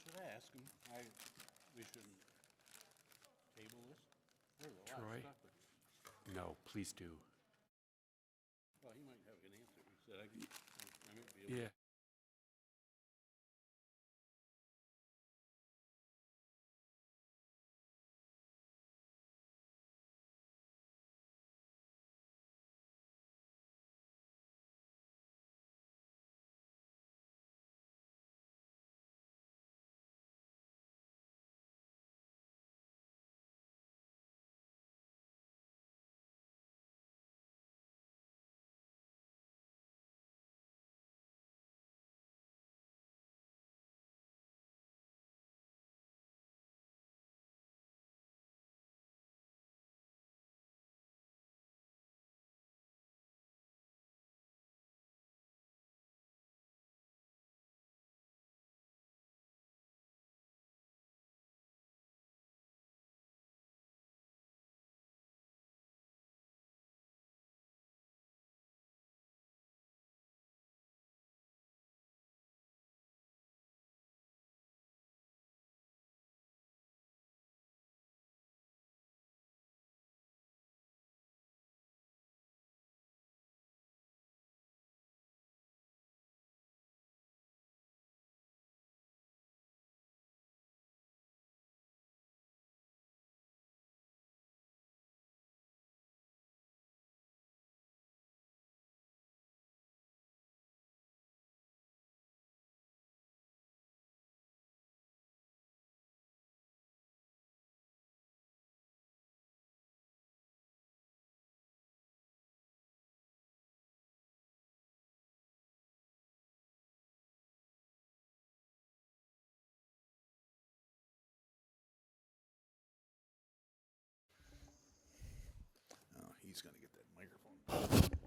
Should I ask him why we shouldn't table this? There's a lot Troy? of stuff, but, No, please do. well, he might have an answer. He said I might be able Yeah. Oh, he's gonna get that microphone.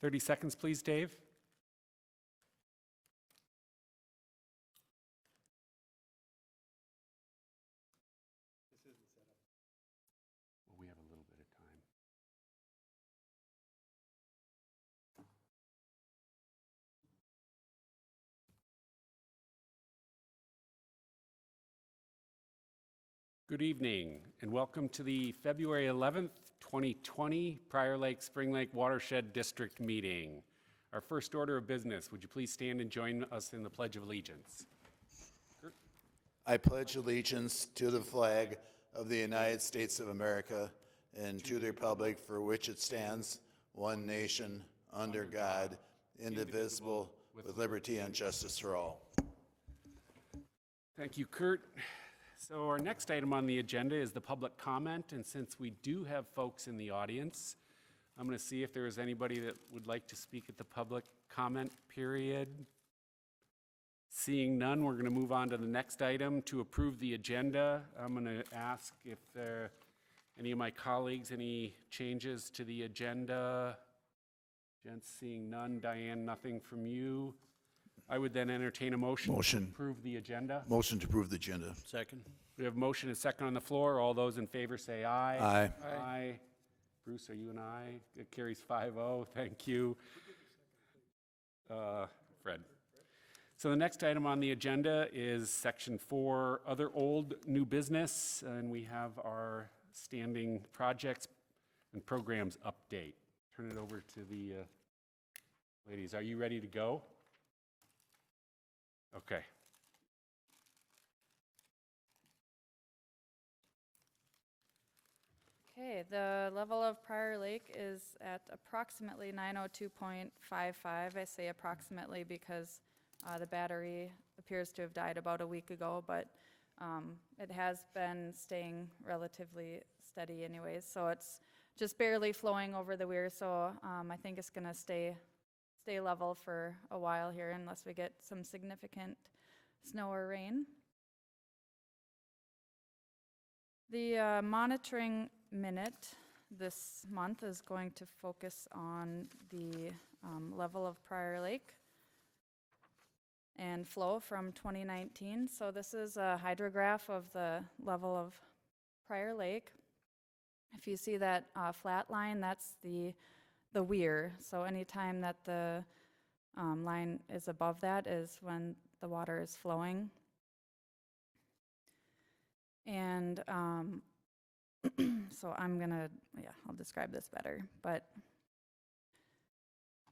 30 seconds, please, Dave. Well, we have a little bit of time. Good evening, and welcome to the February 11th, 2020 Prior Lake Spring Lake Watershed District meeting. Our first order of business, would you please stand and join us in the Pledge of Allegiance? I pledge allegiance to the flag of the United States of America and to the republic for which it stands, one nation, under God, indivisible, with liberty and justice for all. Thank you, Kurt. So our next item on the agenda is the public comment, and since we do have folks in the audience, I'm going to see if there is anybody that would like to speak at the public comment period. Seeing none, we're going to move on to the next item to approve the agenda. I'm going to ask if any of my colleagues, any changes to the agenda. Gents, seeing none. Diane, nothing from you. I would then entertain a motion to approve the agenda. Motion to approve the agenda. Second. We have a motion and second on the floor. All those in favor say aye. Aye. Aye. Bruce, are you an aye? It carries 5-0. Thank you. Fred. So the next item on the agenda is section 4, other old new business, and we have our standing projects and programs update. Turn it over to the ladies. Are you ready to go? Okay. Okay, the level of Prior Lake is at approximately 902.55. I say approximately because the battery appears to have died about a week ago, but It has been staying relatively steady anyways, so it's just barely flowing over the weir, so I think it's gonna stay level for a while here unless we get some significant snow or rain. The monitoring minute this month is going to focus on the level of Prior Lake and flow from 2019. So this is a hydrograph of the level of Prior Lake. If you see that flat line, that's the weir. So anytime that the line is above that is when the water is flowing. And so I'll describe this better. But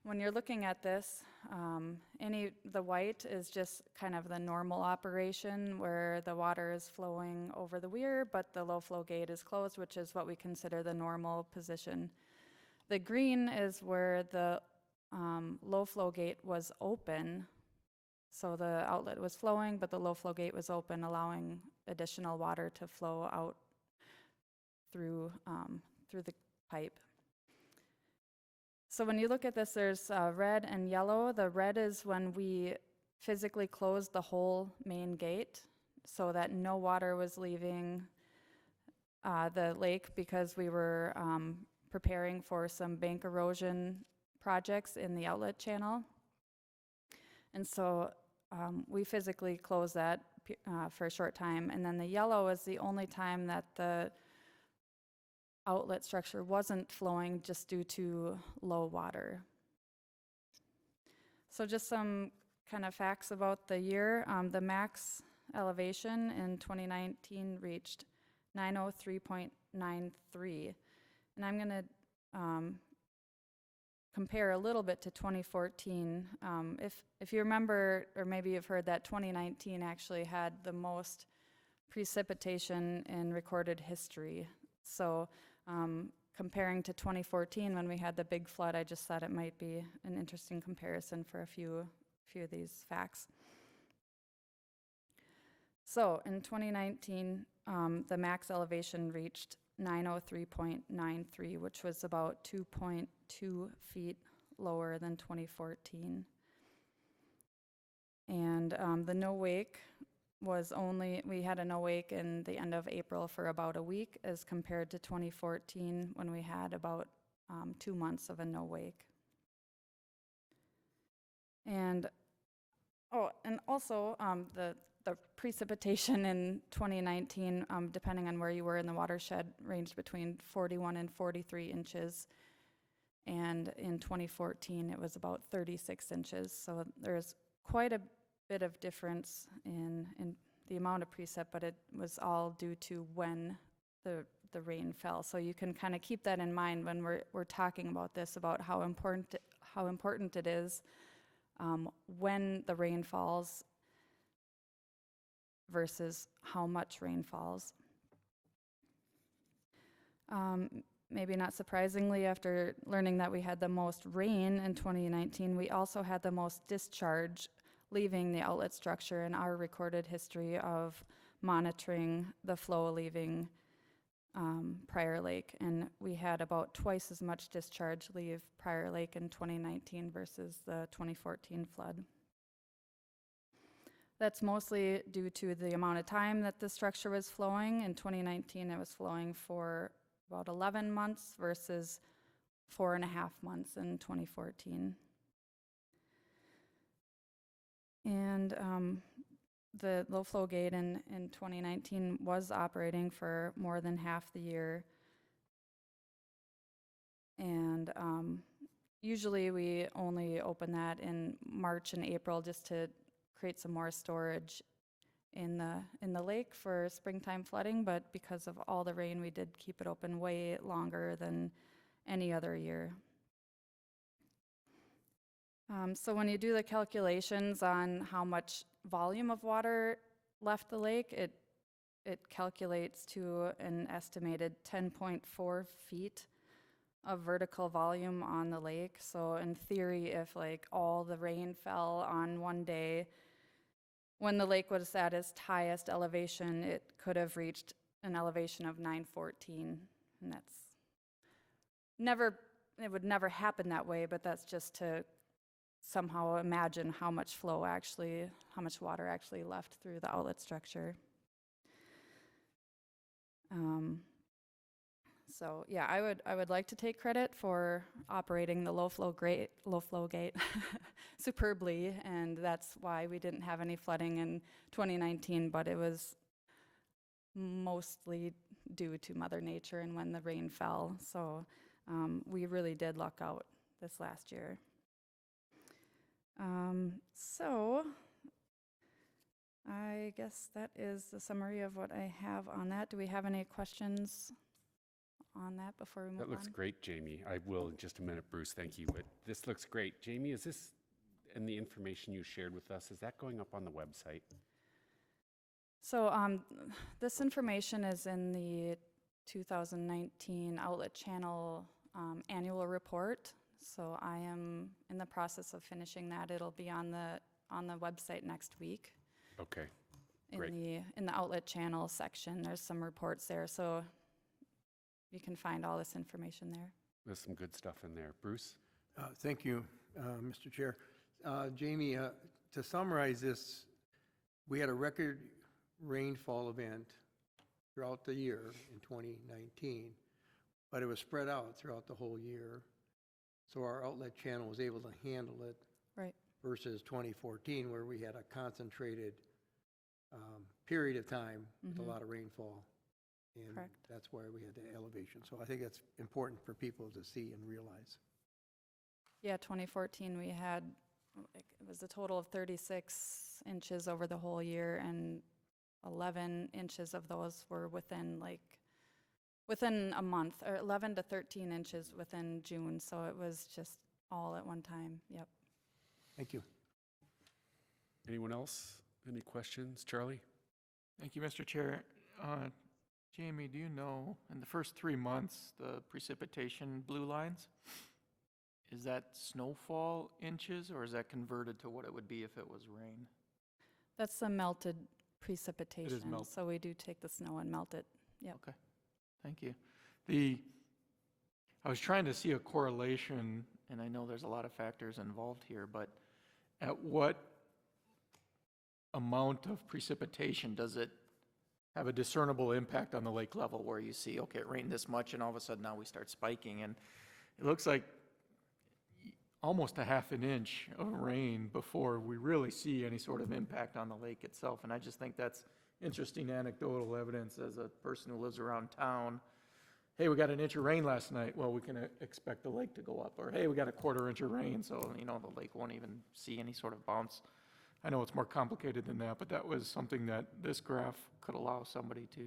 when you're looking at this, the white is just kind of the normal operation where the water is flowing over the weir, but the low flow gate is closed, which is what we consider the normal position. The green is where the low flow gate was open. So the outlet was flowing, but the low flow gate was open, allowing additional water to flow out through the pipe. So when you look at this, there's red and yellow. The red is when we physically closed the whole main gate so that no water was leaving the lake because we were preparing for some bank erosion projects in the outlet channel. And so we physically closed that for a short time. And then the yellow is the only time that the outlet structure wasn't flowing just due to low water. So just some kind of facts about the year. The max elevation in 2019 reached 903.93. And I'm going to compare a little bit to 2014. If you remember, or maybe you've heard that 2019 actually had the most precipitation in recorded history. So comparing to 2014 when we had the big flood, I just thought it might be an interesting comparison for a few of these facts. So in 2019, the max elevation reached 903.93, which was about 2.2 feet lower than 2014. And the no wake was we had a no wake in the end of April for about a week as compared to 2014 when we had about 2 months of a no wake. And also the precipitation in 2019, depending on where you were in the watershed, ranged between 41 and 43 inches. And in 2014, it was about 36 inches. So there's quite a bit of difference in the amount of precip, but it was all due to when the rain fell. So you can kind of keep that in mind when we're talking about this, about how important it is when the rain falls versus how much rain falls. Maybe not surprisingly, after learning that we had the most rain in 2019, we also had the most discharge leaving the outlet structure in our recorded history of monitoring the flow leaving Prior Lake. And we had about twice as much discharge leave Prior Lake in 2019 versus the 2014 flood. That's mostly due to the amount of time that the structure was flowing. In 2019, it was flowing for about 11 months versus 4.5 months in 2014. And the low flow gate in 2019 was operating for more than half the year. And usually we only open that in March and April just to create some more storage in the lake for springtime flooding, but because of all the rain, we did keep it open way longer than any other year. So when you do the calculations on how much volume of water left the lake, it calculates to an estimated 10.4 feet of vertical volume on the lake. So in theory, if like all the rain fell on one day, when the lake was at its highest elevation, it could have reached an elevation of 914, and that's never, it would never happen that way, but that's just to somehow imagine how much how much water actually left through the outlet structure. So yeah, I would like to take credit for operating the low flow gate superbly, and that's why we didn't have any flooding in 2019, but it was mostly due to Mother Nature and when the rain fell. So we really did luck out this last year. So I guess that is the summary of what I have on that. Do we have any questions on that before we move on? That looks great, Jamie. I will in just a minute, Bruce, thank you. But this looks great. Jamie, is this, and the information you shared with us, is that going up on the website? So this information is in the 2019 Outlet Channel annual report. So I am in the process of finishing that. It'll be on the website next week. Okay, great. In the Outlet Channel section, there's some reports there. So you can find all this information there. There's some good stuff in there. Bruce? Thank you, Mr. Chair. Jamie, to summarize this, we had a record rainfall event throughout the year in 2019, but it was spread out throughout the whole year. So our outlet channel was able to handle it. Right. Versus 2014, where we had a concentrated period of time with a lot of rainfall. And Correct. that's why we had the elevation. So I think that's important for people to see and realize. Yeah, 2014 we had, it was a total of 36 inches over the whole year, and 11 inches of those were within a month, or 11 to 13 inches within June. So it was just all at one time. Yep. Thank you. Anyone else? Any questions? Charlie? Thank you, Mr. Chair. Jamie, do you know, in the first 3 months, the precipitation blue lines, is that snowfall inches, or is that converted to what it would be if it was rain? That's the melted precipitation. melted. So we do take the snow and melt it. Yep. Okay, thank you. I was trying to see a correlation, and I know there's a lot of factors involved here, but at what amount of precipitation does it have a discernible impact on the lake level, where you see, okay, it rained this much and all of a sudden now we start spiking, and it looks like almost a half an inch of rain before we really see any sort of impact on the lake itself. And I just think that's interesting anecdotal evidence as a person who lives around town. Hey, we got an inch of rain last night. Well, we can expect the lake to go up. Or, hey, we got a quarter inch of rain, so, the lake won't even see any sort of bounce. I know it's more complicated than that, but that was something that this graph could allow somebody to,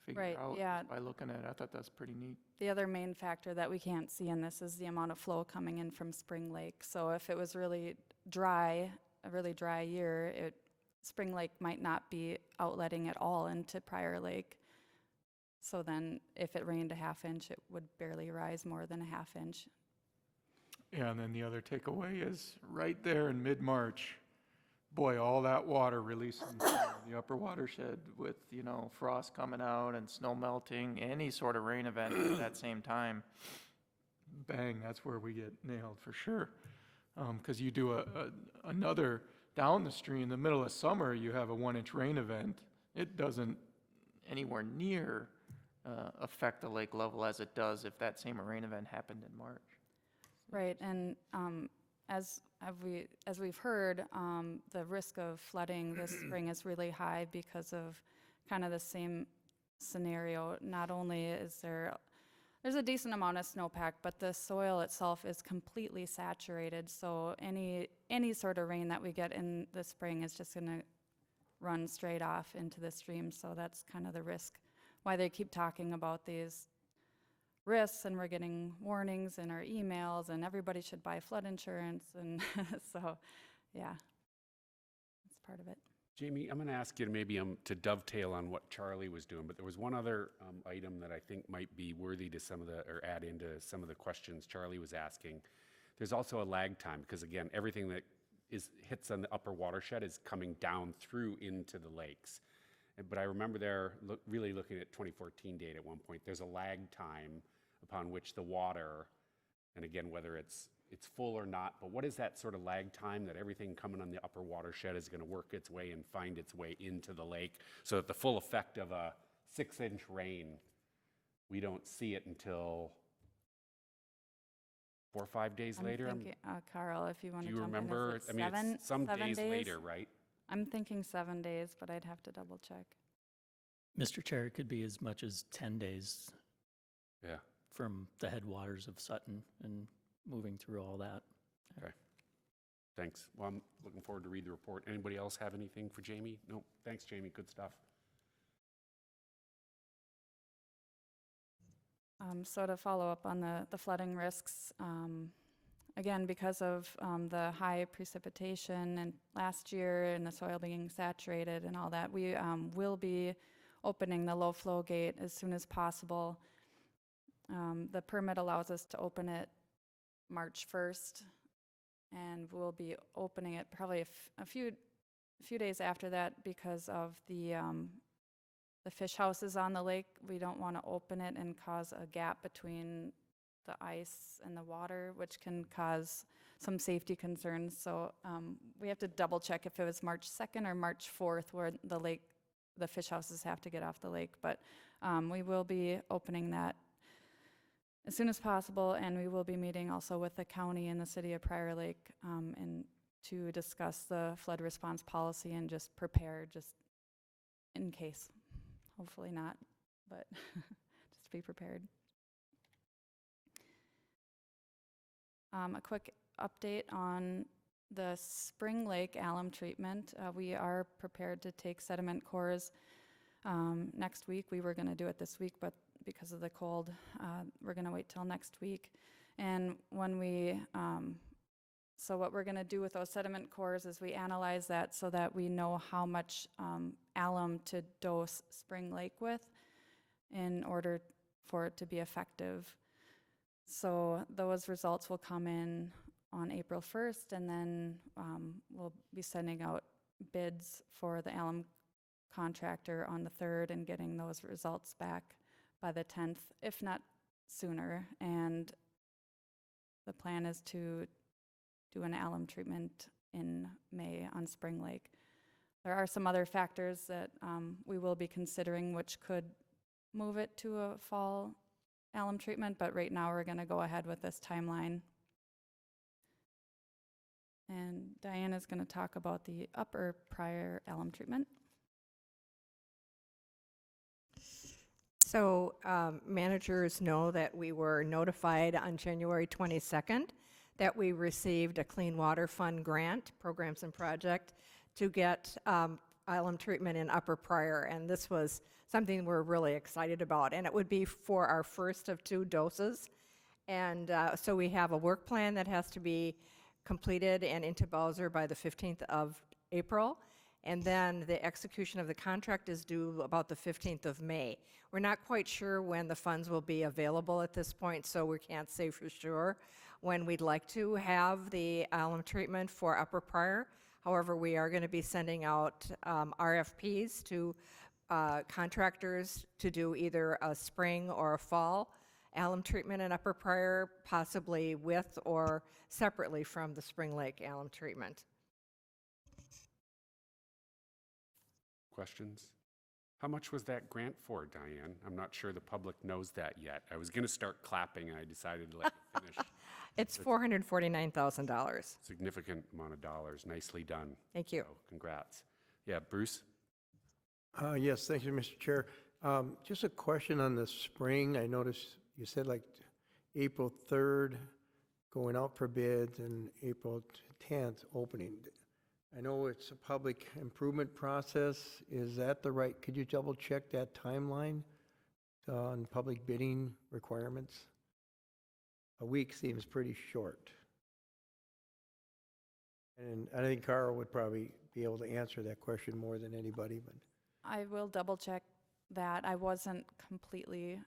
figure Right, out yeah. by looking at it. I thought that's pretty neat. The other main factor that we can't see in this is the amount of flow coming in from Spring Lake. So if it was really dry, a really dry year, Spring Lake might not be outletting at all into Prior Lake. So then if it rained a half inch, it would barely rise more than a half inch. Yeah, and then the other takeaway is right there in mid-March, boy, all that water releasing from the upper watershed with, frost coming out and snow melting, any sort of rain event at that same time, bang, that's where we get nailed for sure. Because you do another down the stream in the middle of summer, you have a 1 inch rain event. It doesn't anywhere near affect the lake level as it does if that same rain event happened in March. Right, and as we've heard, the risk of flooding this spring is really high because of kind of the same scenario. Not only is there's a decent amount of snowpack, but the soil itself is completely saturated. So any sort of rain that we get in the spring is just going to run straight off into the stream. So that's kind of the risk. Why they keep talking about these risks, and we're getting warnings in our emails, and everybody should buy flood insurance, and so yeah, that's part of it. Jamie, I'm going to ask you to maybe to dovetail on what Charlie was doing, but there was one other item that I think might be worthy to or add into some of the questions Charlie was asking. There's also a lag time, because again, everything that hits on the upper watershed is coming down through into the lakes. But I remember really looking at 2014 data at one point. There's a lag time upon which the water, and again, whether it's full or not, but what is that sort of lag time that everything coming on the upper watershed is going to work its way and find its way into the lake, so that the full effect of a 6-inch rain, we don't see it until 4 or 5 days later? I'm thinking, Carl, if you want Do to you jump in, remember? is I it mean, seven, it's some 7 days days? later, right? I'm thinking 7 days, but I'd have to double check. Mr. Chair, it could be as much as 10 days Yeah. from the headwaters of Sutton and moving through all that. Okay. Thanks. Well, I'm looking forward to read the report. Anybody else have anything for Jamie? No. Thanks, Jamie. Good stuff. So to follow up on the flooding risks, again, because of the high precipitation and last year and the soil being saturated and all that, we will be opening the low flow gate as soon as possible. The permit allows us to open it March 1st, and we'll be opening it probably a few days after that because of the fish houses on the lake. We don't want to open it and cause a gap between the ice and the water, which can cause some safety concerns. So we have to double check if it was March 2nd or March 4th where the fish houses have to get off the lake. But we will be opening that as soon as possible, and we will be meeting also with the county and the city of Prior Lake and to discuss the flood response policy and just prepare just in case. Hopefully not, but just be prepared. A quick update on the Spring Lake alum treatment. We are prepared to take sediment cores next week. We were going to do it this week, but because of the cold, we're going to wait till next week. And when so what we're going to do with those sediment cores is we analyze that so that we know how much alum to dose Spring Lake with in order for it to be effective. So those results will come in on April 1st, and then we'll be sending out bids for the alum contractor on the 3rd and getting those results back by the 10th, if not sooner. And the plan is to do an alum treatment in May on Spring Lake. There are some other factors that we will be considering which could move it to a fall alum treatment, but right now we're going to go ahead with this timeline. And Diane is going to talk about the upper Prior alum treatment. So managers know that we were notified on January 22nd that we received a Clean Water Fund grant, programs and project, to get alum treatment in Upper Prior, and this was something we're really excited about, and it would be for our first of 2 doses. And so we have a work plan that has to be completed and into Bowser by the 15th of April, and then the execution of the contract is due about the 15th of May. We're not quite sure when the funds will be available at this point, so we can't say for sure when we'd like to have the alum treatment for Upper Prior. However, we are going to be sending out RFPs to contractors to do either a spring or a fall alum treatment in Upper Prior, possibly with or separately from the Spring Lake alum treatment. Questions? How much was that grant for, Diane? I'm not sure the public knows that yet. I was going to start clapping, and I decided to let you finish. It's $449,000. Significant amount of dollars. Nicely done. Thank you. So, congrats. Yeah, Bruce? Yes, thank you, Mr. Chair. Just a question on the spring. I noticed you said like April 3rd going out for bids and April 10th opening. I know it's a public improvement process. Is that the right, could you double check that timeline on public bidding requirements? A week seems pretty short. And I think Carl would probably be able to answer that question more than anybody, but. I will double check that. I wasn't completely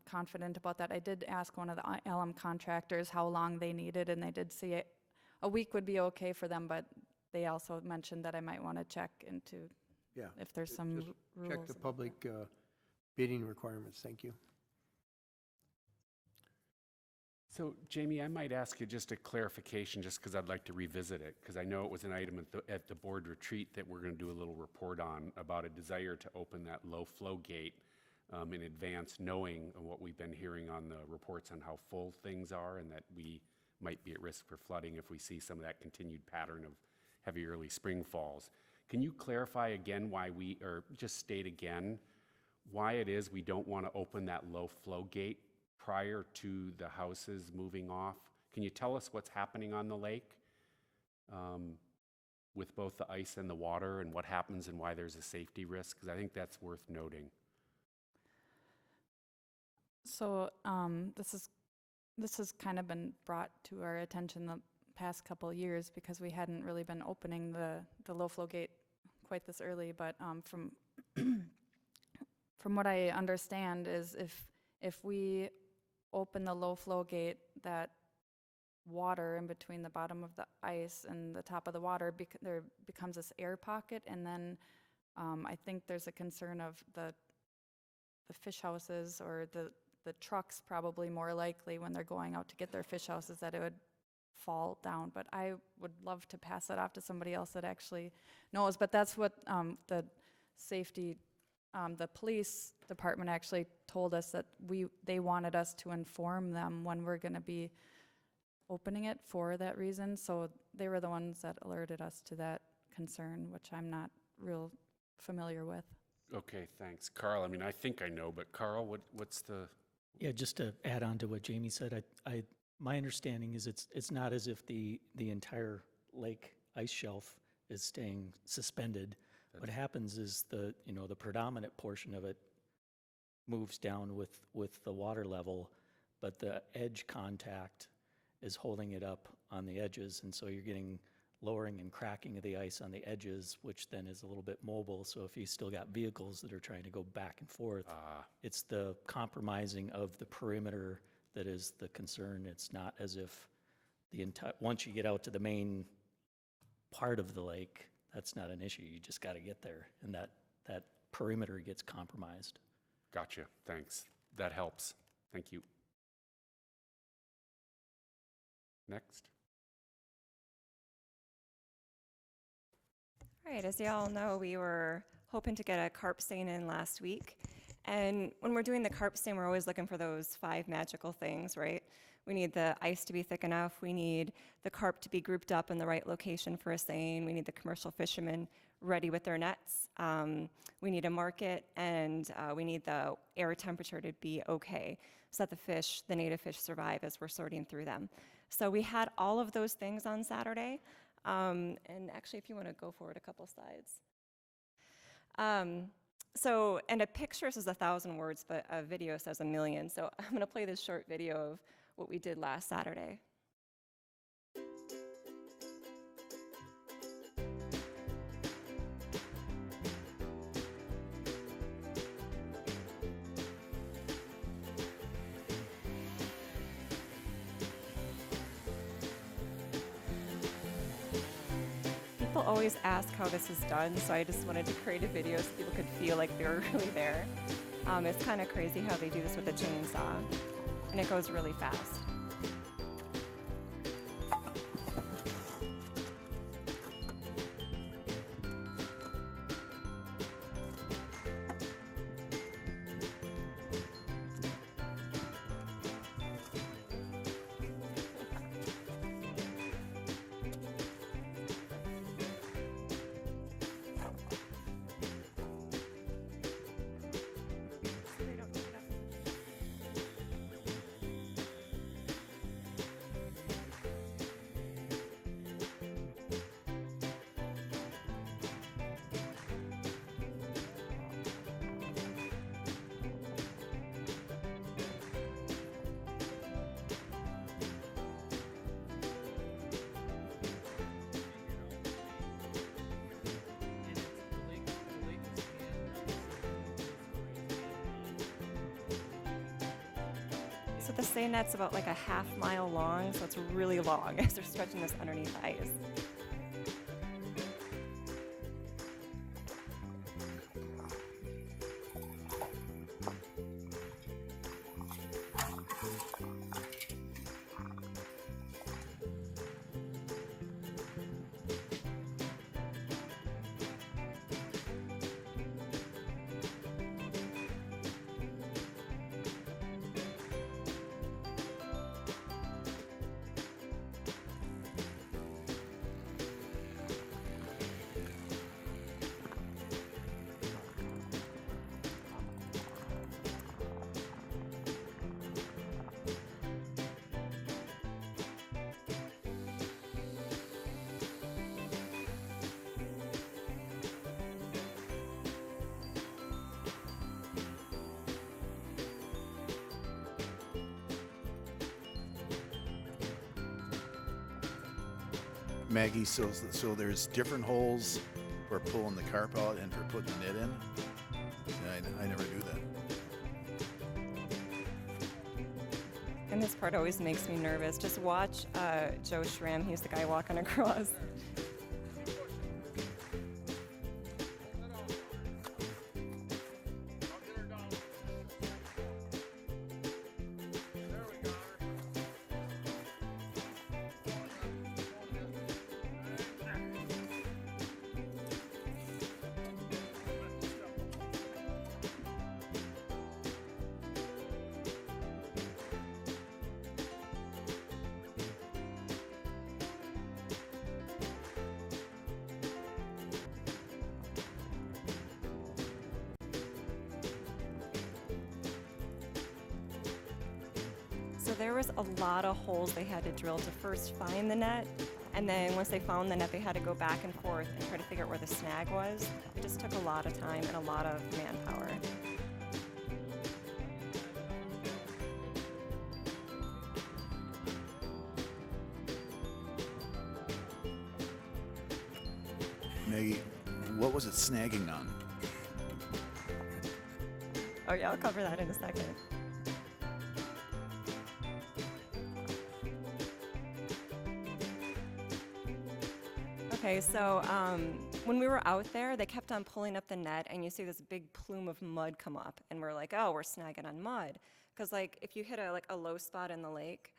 confident about that. I did ask one of the alum contractors how long they needed, and they did say a week would be okay for them, but they also mentioned that I might want to check into Yeah. if there's ju- some just rules. Check the about public bidding requirements. Thank you. So Jamie, I might ask you just a clarification, just because I'd like to revisit it, because I know it was an item at the board retreat that we're going to do a little report on about a desire to open that low flow gate in advance, knowing what we've been hearing on the reports on how full things are and that we might be at risk for flooding if we see some of that continued pattern of heavy early spring falls. Can you clarify again why or just state again, why it is we don't want to open that low flow gate prior to the houses moving off? Can you tell us what's happening on the lake with both the ice and the water, and what happens and why there's a safety risk? Because I think that's worth noting. So this has kind of been brought to our attention the past couple of years because we hadn't really been opening the low flow gate quite this early. But from from what I understand is if we open the low flow gate, that water in between the bottom of the ice and the top of the water, there becomes this air pocket, and then I think there's a concern of the fish houses or the trucks, probably more likely when they're going out to get their fish houses, that it would fall down. But I would love to pass that off to somebody else that actually knows. But that's what the safety, the police department actually told us, that they wanted us to inform them when we're going to be opening it for that reason. So they were the ones that alerted us to that concern, which I'm not real familiar with. Okay, thanks. Carl, I mean, I think I know, but Carl, what's the... Yeah, just to add on to what Jamie said, my understanding is it's not as if the entire lake ice shelf is staying suspended. What happens is the predominant portion of it moves down with the water level, but the edge contact is holding it up on the edges, and so you're getting lowering and cracking of the ice on the edges, which then is a little bit mobile. So if you still got vehicles that are trying to go back and forth, it's the compromising of the perimeter that is the concern. It's not as if once you get out to the main part of the lake, that's not an issue. You just got to get there, and that perimeter gets compromised. Gotcha, thanks. That helps. Thank you. Next. All right, as you all know, we were hoping to get a carp seine in last week. And when we're doing the carp seine, we're always looking for those 5 magical things, right? We need the ice to be thick enough. We need the carp to be grouped up in the right location for a seine. We need the commercial fishermen ready with their nets. We need a market, and we need the air temperature to be okay so that the native fish survive as we're sorting through them. So we had all of those things on Saturday. And actually, if you want to go forward a couple slides. And a picture says 1,000 words, but a video says 1,000,000. So I'm going to play this short video of what we did last Saturday. People always ask how this is done, so I just wanted to create a video so people could feel like they were really there. It's kind of crazy how they do this with a chainsaw, and it goes really fast. So the seine net's about like a half mile long, so it's really long as they're stretching this underneath the ice. Maggie, so there's different holes for pulling the carp out and for putting the net in? And I never knew that. And this part always makes me nervous. Just watch Joe Schramm. He's the guy walking across. So there was a lot of holes they had to drill to first find the net, and then once they found the net, they had to go back and forth and try to figure out where the snag was. It just took a lot of time and a lot of manpower. Maggie, what was it snagging on? Oh yeah, I'll cover that in a second. Okay, so when we were out there, they kept on pulling up the net, and you see this big plume of mud come up, and we're like, oh, we're snagging on mud. Because like if you hit a low spot in the lake,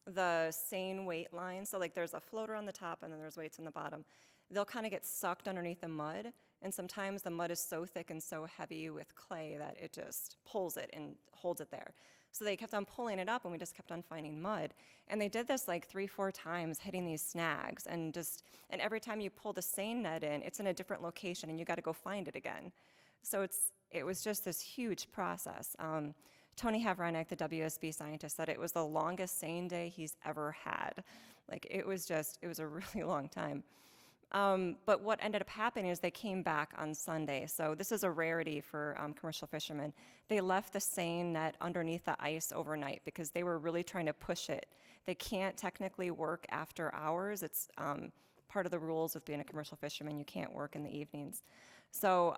the seine weight line, so like there's a floater on the top and then there's weights on the bottom, they'll kind of get sucked underneath the mud, and sometimes the mud is so thick and so heavy with clay that it just pulls it and holds it there. So they kept on pulling it up, and we just kept on finding mud. And they did this like 3-4 times, hitting these snags, and every time you pull the seine net in, it's in a different location, and you got to go find it again. So it was just this huge process. Tony Havranek, the WSB scientist, said it was the longest seine day he's ever had. Like it was a really long time. But what ended up happening is they came back on Sunday. So this is a rarity for commercial fishermen. They left the seine net underneath the ice overnight because they were really trying to push it. They can't technically work after hours. It's part of the rules of being a commercial fisherman. You can't work in the evenings. So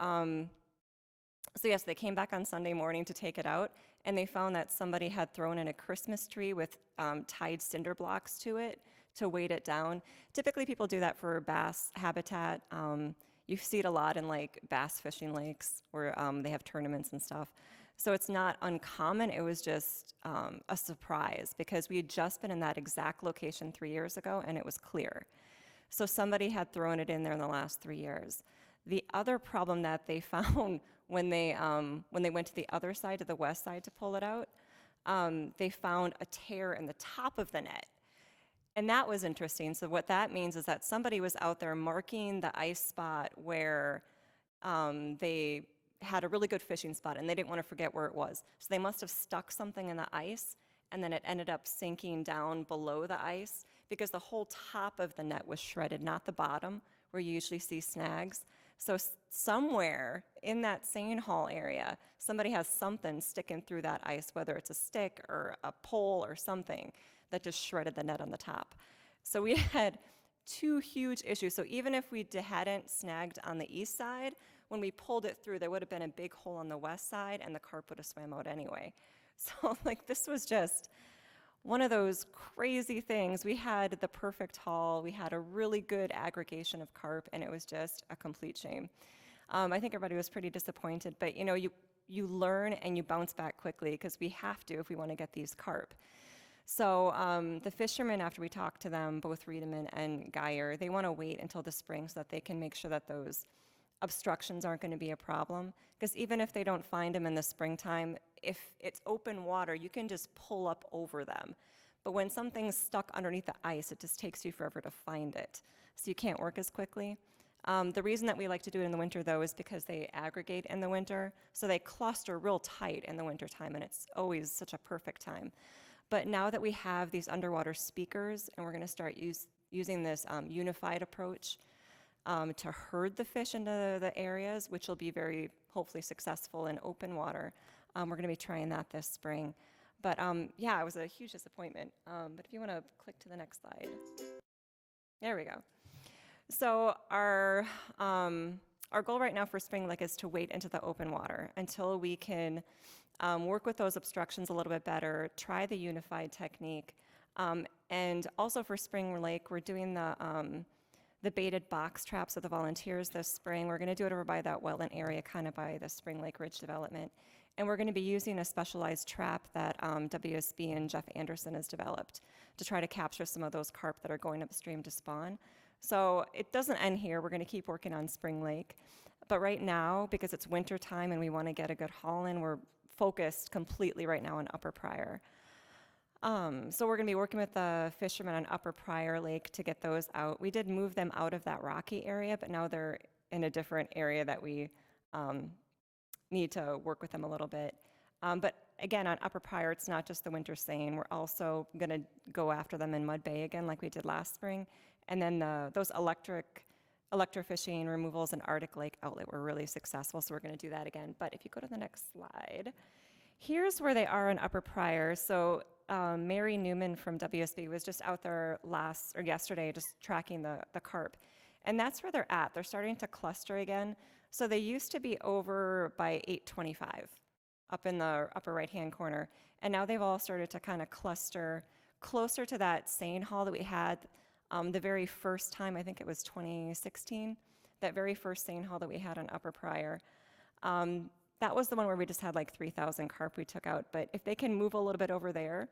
yes, they came back on Sunday morning to take it out, and they found that somebody had thrown in a Christmas tree with tied cinder blocks to it to weight it down. Typically people do that for bass habitat. You see it a lot in like bass fishing lakes where they have tournaments and stuff. So it's not uncommon. It was just a surprise because we had just been in that exact location 3 years ago and it was clear. So somebody had thrown it in there in the last 3 years. The other problem that they found when they went to the other side, to the west side to pull it out, they found a tear in the top of the net. And that was interesting. So what that means is that somebody was out there marking the ice spot where they had a really good fishing spot, and they didn't want to forget where it was. So they must have stuck something in the ice, and then it ended up sinking down below the ice because the whole top of the net was shredded, not the bottom where you usually see snags. So somewhere in that seine haul area, somebody has something sticking through that ice, whether it's a stick or a pole or something that just shredded the net on the top. So we had 2 huge issues. So even if we hadn't snagged on the east side, when we pulled it through, there would have been a big hole on the west side, and the carp would have swam out anyway. So like this was just one of those crazy things. We had the perfect haul. We had a really good aggregation of carp, and it was just a complete shame. I think everybody was pretty disappointed, but you learn and you bounce back quickly because we have to if we want to get these carp. So the fishermen, after we talked to them, both Riedemann and Geyer, they want to wait until the spring so that they can make sure that those obstructions aren't going to be a problem. Because even if they don't find them in the springtime, if it's open water, you can just pull up over them. But when something's stuck underneath the ice, it just takes you forever to find it. So you can't work as quickly. The reason that we like to do it in the winter, though, is because they aggregate in the winter. So they cluster real tight in the wintertime, and it's always such a perfect time. But now that we have these underwater speakers, and we're going to start using this unified approach to herd the fish into the areas, which will be very, hopefully, successful in open water. We're going to be trying that this spring. But yeah, it was a huge disappointment. But if you want to click to the next slide. There we go. So our goal right now for Spring Lake is to wait into the open water until we can work with those obstructions a little bit better, try the unified technique. And also for Spring Lake, we're doing the baited box traps with the volunteers this spring. We're going to do it over by that wetland area, kind of by the Spring Lake Ridge development. And we're going to be using a specialized trap that WSB and Jeff Anderson has developed to try to capture some of those carp that are going upstream to spawn. So it doesn't end here. We're going to keep working on Spring Lake. But right now, because it's winter time and we want to get a good haul in, we're focused completely right now on Upper Pryor. So we're going to be working with the fishermen on Upper Pryor Lake to get those out. We did move them out of that rocky area, but now they're in a different area that we need to work with them a little bit. But again, on Upper Pryor, it's not just the winter seine. We're also going to go after them in Mud Bay again, like we did last spring. And then those electrofishing removals in Arctic Lake Outlet were really successful, so we're going to do that again. But if you go to the next slide, here's where they are in Upper Pryor. So Mary Newman from WSB was just out there yesterday just tracking the carp. And that's where they're at. They're starting to cluster again. So they used to be over by 825 up in the upper right-hand corner. And now they've all started to kind of cluster closer to that seine haul that we had the very first time, I think it was 2016, that very first seine haul that we had on Upper Pryor. That was the one where we just had like 3,000 carp we took out. But if they can move a little bit over there,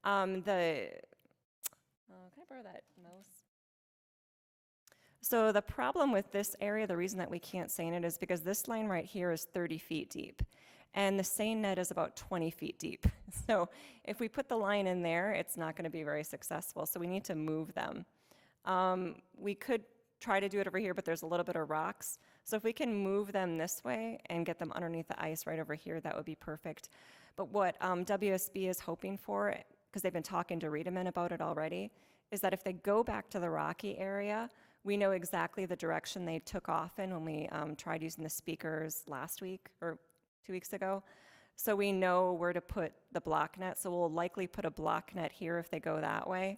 can I borrow that mouse? So the problem with this area, the reason that we can't seine it is because this line right here is 30 feet deep. And the seine net is about 20 feet deep. So if we put the line in there, it's not going to be very successful. So we need to move them. We could try to do it over here, but there's a little bit of rocks. So if we can move them this way and get them underneath the ice right over here, that would be perfect. But what WSB is hoping for, because they've been talking to Redeman about it already, is that if they go back to the rocky area, we know exactly the direction they took off in when we tried using the speakers last week or 2 weeks ago. So we know where to put the block net. So we'll likely put a block net here if they go that way.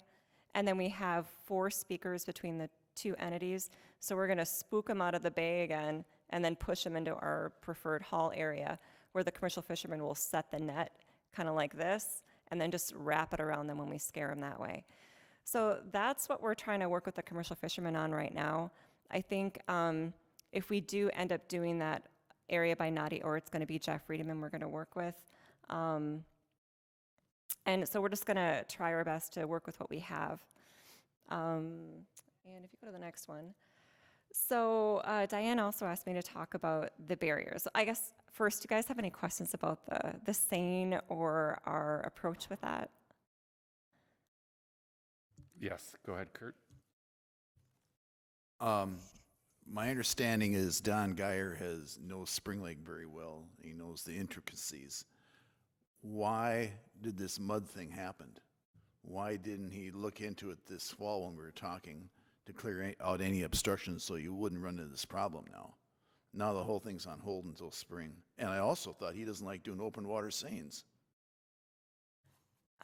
And then we have 4 speakers between the 2 entities. So we're going to spook them out of the bay again and then push them into our preferred haul area where the commercial fishermen will set the net kind of like this and then just wrap it around them when we scare them that way. So that's what we're trying to work with the commercial fishermen on right now. I think if we do end up doing that area by Naughty, or it's going to be Jeff Redeman we're going to work with. And so we're just going to try our best to work with what we have. And if you go to the next one. So Diane also asked me to talk about the barriers. I guess first, do you guys have any questions about the seine or our approach with that? Yes, go ahead, Kurt. My understanding is Don Geyer knows Spring Lake very well. He knows the intricacies. Why did this mud thing happen? Why didn't he look into it this fall when we were talking to clear out any obstructions so you wouldn't run into this problem now? Now the whole thing's on hold until spring. And I also thought he doesn't like doing open water seines.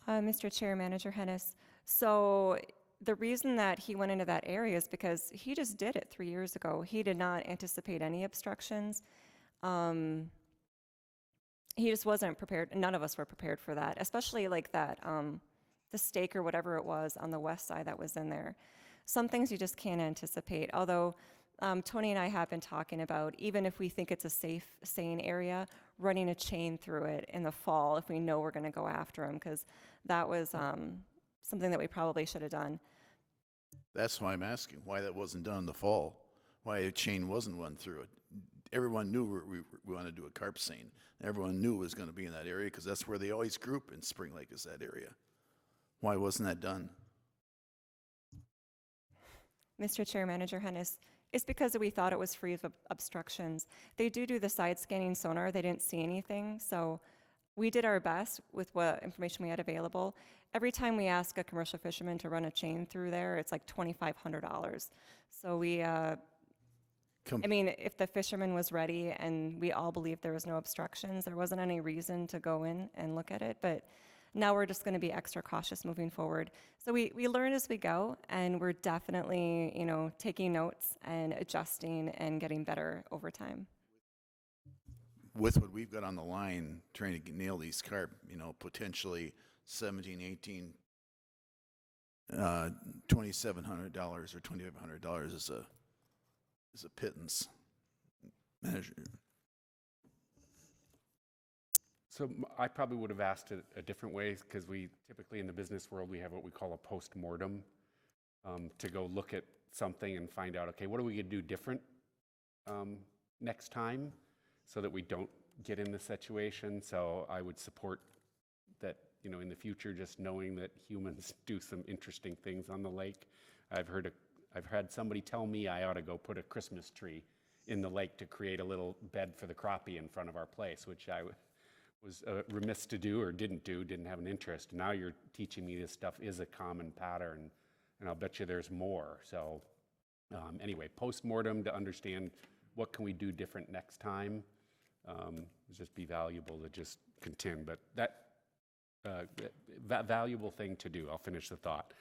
Mr. Chair, Manager Hennis. So the reason that he went into that area is because he just did it 3 years ago. He did not anticipate any obstructions. He just wasn't prepared. None of us were prepared for that, especially like that, the stake or whatever it was on the west side that was in there. Some things you just can't anticipate, although Tony and I have been talking about, even if we think it's a safe, seine area, running a chain through it in the fall if we know we're going to go after them, because that was something that we probably should have done. That's why I'm asking why that wasn't done in the fall, why a chain wasn't run through it. Everyone knew we wanted to do a carp seine. Everyone knew it was going to be in that area because that's where they always group in Spring Lake, is that area. Why wasn't that done? Mr. Chair, Manager Hennis, it's because we thought it was free of obstructions. They do the side scanning sonar. They didn't see anything, so we did our best with what information we had available. Every time we ask a commercial fisherman to run a chain through there, it's like $2,500. So we, I mean, if the fisherman was ready and we all believed there was no obstructions, there wasn't any reason to go in and look at it. But Now we're just going to be extra cautious moving forward. So we learn as we go, and we're definitely, you know, taking notes and adjusting and getting better over time. With what we've got on the line, trying to nail these carp, you know, potentially 17, 18, $2,700 or $2,500 is a pittance measure. So I probably would have asked it a different way, because we typically in the business world, we have what we call a post-mortem, to go look at something and find out, okay, what are we going to do different next time so that we don't get in the situation. So I would support that, you know, in the future, just knowing that humans do some interesting things on the lake. I've had somebody tell me I ought to go put a Christmas tree in the lake to create a little bed for the crappie in front of our place, which I was remiss to do or didn't have an interest. Now you're teaching me this stuff is a common pattern, and I'll bet you there's more. So anyway, post-mortem to understand what can we do different next time. It'd just be valuable to just contend, but that valuable thing to do. I'll finish the thought.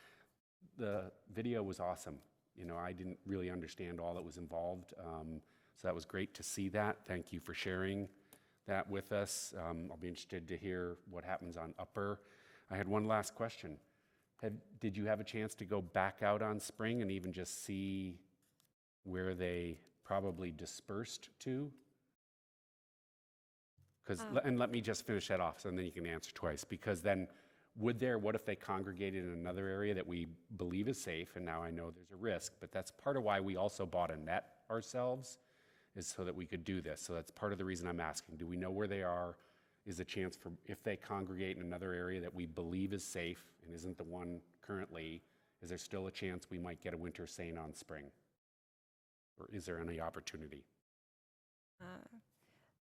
The video was awesome. You know, I didn't really understand all that was involved, so that was great to see that. Thank you for sharing that with us. I'll be interested to hear what happens on Upper. I had one last question. Did you have a chance to go back out on Spring and even just see where they probably dispersed to? And let me just finish that off, so then you can answer twice. Because then, what if they congregated in another area that we believe is safe, and now I know there's a risk, but that's part of why we also bought a net ourselves, is so that we could do this. So that's part of the reason I'm asking. Do we know where they are? Is a chance for, if they congregate in another area that we believe is safe and isn't the one currently, is there still a chance we might get a winter seine on Spring? Or is there any opportunity?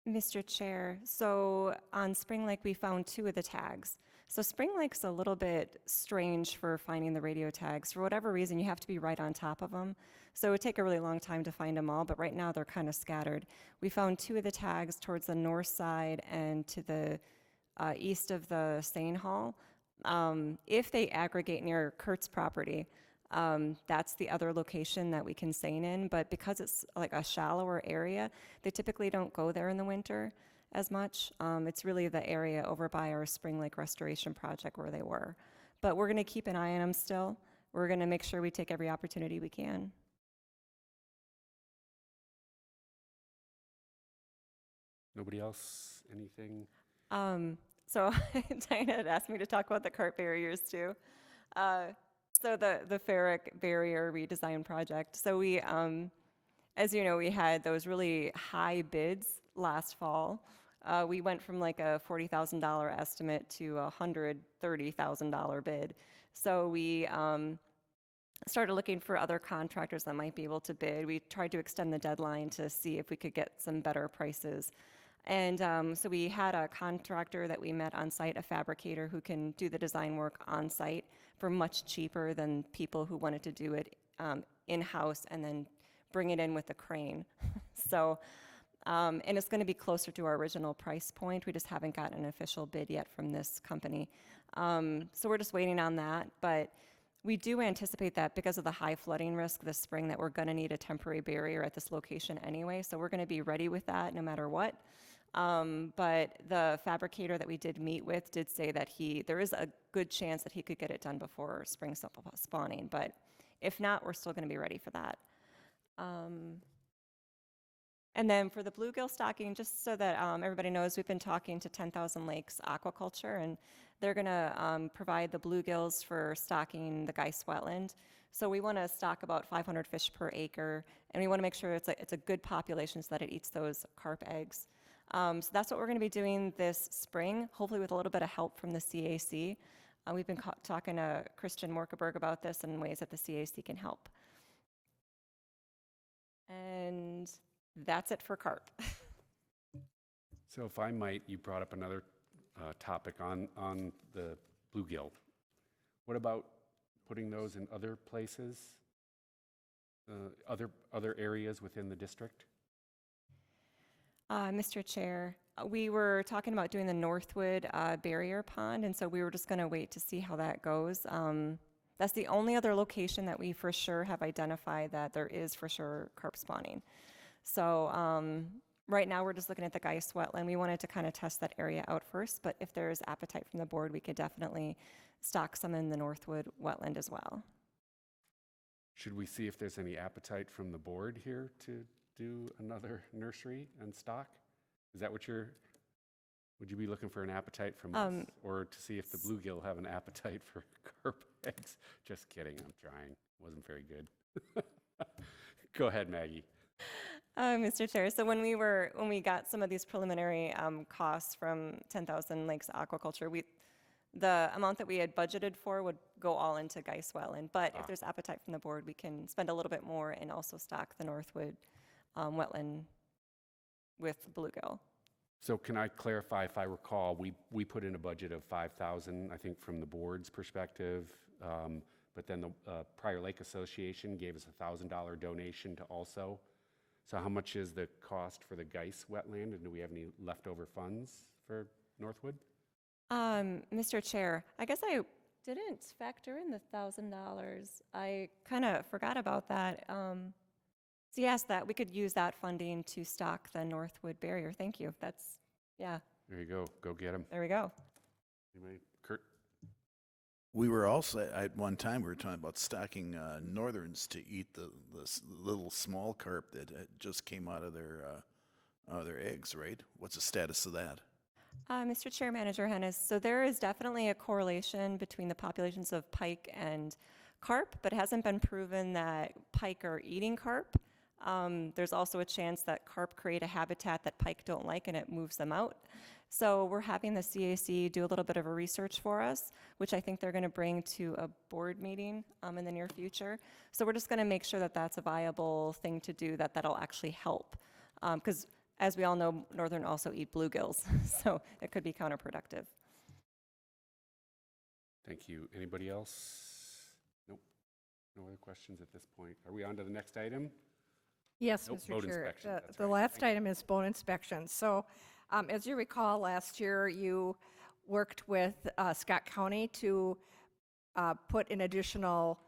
Mr. Chair, so on Spring Lake, we found 2 of the tags. So Spring Lake's a little bit strange for finding the radio tags. For whatever reason, you have to be right on top of them. So it would take a really long time to find them all, but right now they're kind of scattered. We found 2 of the tags towards the north side and to the east of the Seine Hall. If they aggregate near Kurt's property, that's the other location that we can seine in, but because it's like a shallower area, they typically don't go there in the winter as much. It's really the area over by our Spring Lake Restoration Project where they were. But we're gonna keep an eye on them still. We're gonna make sure we take every opportunity we can. Nobody else? Anything? So Diana had asked me to talk about the carp barriers too. So the ferric barrier redesign project. So we, as you know, we had those really high bids last fall. We went from like a $40,000 estimate to a $130,000 bid. So we started looking for other contractors that might be able to bid. We tried to extend the deadline to see if we could get some better prices. And so we had a contractor that we met on site, a fabricator who can do the design work on site for much cheaper than people who wanted to do it in-house and then bring it in with a crane. So, and it's going to be closer to our original price point. We just haven't gotten an official bid yet from this company. So we're just waiting on that. But we do anticipate that because of the high flooding risk this spring that we're going to need a temporary barrier at this location anyway. So we're going to be ready with that no matter what. But the fabricator that we did meet with did say that there is a good chance that he could get it done before spring spawning. But if not, we're still going to be ready for that. And then for the bluegill stocking, just so that everybody knows, we've been talking to 10,000 Lakes Aquaculture, and they're going to provide the bluegills for stocking the Geist wetland. So we want to stock about 500 fish per acre, and we want to make sure it's a good population so that it eats those carp eggs. So that's what we're going to be doing this spring, hopefully with a little bit of help from the CAC. We've been talking to Christian Morkeberg about this and ways that the CAC can help. And that's it for carp. So if I might, you brought up another topic on the bluegill. What about putting those in other places, other areas within the district? Mr. Chair, we were talking about doing the Northwood barrier pond, and so we were just going to wait to see how that goes. That's the only other location that we for sure have identified that there is for sure carp spawning. So right now we're just looking at the Geist wetland. We wanted to kind of test that area out first, but if there's appetite from the board, we could definitely stock some in the Northwood wetland as well. Should we see if there's any appetite from the board here to do another nursery and stock? Is that what would you be looking for an appetite from us? Or to see if the bluegill have an appetite for carp eggs? Just kidding, I'm trying. Wasn't very good. Go ahead, Maggie. Mr. Chair, so when we got some of these preliminary costs from 10,000 Lakes Aquaculture, the amount that we had budgeted for would go all into Geist Wetland. But if there's appetite from the board, we can spend a little bit more and also stock the Northwood wetland with bluegill. So can I clarify, if I recall, we put in a budget of 5,000, I think, from the board's perspective, but then the Prior Lake Association gave us a $1,000 donation to also. So how much is the cost for the Geist wetland, and do we have any leftover funds for Northwood? Mr. Chair, I guess I didn't factor in the $1,000. I kind of forgot about that. So yes, that we could use that funding to stock the Northwood barrier. Thank you. That's, yeah. There you go. Go get them. There we go. Anybody? Kurt? We were also, at one time, we were talking about stocking northerns to eat the little small carp that just came out of their eggs, right? What's the status of that? Mr. Chair, Manager Hennis, so there is definitely a correlation between the populations of pike and carp, but it hasn't been proven that pike are eating carp. There's also a chance that carp create a habitat that pike don't like and it moves them out. So we're having the CAC do a little bit of a research for us, which I think they're going to bring to a board meeting in the near future. So we're just going to make sure that that's a viable thing to do, that'll actually help. Because as we all know, northern also eat bluegills, so it could be counterproductive. Thank you. Anybody else? Nope. No other questions at this point. Are we on to the next item? Yes, Nope, Mr. boat Chair. inspection, that's The right. last item is boat inspection. So as you recall, last year you worked with Scott County to put an additional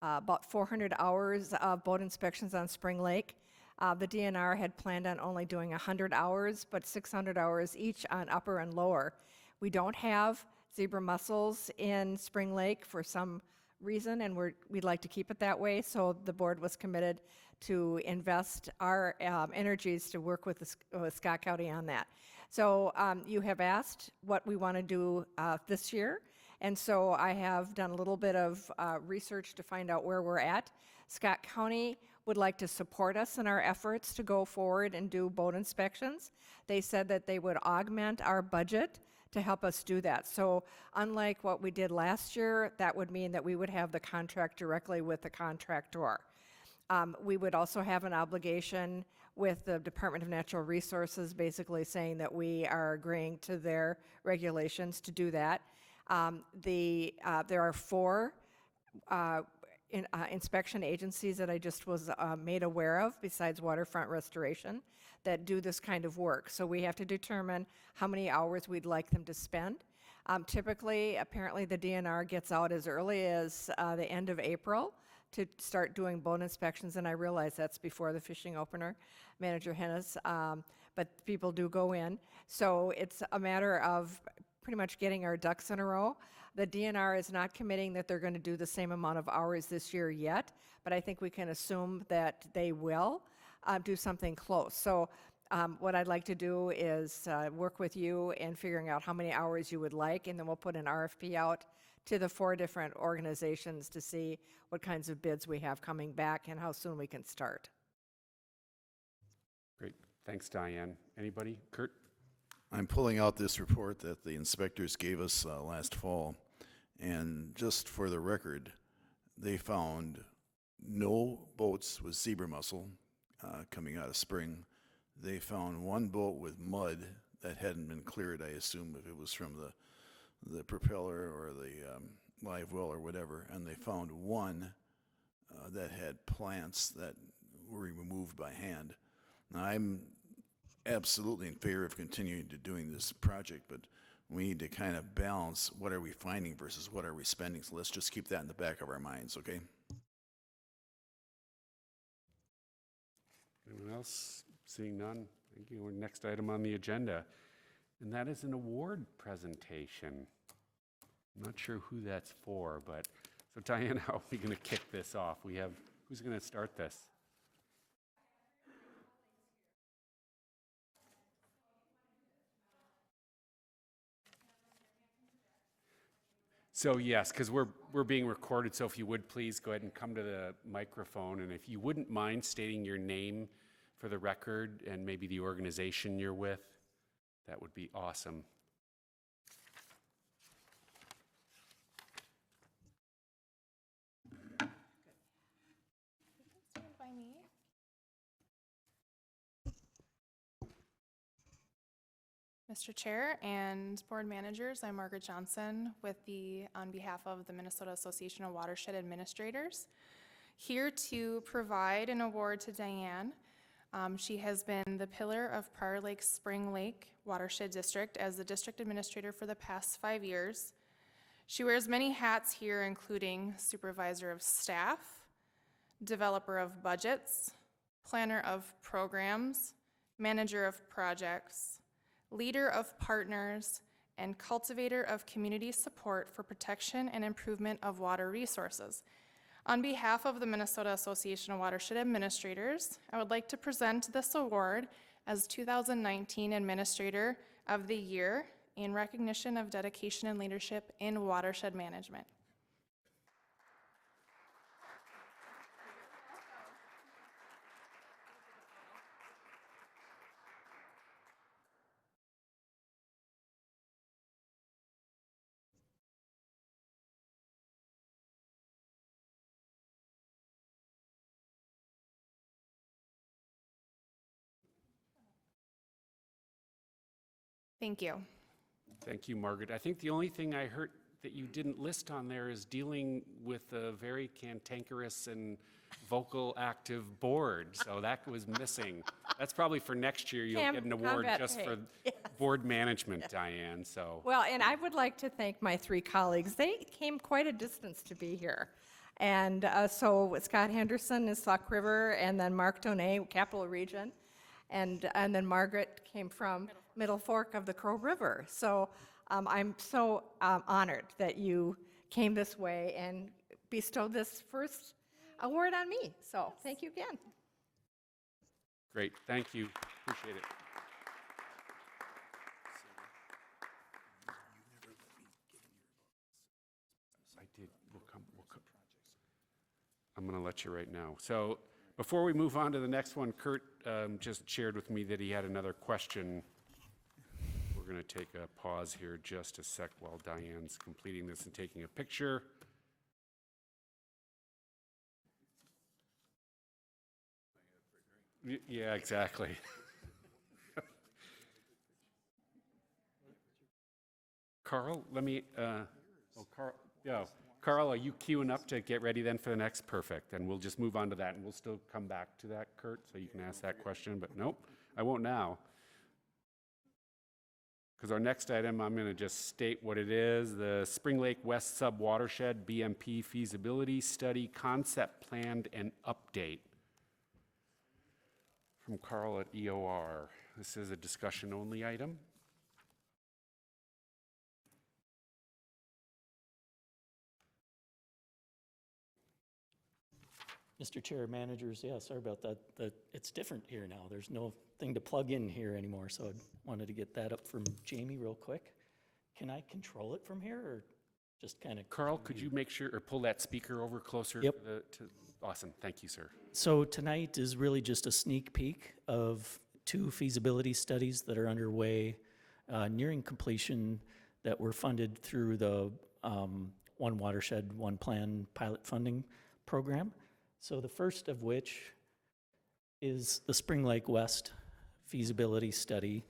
about 400 hours of boat inspections on Spring Lake. The DNR had planned on only doing 100 hours, but 600 hours each on upper and lower. We don't have zebra mussels in Spring Lake for some reason, and we'd like to keep it that way, so the board was committed to invest our energies to work with Scott County on that. So you have asked what we want to do this year, and so I have done a little bit of research to find out where we're at. Scott County would like to support us in our efforts to go forward and do boat inspections. They said that they would augment our budget to help us do that. So unlike what we did last year, that would mean that we would have the contract directly with the contractor. We would also have an obligation with the Department of Natural Resources, basically saying that we are agreeing to their regulations to do that. There are 4 inspection agencies that I just was made aware of, besides Waterfront Restoration, that do this kind of work. So we have to determine how many hours we'd like them to spend. Typically, apparently the DNR gets out as early as the end of April to start doing boat inspections, and I realize that's before the fishing opener, Manager Hennis, but people do go in. So it's a matter of pretty much getting our ducks in a row. The DNR is not committing that they're going to do the same amount of hours this year yet, but I think we can assume that they will do something close. So what I'd like to do is work with you in figuring out how many hours you would like, and then we'll put an RFP out to the 4 different organizations to see what kinds of bids we have coming back and how soon we can start. Great. Thanks, Diane. Anybody? Kurt? I'm pulling out this report that the inspectors gave us last fall, and just for the record, they found no boats with zebra mussel coming out of spring. They found 1 boat with mud that hadn't been cleared, I assume, if it was from the propeller or the live well or whatever, and they found 1 that had plants that were removed by hand. Now, I'm absolutely in favor of continuing to doing this project, but we need to kind of balance what are we finding versus what are we spending. So let's just keep that in the back of our minds, okay? Anyone else? Seeing none? Thank you. Our next item on the agenda, and that is an award presentation. I'm not sure who that's for, but, so Diane, how are we going to kick this off? Who's going to start this? So yes, because we're being recorded, so if you would please go ahead and come to the microphone, and if you wouldn't mind stating your name for the record and maybe the organization you're with, that would be awesome. Started by me. Mr. Chair and board managers, I'm Margaret Johnson on behalf of the Minnesota Association of Watershed Administrators, here to provide an award to Diane. She has been the pillar of Prior Lake Spring Lake Watershed District as the district administrator for the past 5 years. She wears many hats here, including supervisor of staff, developer of budgets, planner of programs, manager of projects, leader of partners, and cultivator of community support for protection and improvement of water resources. On behalf of the Minnesota Association of Watershed Administrators, I would like to present this award as 2019 Administrator of the Year in recognition of dedication and leadership in watershed management. Thank you. Thank you, Margaret. I think the only thing I heard that you didn't list on there is dealing with a very cantankerous and vocal active board, so that was missing. That's probably for next year. You'll get an award combat just pay. for board management, Diane, so. Well, and I would like to thank my 3 colleagues. They came quite a distance to be here. And so Scott Henderson is Sauk River, and then Mark Donay, Capital Region, and then Margaret came from Middle Fork of the Crow River. So I'm so honored that you came this way and bestowed this first award on me. So thank you again. Great, thank you, appreciate it. I did, we'll come. I'm gonna let you right now. So before we move on to the next one, Kurt just shared with me that he had another question. We're gonna take a pause here just a sec while Diane's completing this and taking a picture. Yeah, exactly. Carl, let me, Carl, are you queuing up to get ready then for the next? Perfect, and we'll just move on to that, and we'll still come back to that, Kurt, so you can ask that question, but nope, I won't now. Because our next item, I'm going to just state what it is, the Spring Lake West Sub-Watershed BMP Feasibility Study Concept Plan and Update. From Carl at EOR. This is a discussion-only item. Mr. Chair, managers, yeah, sorry about that. It's different here now. There's no thing to plug in here anymore, so I wanted to get that up from Jamie real quick. Can I control it from here, or just kind of? Carl, could you make sure, or pull that speaker over closer? Yep. Awesome, thank you, sir. So tonight is really just a sneak peek of 2 feasibility studies that are underway, nearing completion, that were funded through the One Watershed, One Plan pilot funding program. So the first of which is the Spring Lake West feasibility study.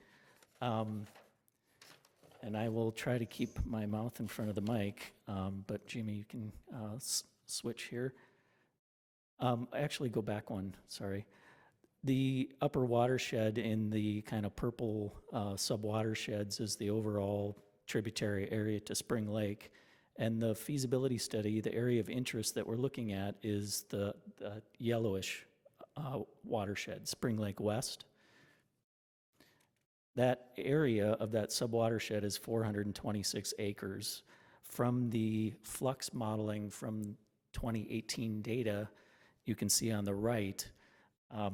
And I will try to keep my mouth in front of the mic, but Jimmy, you can switch here. Actually, go back one, sorry. The upper watershed in the kind of purple subwatersheds is the overall tributary area to Spring Lake. And the feasibility study, the area of interest that we're looking at is the yellowish watershed, Spring Lake West. That area of that subwatershed is 426 acres. From the flux modeling from 2018 data, you can see on the right, I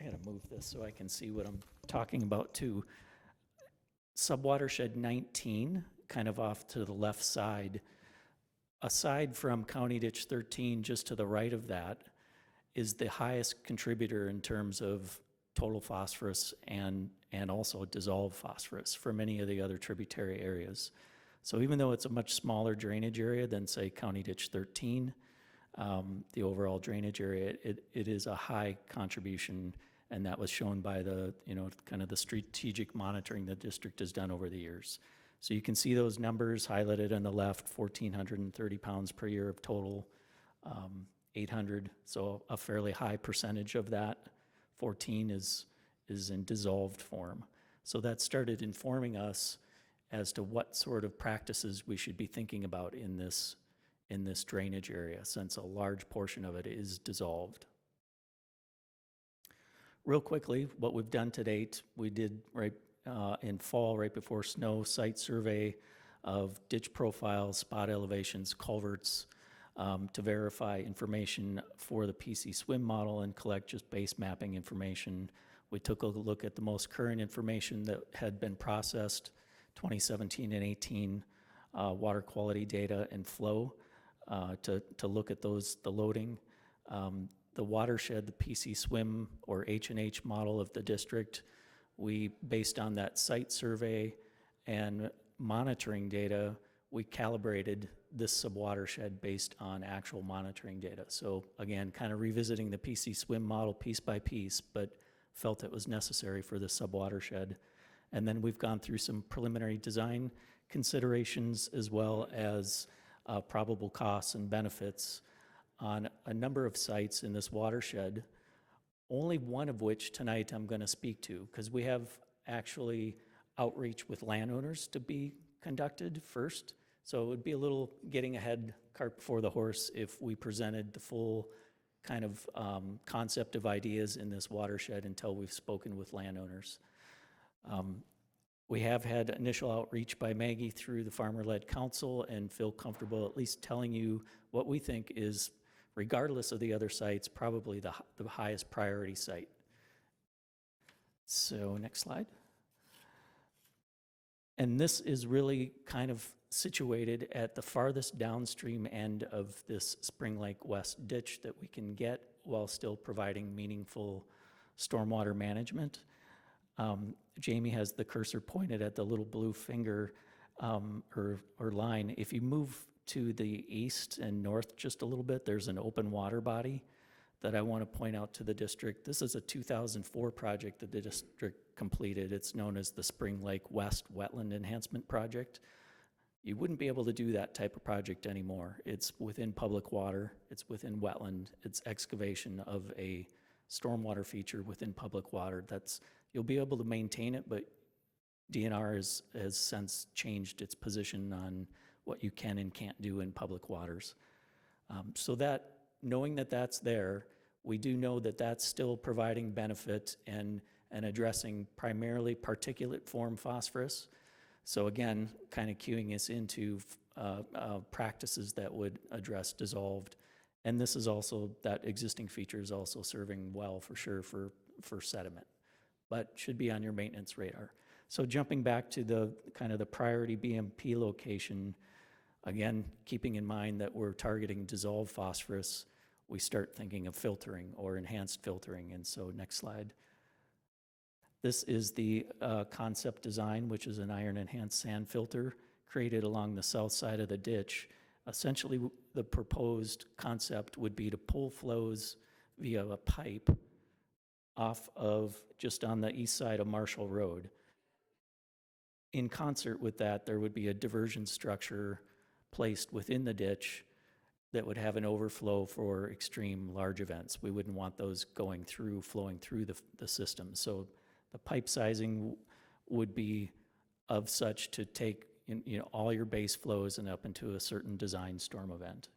gotta move this so I can see what I'm talking about too. Subwatershed 19, kind of off to the left side, aside from County Ditch 13, just to the right of that, is the highest contributor in terms of total phosphorus and also dissolved phosphorus for many of the other tributary areas. So even though it's a much smaller drainage area than, say, County Ditch 13, the overall drainage area, it is a high contribution, and that was shown by the, kind of the strategic monitoring the district has done over the years. So you can see those numbers highlighted on the left, 1,430 pounds per year of total, 800, so a fairly high percentage of that. 14 is in dissolved form. So that started informing us as to what sort of practices we should be thinking about in this drainage area, since a large portion of it is dissolved. Real quickly, what we've done to date, we did in fall, right before snow, site survey of ditch profiles, spot elevations, culverts, to verify information for the PC swim model and collect just base mapping information. We took a look at the most current information that had been processed, 2017 and 18 water quality data and flow, to look at those, the loading. The watershed, the PC swim or H&H model of the district, we, based on that site survey and monitoring data, we calibrated this subwatershed based on actual monitoring data. So again, kind of revisiting the PC swim model piece by piece, but felt it was necessary for the subwatershed. And then we've gone through some preliminary design considerations as well as probable costs and benefits on a number of sites in this watershed, only one of which tonight I'm going to speak to, because we have actually outreach with landowners to be conducted first. So it would be a little getting ahead, cart before the horse, if we presented the full kind of concept of ideas in this watershed until we've spoken with landowners. We have had initial outreach by Maggie through the Farmer-Led Council and feel comfortable at least telling you what we think is, regardless of the other sites, probably the highest priority site. So next slide. And this is really kind of situated at the farthest downstream end of this Spring Lake West ditch that we can get while still providing meaningful stormwater management. Jamie has the cursor pointed at the little blue finger or line. If you move to the east and north just a little bit, there's an open water body that I want to point out to the district. This is a 2004 project that the district completed. It's known as the Spring Lake West Wetland Enhancement Project. You wouldn't be able to do that type of project anymore. It's within public water, it's within wetland, it's excavation of a stormwater feature within public water. You'll be able to maintain it, but DNR has since changed its position on what you can and can't do in public waters. So that, knowing that that's there, we do know that that's still providing benefit and addressing primarily particulate form phosphorus. So again, kind of cueing us into practices that would address dissolved. And this is also, that existing feature is also serving well for sure for sediment, but should be on your maintenance radar. So jumping back to the kind of the priority BMP location, again, keeping in mind that we're targeting dissolved phosphorus, we start thinking of filtering or enhanced filtering. And so next slide. This is the concept design, which is an iron enhanced sand filter created along the south side of the ditch. Essentially, the proposed concept would be to pull flows via a pipe off of just on the east side of Marshall Road. In concert with that, there would be a diversion structure placed within the ditch that would have an overflow for extreme large events. We wouldn't want those flowing through the system. So the pipe sizing would be of such to take all your base flows and up into a certain design storm event.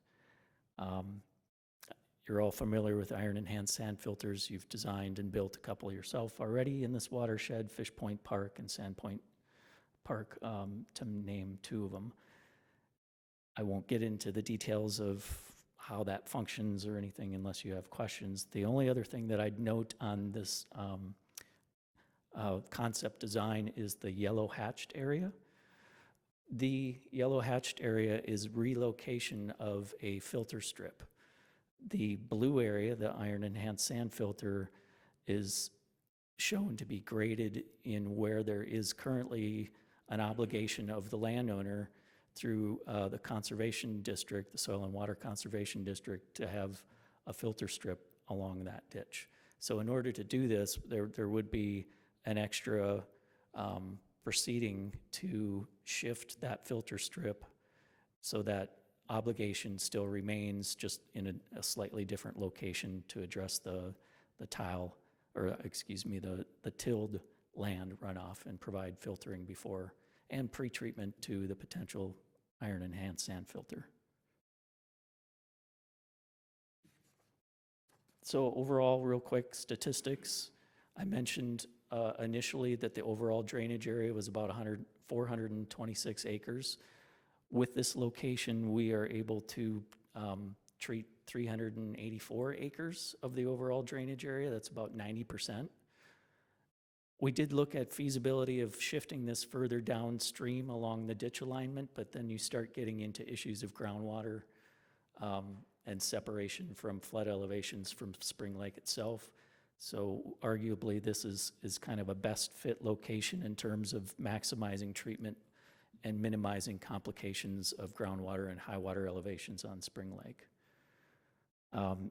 You're all familiar with iron enhanced sand filters. You've designed and built a couple yourself already in this watershed, Fish Point Park and Sandpoint Park, to name two of them. I won't get into the details of how that functions or anything unless you have questions. The only other thing that I'd note on this concept design is the yellow hatched area. The yellow hatched area is relocation of a filter strip. The blue area, the iron enhanced sand filter, is shown to be graded in where there is currently an obligation of the landowner through the conservation district, the Soil and Water Conservation District, to have a filter strip along that ditch. So in order to do this, there would be an extra proceeding to shift that filter strip so that obligation still remains, just in a slightly different location to address the tile, or excuse me, the tilled land runoff and provide filtering before and pre-treatment to the potential iron enhanced sand filter. So overall, real quick statistics. I mentioned initially that the overall drainage area was about 426 acres. With this location, we are able to treat 384 acres of the overall drainage area. That's about 90%. We did look at feasibility of shifting this further downstream along the ditch alignment, but then you start getting into issues of groundwater and separation from flood elevations from Spring Lake itself. So arguably, this is kind of a best fit location in terms of maximizing treatment and minimizing complications of groundwater and high water elevations on Spring Lake.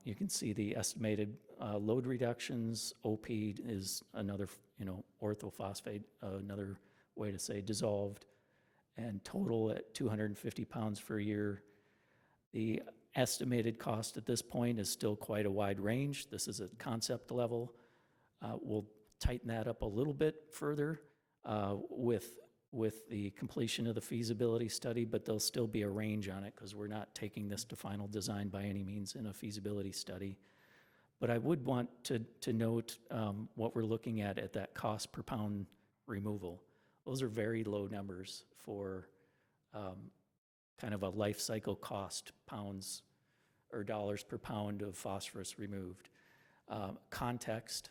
You can see the estimated load reductions. OP is another, orthophosphate, another way to say dissolved, and total at 250 pounds per year. The estimated cost at this point is still quite a wide range. This is at concept level. We'll tighten that up a little bit further with the completion of the feasibility study, but there'll still be a range on it because we're not taking this to final design by any means in a feasibility study. But I would want to note what we're looking at that cost per pound removal. Those are very low numbers for kind of a life cycle cost, pounds or dollars per pound of phosphorus removed. Context,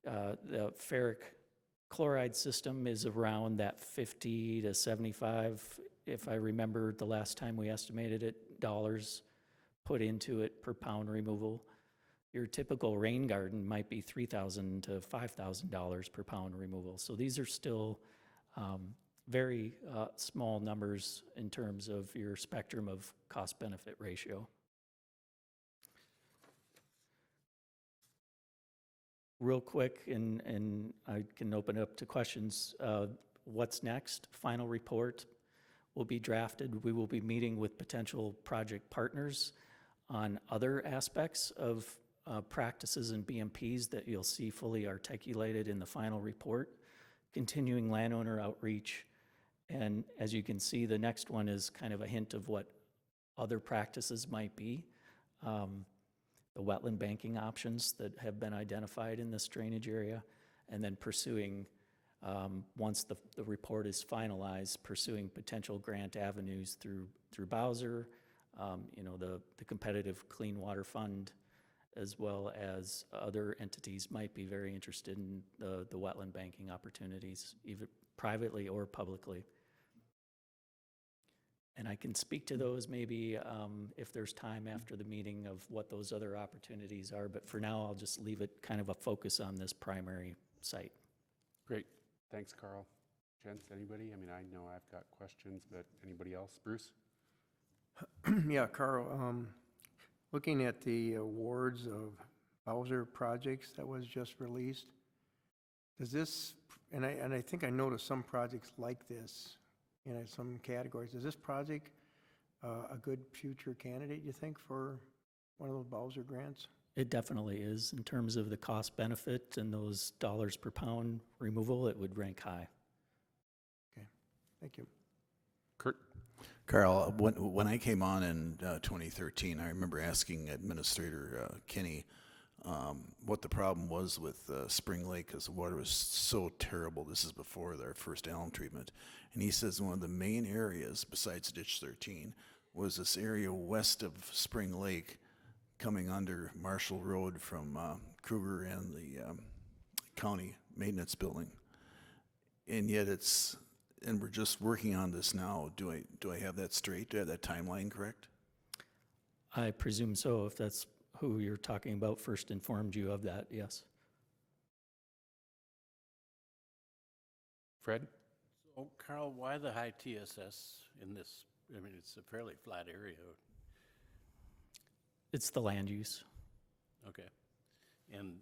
the ferric chloride system is around that 50 to 75, if I remember the last time we estimated it, dollars put into it per pound removal. Your typical rain garden might be $3,000 to $5,000 per pound removal. So these are still very small numbers in terms of your spectrum of cost-benefit ratio. Real quick, and I can open up to questions. What's next? Final report will be drafted. We will be meeting with potential project partners on other aspects of practices and BMPs that you'll see fully articulated in the final report, continuing landowner outreach. And as you can see, the next one is kind of a hint of what other practices might be. The wetland banking options that have been identified in this drainage area, and then pursuing, once the report is finalized, pursuing potential grant avenues through Bowser, the competitive Clean Water Fund, as well as other entities might be very interested in the wetland banking opportunities, either privately or publicly. And I can speak to those maybe if there's time after the meeting of what those other opportunities are. But for now, I'll just leave it kind of a focus on this primary site. Great. Thanks, Carl. Gents, anybody? I mean, I know I've got questions, but anybody else? Bruce? Yeah, Carl, looking at the awards of Bowser projects that was just released, does this, and I think I noticed some projects like this, some categories. Does this project a good future candidate, you think, for one of those Bowser grants? It definitely is. In terms of the cost benefit and those dollars per pound removal, it would rank high. Okay, thank you. Kurt? Carl, when I came on in 2013, I remember asking Administrator Kinney what the problem was with Spring Lake because the water was so terrible. This is before our first alum treatment. And he says one of the main areas, besides Ditch 13, was this area west of Spring Lake coming under Marshall Road from Kruger and the county maintenance building. And yet and we're just working on this now. Do I have that straight? Do I have that timeline correct? I presume so, if that's who you're talking about first informed you of that, yes. Fred? So, Carl, why the high TSS in this? I mean, it's a fairly flat area. It's the land use. Okay. And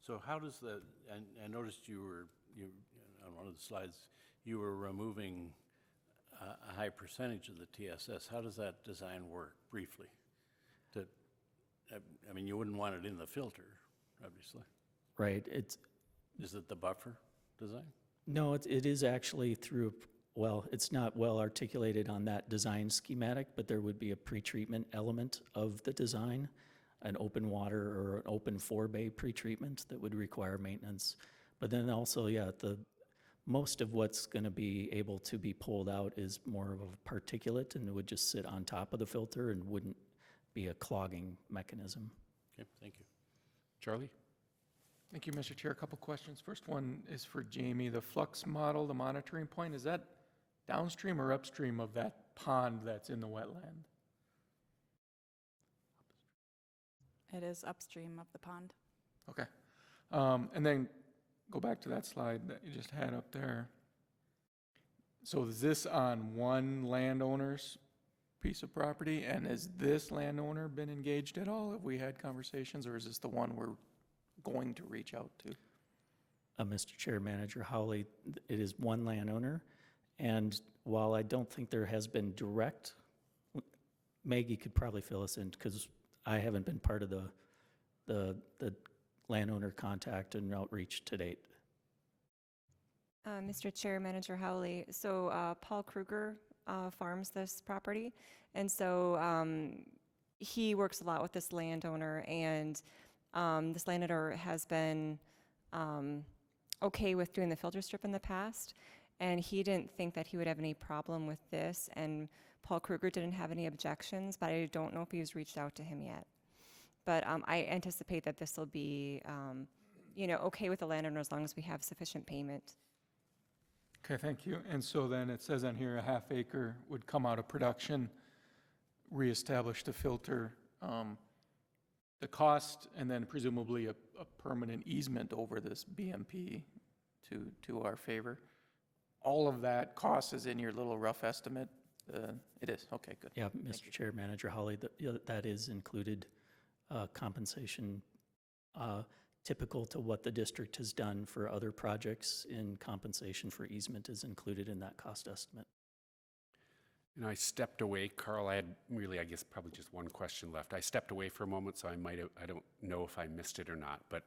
so how does I noticed you on one of the slides, you were removing a high percentage of the TSS. How does that design work, briefly? I mean, you wouldn't want it in the filter, obviously. Right, Is it the buffer design? no, it is actually through, well, it's not well articulated on that design schematic, but there would be a pretreatment element of the design, an open water or an open 4-bay pretreatment that would require maintenance. But then also, yeah, most of what's going to be able to be pulled out is more of a particulate and it would just sit on top of the filter and wouldn't be a clogging mechanism. Okay, thank you. Charlie? Thank you, Mr. Chair. A couple questions. First one is for Jamie. The flux model, the monitoring point, is that downstream or upstream of that pond that's in the wetland? It is upstream of the pond. Okay. And then go back to that slide that you just had up there. So is this on one landowner's piece of property? And has this landowner been engaged at all? Have we had conversations, or is this the one we're going to reach out to? Mr. Chair, Manager Howley, it is one landowner. And while I don't think there has been direct, Maggie could probably fill us in because I haven't been part of the landowner contact and outreach to date. Mr. Chair, Manager Howley, so Paul Kruger farms this property, and so he works a lot with this landowner, and this landowner has been okay with doing the filter strip in the past, and he didn't think that he would have any problem with this, and Paul Kruger didn't have any objections, but I don't know if he's reached out to him yet. But I anticipate that this will be, okay with the landowner as long as we have sufficient payment. Okay, thank you. And so then it says on here, a half acre would come out of production, reestablish the filter, the cost, and then presumably a permanent easement over this BMP to our favor. All of that cost is in your little rough estimate? It is, okay, good. Yeah, Mr. Chair, Manager Hawley, that is included compensation typical to what the district has done for other projects in compensation for easement is included in that cost estimate. And I stepped away, Carl, I had really, I guess, probably just one question left. I stepped away for a moment, so I don't know if I missed it or not, but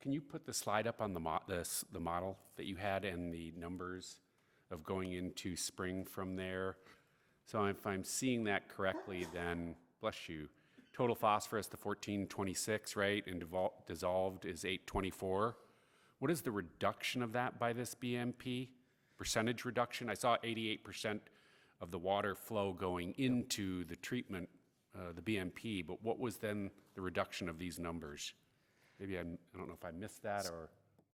can you put the slide up on the model that you had and the numbers of going into spring from there? So if I'm seeing that correctly, then, bless you, total phosphorus, the 1426, right, and dissolved is 824. What is the reduction of that by this BMP? Percentage reduction? I saw 88% of the water flow going into the treatment, the BMP, but what was then the reduction of these numbers? Maybe I don't know if I missed that or...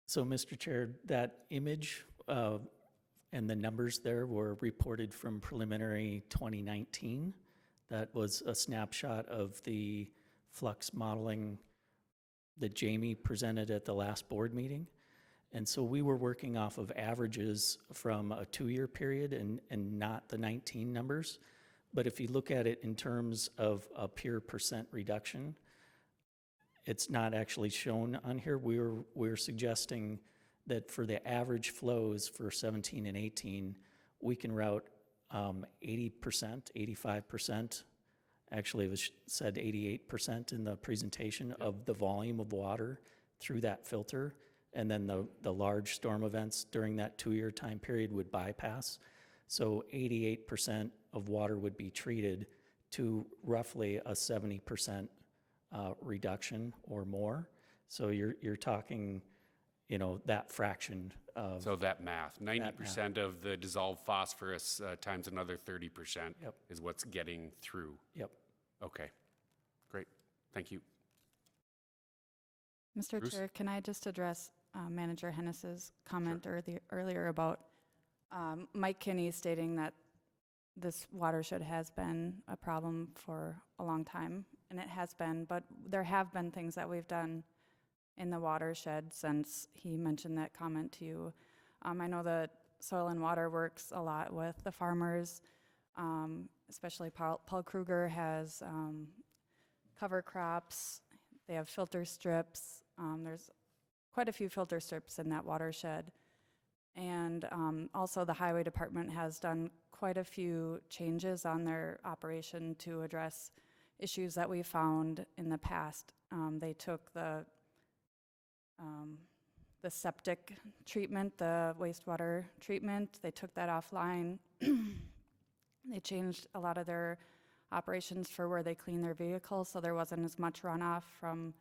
So, Mr. Chair, that image and the numbers there were reported from preliminary 2019. That was a snapshot of the flux modeling that Jamie presented at the last board meeting. And so we were working off of averages from a 2-year period and not the 19 numbers. But if you look at it in terms of a pure percent reduction, it's not actually shown on here. We're suggesting that for the average flows for 17 and 18, we can route 80%, 85%. Actually, it was said 88% in the presentation of the volume of water through that filter. And then the large storm events during that 2-year time period would bypass. So 88% of water would be treated to roughly a 70% reduction or more. So you're talking, that fraction of. So that math, 90% of the dissolved phosphorus times another 30% Yep. is what's getting through. Yep. Okay, great, thank you. Mr. Bruce? Chair, can I just address Manager Hennis's comment earlier about Mike Kinney stating that this watershed has been a problem for a long time, and it has been, but there have been things that we've done in the watershed since he mentioned that comment to you. I know that Soil and Water works a lot with the farmers, especially Paul Kruger has cover crops, they have filter strips, there's quite a few filter strips in that watershed. And also the Highway Department has done quite a few changes on their operation to address issues that we found in the past. They took the septic treatment, the wastewater treatment, they took that offline. They changed a lot of their operations for where they clean their vehicles, so there wasn't as much runoff from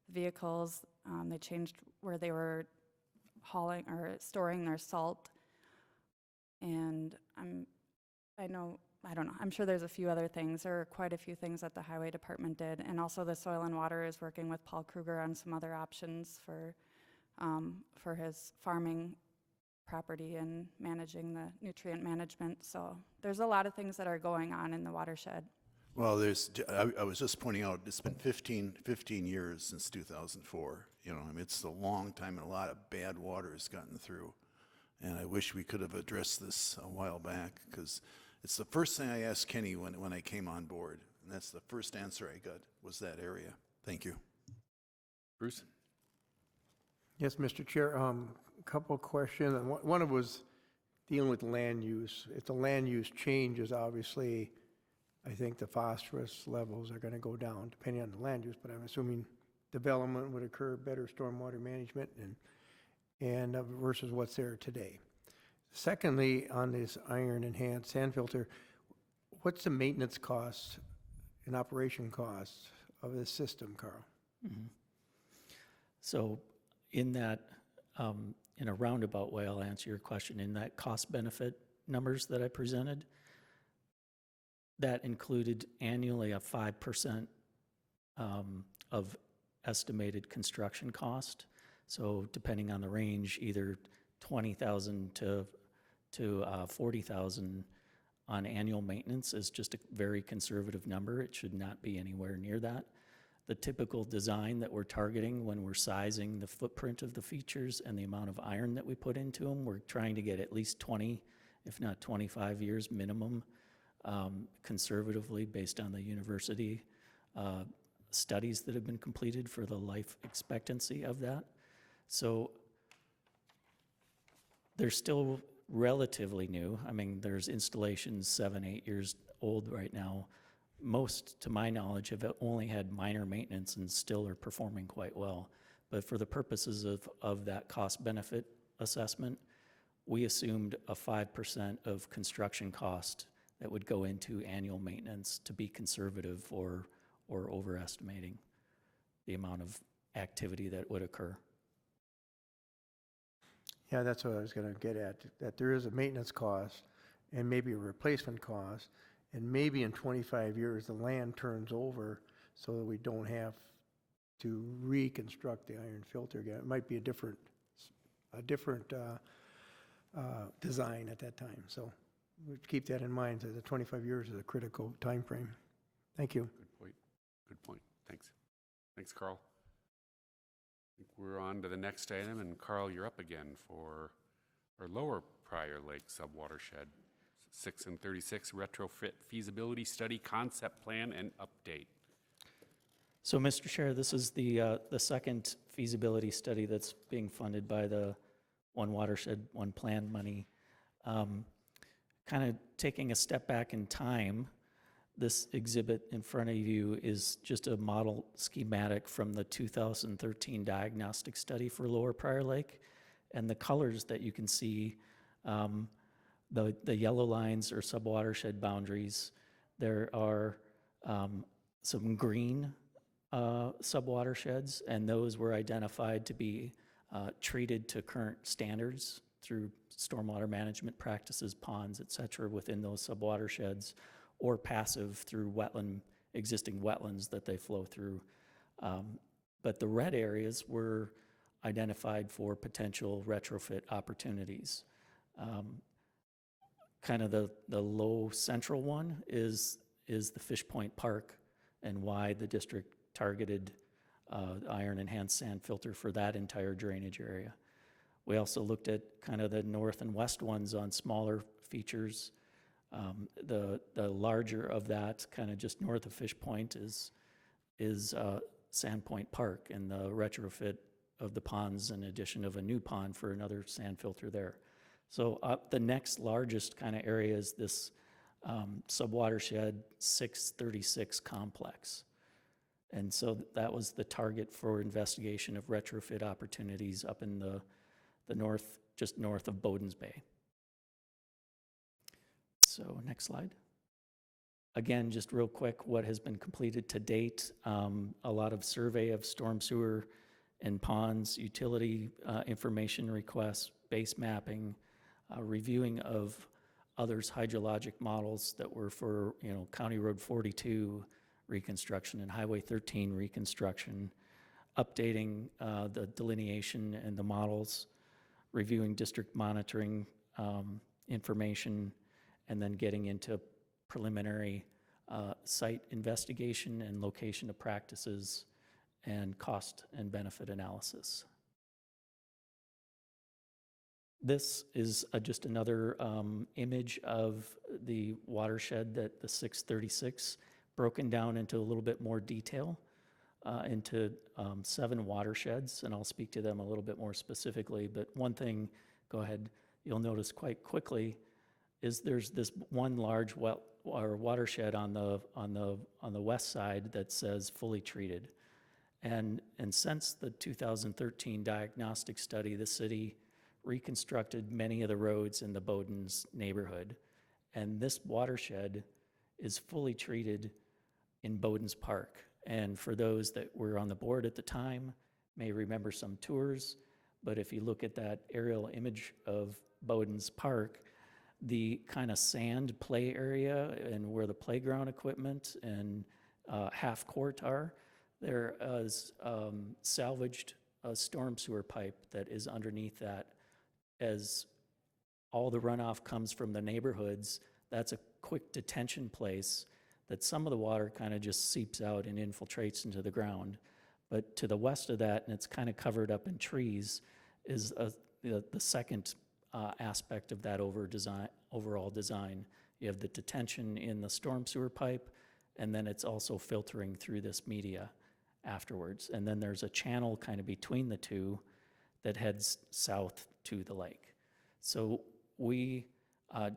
vehicles. They changed where they were hauling or storing their salt. And I don't know, I'm sure there's a few other things. There are quite a few things that the Highway Department did. And also the Soil and Water is working with Paul Kruger on some other options for his farming property and managing the nutrient management. So there's a lot of things that are going on in the watershed. Well, I was just pointing out, it's been 15 years since 2004. It's a long time, and a lot of bad water has gotten through. And I wish we could have addressed this a while back, because it's the first thing I asked Kenny when I came on board. And that's the first answer I got, was that area. Thank you. Bruce? Yes, Mr. Chair, a couple of questions. One of was dealing with land use. If the land use changes, obviously, I think the phosphorus levels are going to go down depending on the land use, but I'm assuming development would occur, better stormwater management and versus what's there today. Secondly, on this iron enhanced sand filter, what's the maintenance cost and operation cost of this system, Carl? Mm-hmm. So in that, in a roundabout way, I'll answer your question. In that cost benefit numbers that I presented, that included annually a 5% of estimated construction cost. So depending on the range, either $20,000 to $40,000 on annual maintenance is just a very conservative number. It should not be anywhere near that. The typical design that we're targeting when we're sizing the footprint of the features and the amount of iron that we put into them, we're trying to get at least 20, if not 25 years minimum, conservatively based on the university studies that have been completed for the life expectancy of that. So they're still relatively new. I mean, there's installations 7-8 years old right now. Most, to my knowledge, have only had minor maintenance and still are performing quite well. But for the purposes of that cost-benefit assessment, we assumed a 5% of construction cost that would go into annual maintenance to be conservative or overestimating the amount of activity that would occur. Yeah, that's what I was going to get at, that there is a maintenance cost and maybe a replacement cost, and maybe in 25 years the land turns over so that we don't have to reconstruct the iron filter again. It might be a different design at that time. So we keep that in mind, that the 25 years is a critical time frame. Thank you. Good point. Good point. Thanks. Thanks, Carl. I think we're on to the next item, and Carl, you're up again for our lower Prior Lake subwatershed. 6 and 36 retrofit feasibility study, concept plan, and update. So, Mr. Chair, this is the second feasibility study that's being funded by the One Watershed, One Plan money. kind of taking a step back in time, this exhibit in front of you is just a model schematic from the 2013 diagnostic study for Lower Prior Lake. And the colors that you can see, the yellow lines are subwatershed boundaries. There are some green subwatersheds, and those were identified to be treated to current standards through stormwater management practices, ponds, et cetera, within those subwatersheds, or passive through existing wetlands that they flow through. But the red areas were identified for potential retrofit opportunities. Kind of the low central one is the Fish Point Park, and why the district targeted iron enhanced sand filter for that entire drainage area. We also looked at kind of the north and west ones on smaller features. The larger of that, kind of just north of Fish Point, is Sandpoint Park, and the retrofit of the ponds, in addition of a new pond for another sand filter there. So the next largest kind of area is this subwatershed 636 complex. And so that was the target for investigation of retrofit opportunities up in the north, just north of Bowden's Bay. So next slide. Again, just real quick, what has been completed to date, a lot of survey of storm sewer and ponds, utility information requests, base mapping, reviewing of others' hydrologic models that were for, County Road 42 reconstruction and Highway 13 reconstruction, updating the delineation and the models, reviewing district monitoring information, and then getting into preliminary site investigation and location of practices and cost and benefit analysis. This is just another image of the watershed, that the 636, broken down into a little bit more detail, into 7 watersheds, and I'll speak to them a little bit more specifically. But one thing, go ahead, you'll notice quite quickly, is there's this one large watershed on the west side that says fully treated. And since the 2013 diagnostic study, the city reconstructed many of the roads in the Bowden's neighborhood. And this watershed is fully treated in Bowden's Park. And for those that were on the board at the time, may remember some tours, but if you look at that aerial image of Bowden's Park, the kind of sand play area and where the playground equipment and half court are, there is salvaged a storm sewer pipe that is underneath that. As all the runoff comes from the neighborhoods, that's a quick detention place that some of the water kind of just seeps out and infiltrates into the ground. But to the west of that, and it's kind of covered up in trees, is the second aspect of that overall design. You have the detention in the storm sewer pipe, and then it's also filtering through this media afterwards. And then there's a channel kind of between the two that heads south to the lake. So we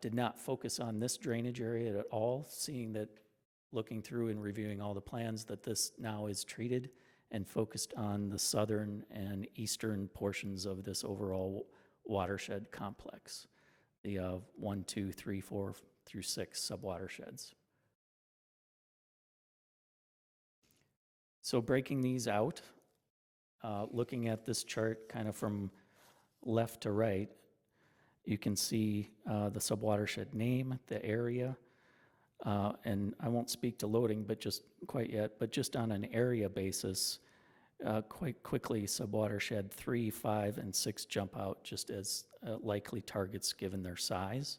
did not focus on this drainage area at all, seeing that, looking through and reviewing all the plans, that this now is treated, and focused on the southern and eastern portions of this overall watershed complex, the 1, 2, 3, 4 through 6 subwatersheds. So breaking these out, looking at this chart kind of from left to right, you can see the subwatershed name, the area, and I won't speak to loading, but just quite yet, but just on an area basis, quite quickly, subwatershed 3, 5, and 6 jump out just as likely targets given their size.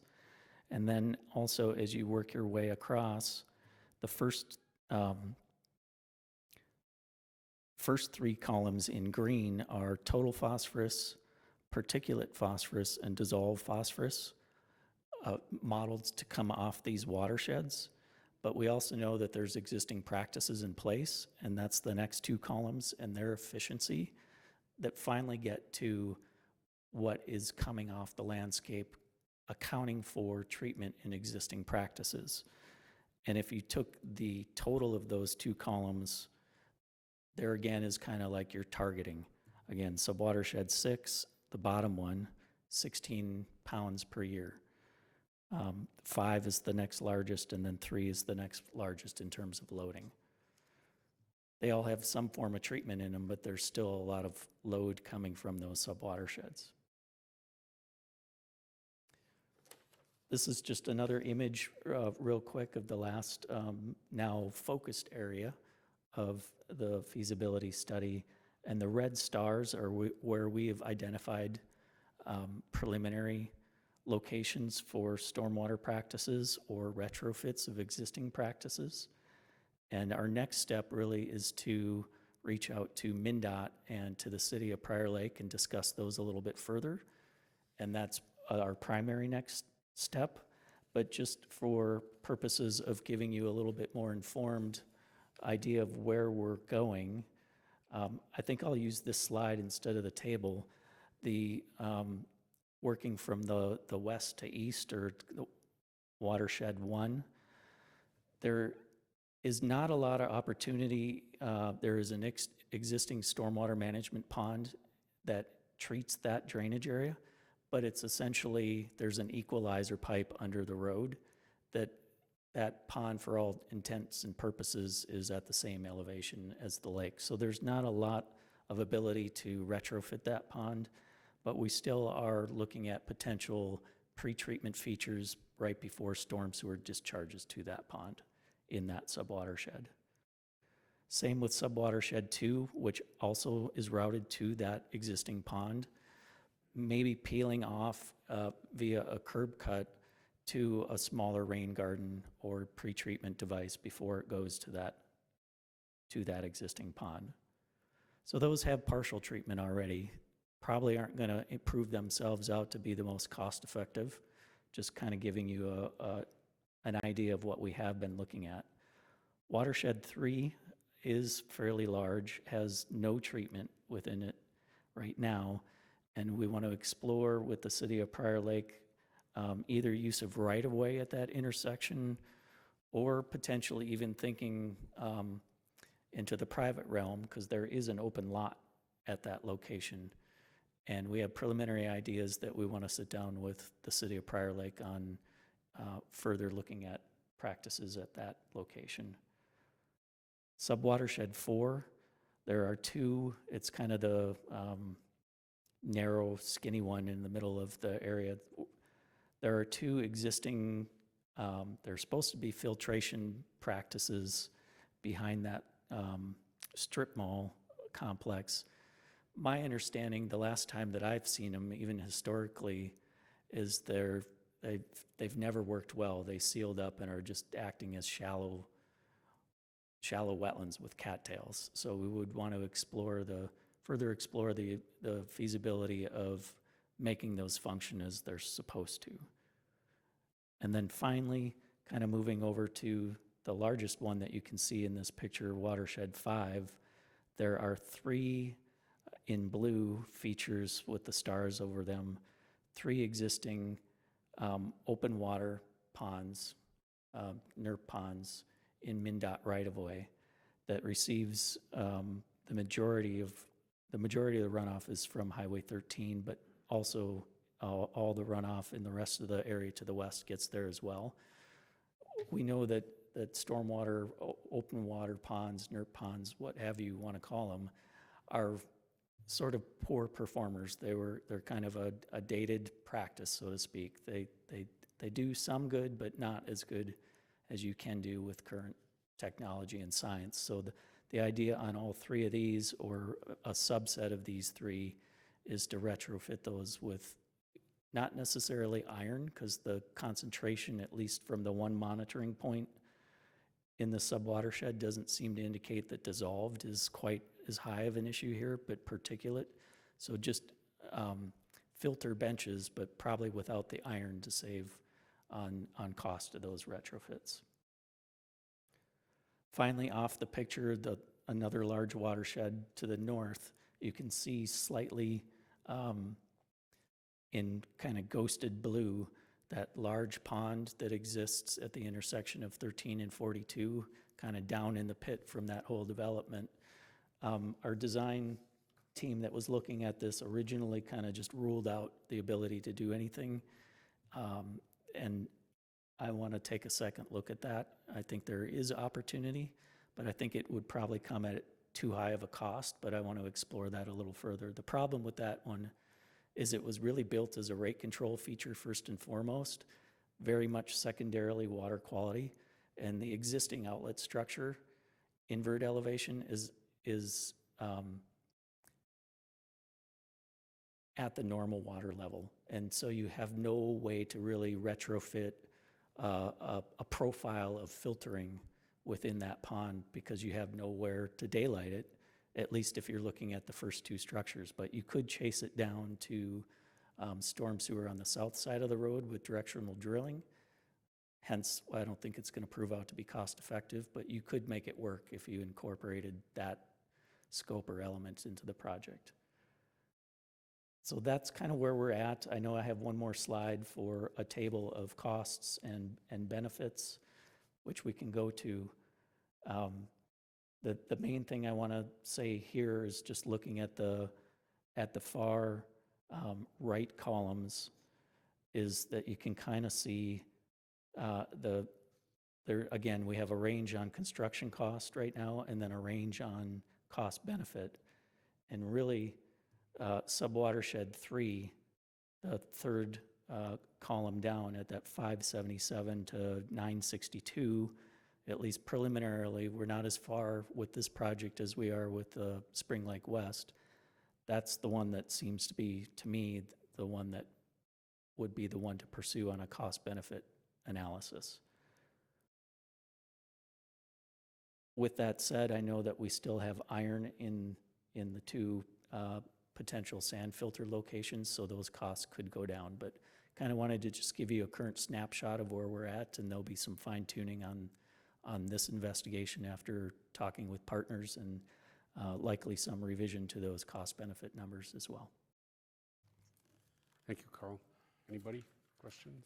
And then also, as you work your way across, the first 3 columns in green are total phosphorus, particulate phosphorus, and dissolved phosphorus modeled to come off these watersheds. But we also know that there's existing practices in place, and that's the next 2 columns, and their efficiency that finally get to what is coming off the landscape accounting for treatment in existing practices. And if you took the total of those two columns, there again is kind of like your targeting. Again, subwatershed 6, the bottom one, 16 pounds per year. 5 is the next largest, and then 3 is the next largest in terms of loading. They all have some form of treatment in them, but there's still a lot of load coming from those subwatersheds. This is just another image real quick of the last now focused area of the feasibility study. And the red stars are where we have identified preliminary locations for stormwater practices or retrofits of existing practices. And our next step really is to reach out to MnDOT and to the city of Prior Lake and discuss those a little bit further. And that's our primary next step. But just for purposes of giving you a little bit more informed idea of where we're going, I think I'll use this slide instead of the table. The working from the west to east, or the Watershed 1, there is not a lot of opportunity. There is an existing stormwater management pond that treats that drainage area, but it's essentially, there's an equalizer pipe under the road that pond, for all intents and purposes, is at the same elevation as the lake. So there's not a lot of ability to retrofit that pond, but we still are looking at potential pretreatment features right before storm sewer discharges to that pond in that subwatershed. Same with subwatershed 2, which also is routed to that existing pond, maybe peeling off via a curb cut to a smaller rain garden or pretreatment device before it goes to that existing pond. So those have partial treatment already. Probably aren't going to prove themselves out to be the most cost effective, just kind of giving you an idea of what we have been looking at. Watershed 3 is fairly large, has no treatment within it right now, and we want to explore with the city of Prior Lake either use of right-of-way at that intersection, or potentially even thinking into the private realm, because there is an open lot at that location. And we have preliminary ideas that we want to sit down with the city of Prior Lake on further looking at practices at that location. Subwatershed 4, there are two, it's kind of the narrow, skinny one in the middle of the area. There are two existing, there's supposed to be filtration practices behind that strip mall complex. My understanding, the last time that I've seen them, even historically, is they've never worked well. They sealed up and are just acting as shallow wetlands with cattails. So we would want to further explore the feasibility of making those function as they're supposed to. And then finally, kind of moving over to the largest one that you can see in this picture, Watershed 5, there are 3 in blue features with the stars over them, 3 existing open water ponds, NERP ponds in MnDOT right-of-way that receives the majority of the runoff is from Highway 13, but also all the runoff in the rest of the area to the west gets there as well. We know that stormwater, open water ponds, NERP ponds, what have you want to call them, are sort of poor performers. They're kind of a dated practice, so to speak. They do some good, but not as good as you can do with current technology and science. So the idea on all 3 of these, or a subset of these 3, is to retrofit those with not necessarily iron, because the concentration, at least from the one monitoring point in the subwatershed, doesn't seem to indicate that dissolved is quite as high of an issue here, but particulate. So just filter benches, but probably without the iron to save on cost of those retrofits. Finally, off the picture, another large watershed to the north, you can see slightly in kind of ghosted blue that large pond that exists at the intersection of 13 and 42, kind of down in the pit from that whole development. Our design team that was looking at this originally kind of just ruled out the ability to do anything. And I want to take a second look at that. I think there is opportunity, but I think it would probably come at too high of a cost, but I want to explore that a little further. The problem with that one is it was really built as a rate control feature first and foremost, very much secondarily water quality, and the existing outlet structure, invert elevation, is at the normal water level. And so you have no way to really retrofit a profile of filtering within that pond because you have nowhere to daylight it, at least if you're looking at the first two structures. But you could chase it down to storm sewer on the south side of the road with directional drilling. Hence, I don't think it's going to prove out to be cost effective, but you could make it work if you incorporated that scope or element into the project. So that's kind of where we're at. I know I have one more slide for a table of costs and benefits, which we can go to. The main thing I want to say here is just looking at the far right columns is that you can kind of see there again, we have a range on construction cost right now and then a range on cost benefit. And really, sub-watershed 3, the third column down at that 577 to 962, at least preliminarily, we're not as far with this project as we are with Spring Lake West. That's the one that seems to be, to me, the one that would be the one to pursue on a cost-benefit analysis. With that said, I know that we still have iron in the two potential sand filter locations, so those costs could go down. But kind of wanted to just give you a current snapshot of where we're at, and there'll be some fine-tuning on this investigation after talking with partners and likely some revision to those cost-benefit numbers as well. Thank you, Carl. Anybody? Questions?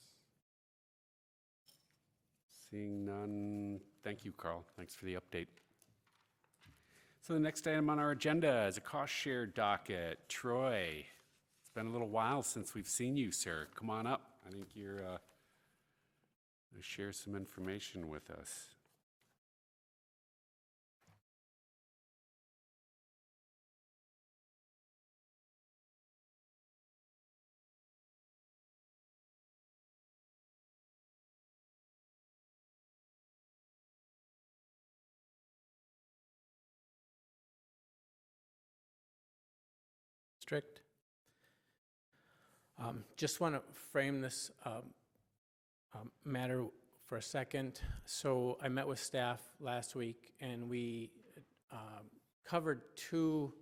Seeing none, thank you, Carl. Thanks for the update. So the next item on our agenda is a cost share docket. Troy, it's been a little while since we've seen you, sir. Come on up. I think you're going to share some information with us. District. Just want to frame this matter for a second. So I met with staff last week and we covered two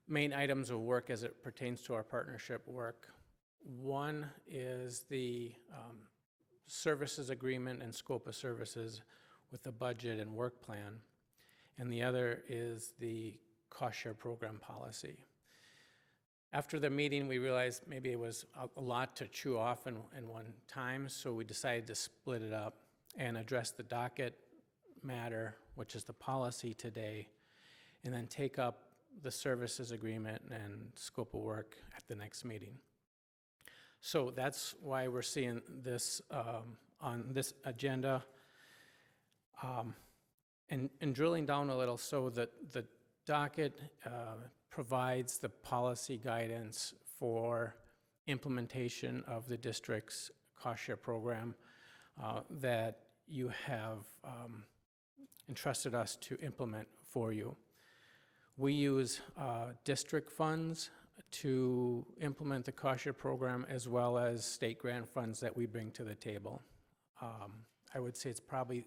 main items of work as it pertains to our partnership work. One is the services agreement and scope of services with the budget and work plan. And the other is the cost share program policy. After the meeting, we realized maybe it was a lot to chew off in one time, so we decided to split it up and address the docket matter, which is the policy today, and then take up the services agreement and scope of work at the next meeting. So that's why we're seeing this on this agenda. And drilling down a little, so that the docket provides the policy guidance for implementation of the district's cost share program that you have entrusted us to implement for you. We use district funds to implement the cost share program, as well as state grant funds that we bring to the table. I would say it's probably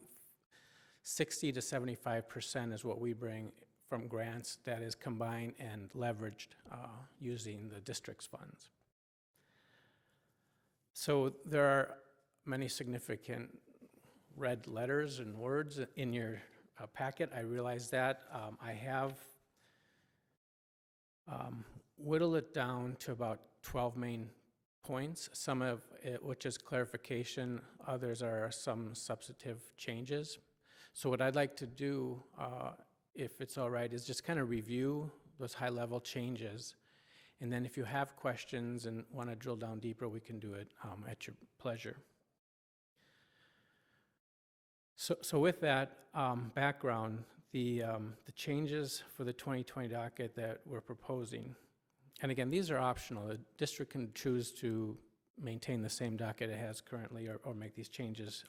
60 to 75% is what we bring from grants that is combined and leveraged using the district's funds. So there are many significant red letters and words in your packet. I realize that. I have whittled it down to about 12 main points, some of it which is clarification, others are some substantive changes. So what I'd like to do, if it's all right, is just kind of review those high-level changes. And then if you have questions and want to drill down deeper, we can do it at your pleasure. So with that background, the changes for the 2020 docket that we're proposing, and again, these are optional. The district can choose to maintain the same docket it has currently or make these changes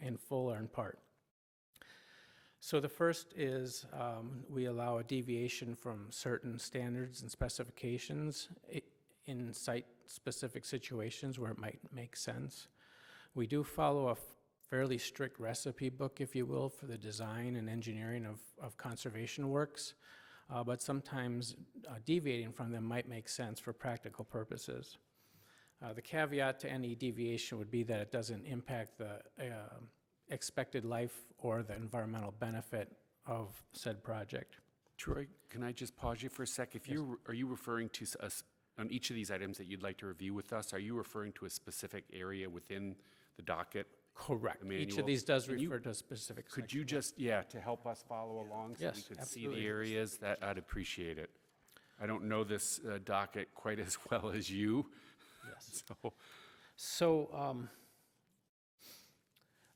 in full or in part. So the first is we allow a deviation from certain standards and specifications in site-specific situations where it might make sense. We do follow a fairly strict recipe book, if you will, for the design and engineering of conservation works, but sometimes deviating from them might make sense for practical purposes. The caveat to any deviation would be that it doesn't impact the expected life or the environmental benefit of said project. Troy, can I just pause you for a sec? Are you referring to us, on each of these items that you'd like to review with us, are you referring to a specific area within the docket? Correct. The Each manual? of these does Can you- refer to a specific Could section. you just, to help us follow along so we Yes, could absolutely. see the areas, that I'd appreciate it. I don't know this docket quite as well as you. Yes. So, So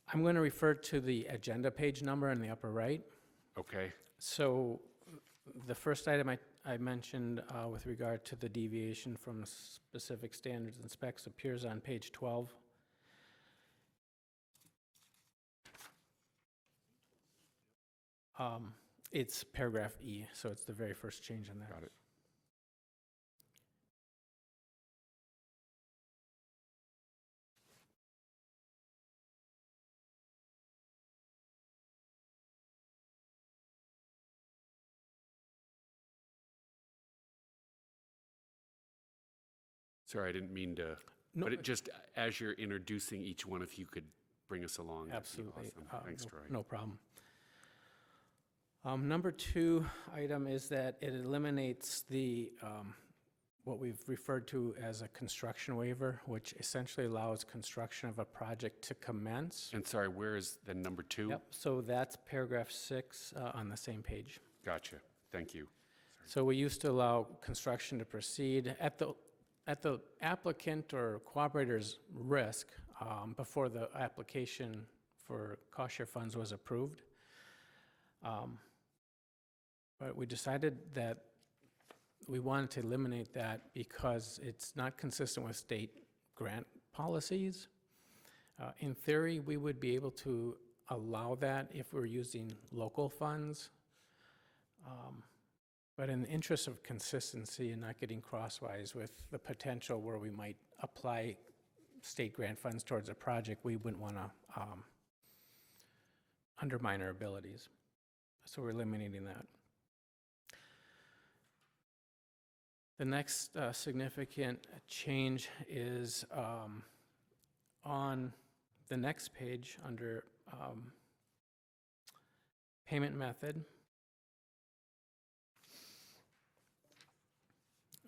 I'm going to refer to the agenda page number in the upper right. okay, So the first item I mentioned with regard to the deviation from specific standards and specs appears on page 12. It's paragraph E, so it's the very first change in there. got it. Sorry, I didn't mean to, No, but it just, as you're introducing each one, if you could bring us along, that'd be Absolutely. awesome. Thanks, Troy. No problem. Number 2 item is that it eliminates the, what we've referred to as a construction waiver, which essentially allows construction of a project to commence. And sorry, where is the number 2? Yep, so that's paragraph 6 on the same page. Gotcha, thank you. So we used to allow construction to proceed at the applicant or cooperator's risk before the application for cost share funds was approved. But we decided that we wanted to eliminate that because it's not consistent with state grant policies. In theory, we would be able to allow that if we're using local funds. But in the interest of consistency and not getting crosswise with the potential where we might apply state grant funds towards a project, we wouldn't want to undermine our abilities. So we're eliminating that. The next significant change is on the next page under payment method.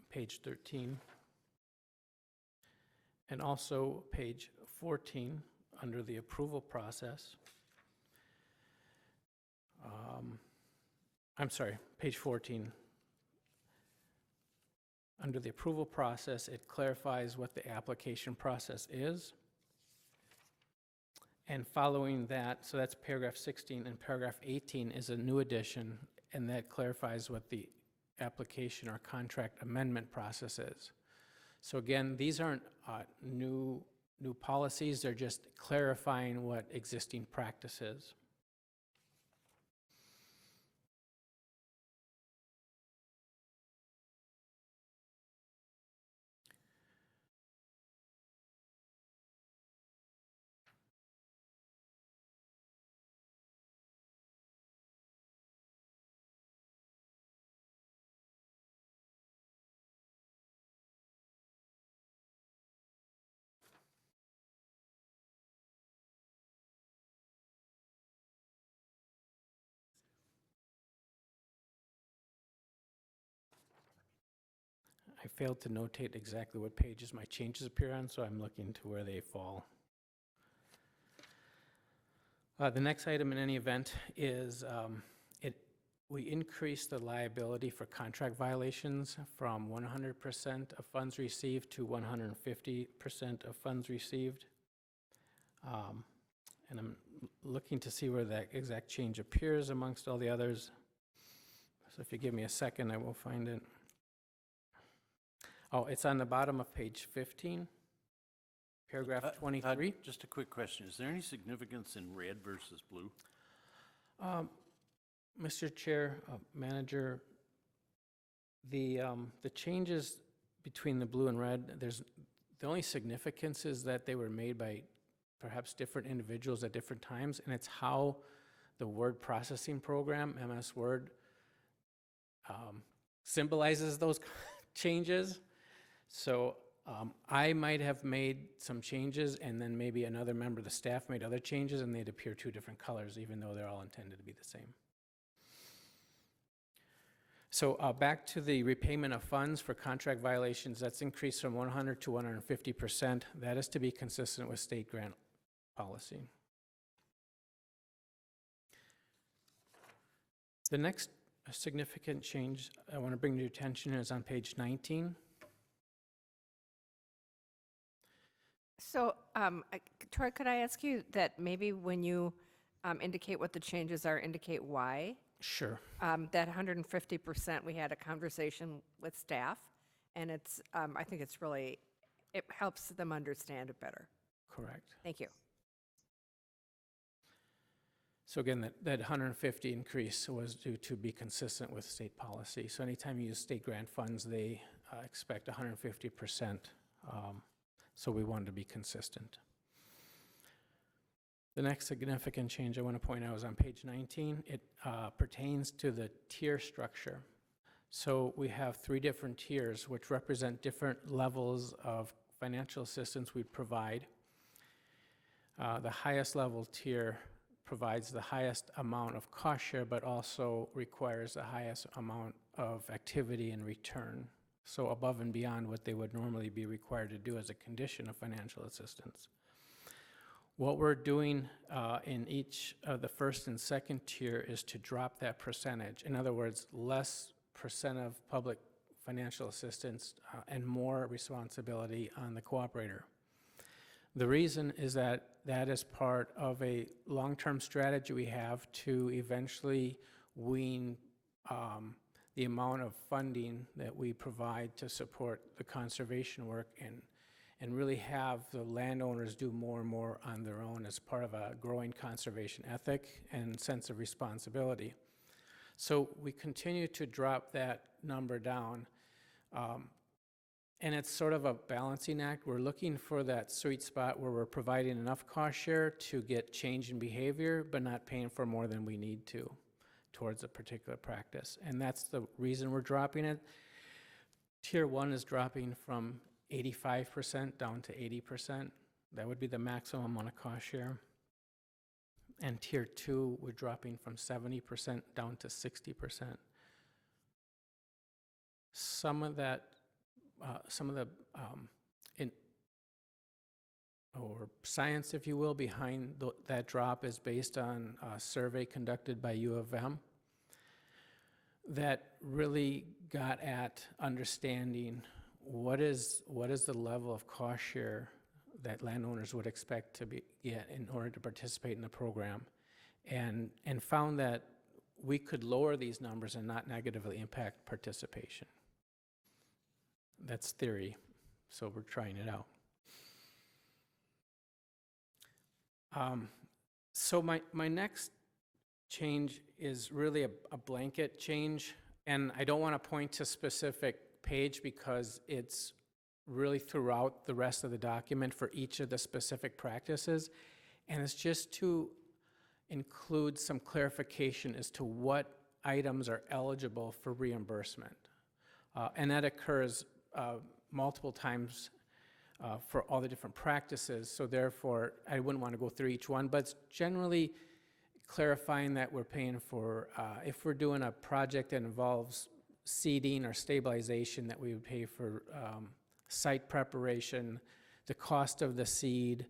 Page 13, and also page 14 under the approval process. I'm sorry, page 14. Under the approval process, it clarifies what the application process is. And following that, so that's paragraph 16, and paragraph 18 is a new addition, and that clarifies what the application or contract amendment process is. So again, these aren't new policies, they're just clarifying what existing practice is. failed to notate exactly what pages my changes appear on, so I'm looking to where they fall. The next item in any event is we increased the liability for contract violations from 100% of funds received to 150% of funds received. And I'm looking to see where that exact change appears amongst all the others. So if you give me a second, I will find it. Oh, it's on the bottom of page 15, paragraph 23. Just a quick question. Is there any significance in red versus blue? Mr. Chair, Manager, the changes between the blue and red, the only significance is that they were made by perhaps different individuals at different times, and it's how the word processing program, MS Word, symbolizes those changes. So I might have made some changes, and then maybe another member of the staff made other changes, and they'd appear two different colors, even though they're all intended to be the same. So back to the repayment of funds for contract violations, that's increased from 100 to 150%. That is to be consistent with state grant policy. The next significant change I want to bring to your attention is on page 19. So, Troy, could I ask you that maybe when you indicate what the changes are, indicate why? Sure. That 150%, we had a conversation with staff, and it's, I think it's really, it helps them understand it better. Correct. Thank you. So again, that 150 increase was due to be consistent with state policy. So anytime you use state grant funds, they expect 150%. So we wanted to be consistent. The next significant change I want to point out is on page 19. It pertains to the tier structure. So we have 3 different tiers which represent different levels of financial assistance we provide. The highest level tier provides the highest amount of cost share, but also requires the highest amount of activity in return. So above and beyond what they would normally be required to do as a condition of financial assistance. What we're doing in each of the first and second tier is to drop that percentage. In other words, less percent of public financial assistance and more responsibility on the cooperator. The reason is that that is part of a long-term strategy we have to eventually wean the amount of funding that we provide to support the conservation work and really have the landowners do more and more on their own as part of a growing conservation ethic and sense of responsibility. So we continue to drop that number down. And it's sort of a balancing act. We're looking for that sweet spot where we're providing enough cost share to get change in behavior, but not paying for more than we need to towards a particular practice. And that's the reason we're dropping it. Tier 1 is dropping from 85% down to 80%. That would be the maximum amount of cost share. And Tier 2, we're dropping from 70% down to 60%. Some of the science, if you will, behind that drop is based on a survey conducted by U of M that really got at understanding what is the level of cost share that landowners would expect to get in order to participate in the program, and found that we could lower these numbers and not negatively impact participation. That's theory, so we're trying it out. So my next change is really a blanket change, and I don't want to point to a specific page because it's really throughout the rest of the document for each of the specific practices, and it's just to include some clarification as to what items are eligible for reimbursement. And that occurs multiple times for all the different practices, so therefore I wouldn't want to go through each one, but it's generally clarifying that we're paying for, if we're doing a project that involves seeding or stabilization that we would pay for site preparation, the cost of the seed,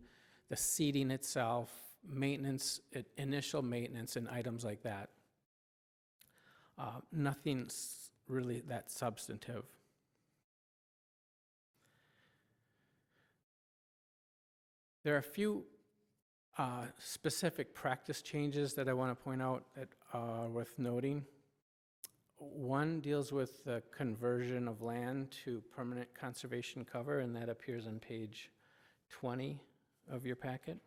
the seeding itself, maintenance, initial maintenance, and items like that. Nothing's really that substantive. There are a few specific practice changes that I want to point out that are worth noting. One deals with the conversion of land to permanent conservation cover, and that appears on page 20 of your packet.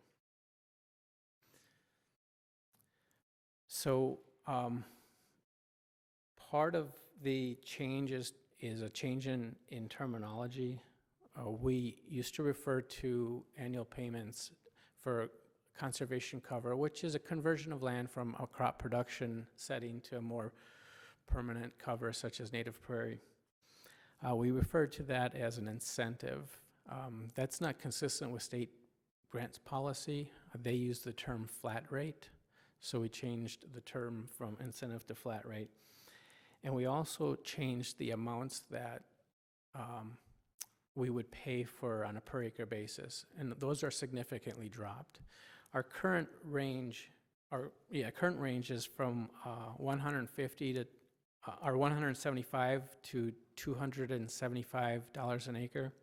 So part of the change is a change in terminology. We used to refer to annual payments for conservation cover, which is a conversion of land from a crop production setting to a more permanent cover, such as native prairie. We refer to that as an incentive. That's not consistent with state grants policy. They use the term flat rate, so we changed the term from incentive to flat rate. And we also changed the amounts that we would pay for on a per acre basis, and those are significantly dropped. Our current range, is from 150 to or 175 to $275 an acre,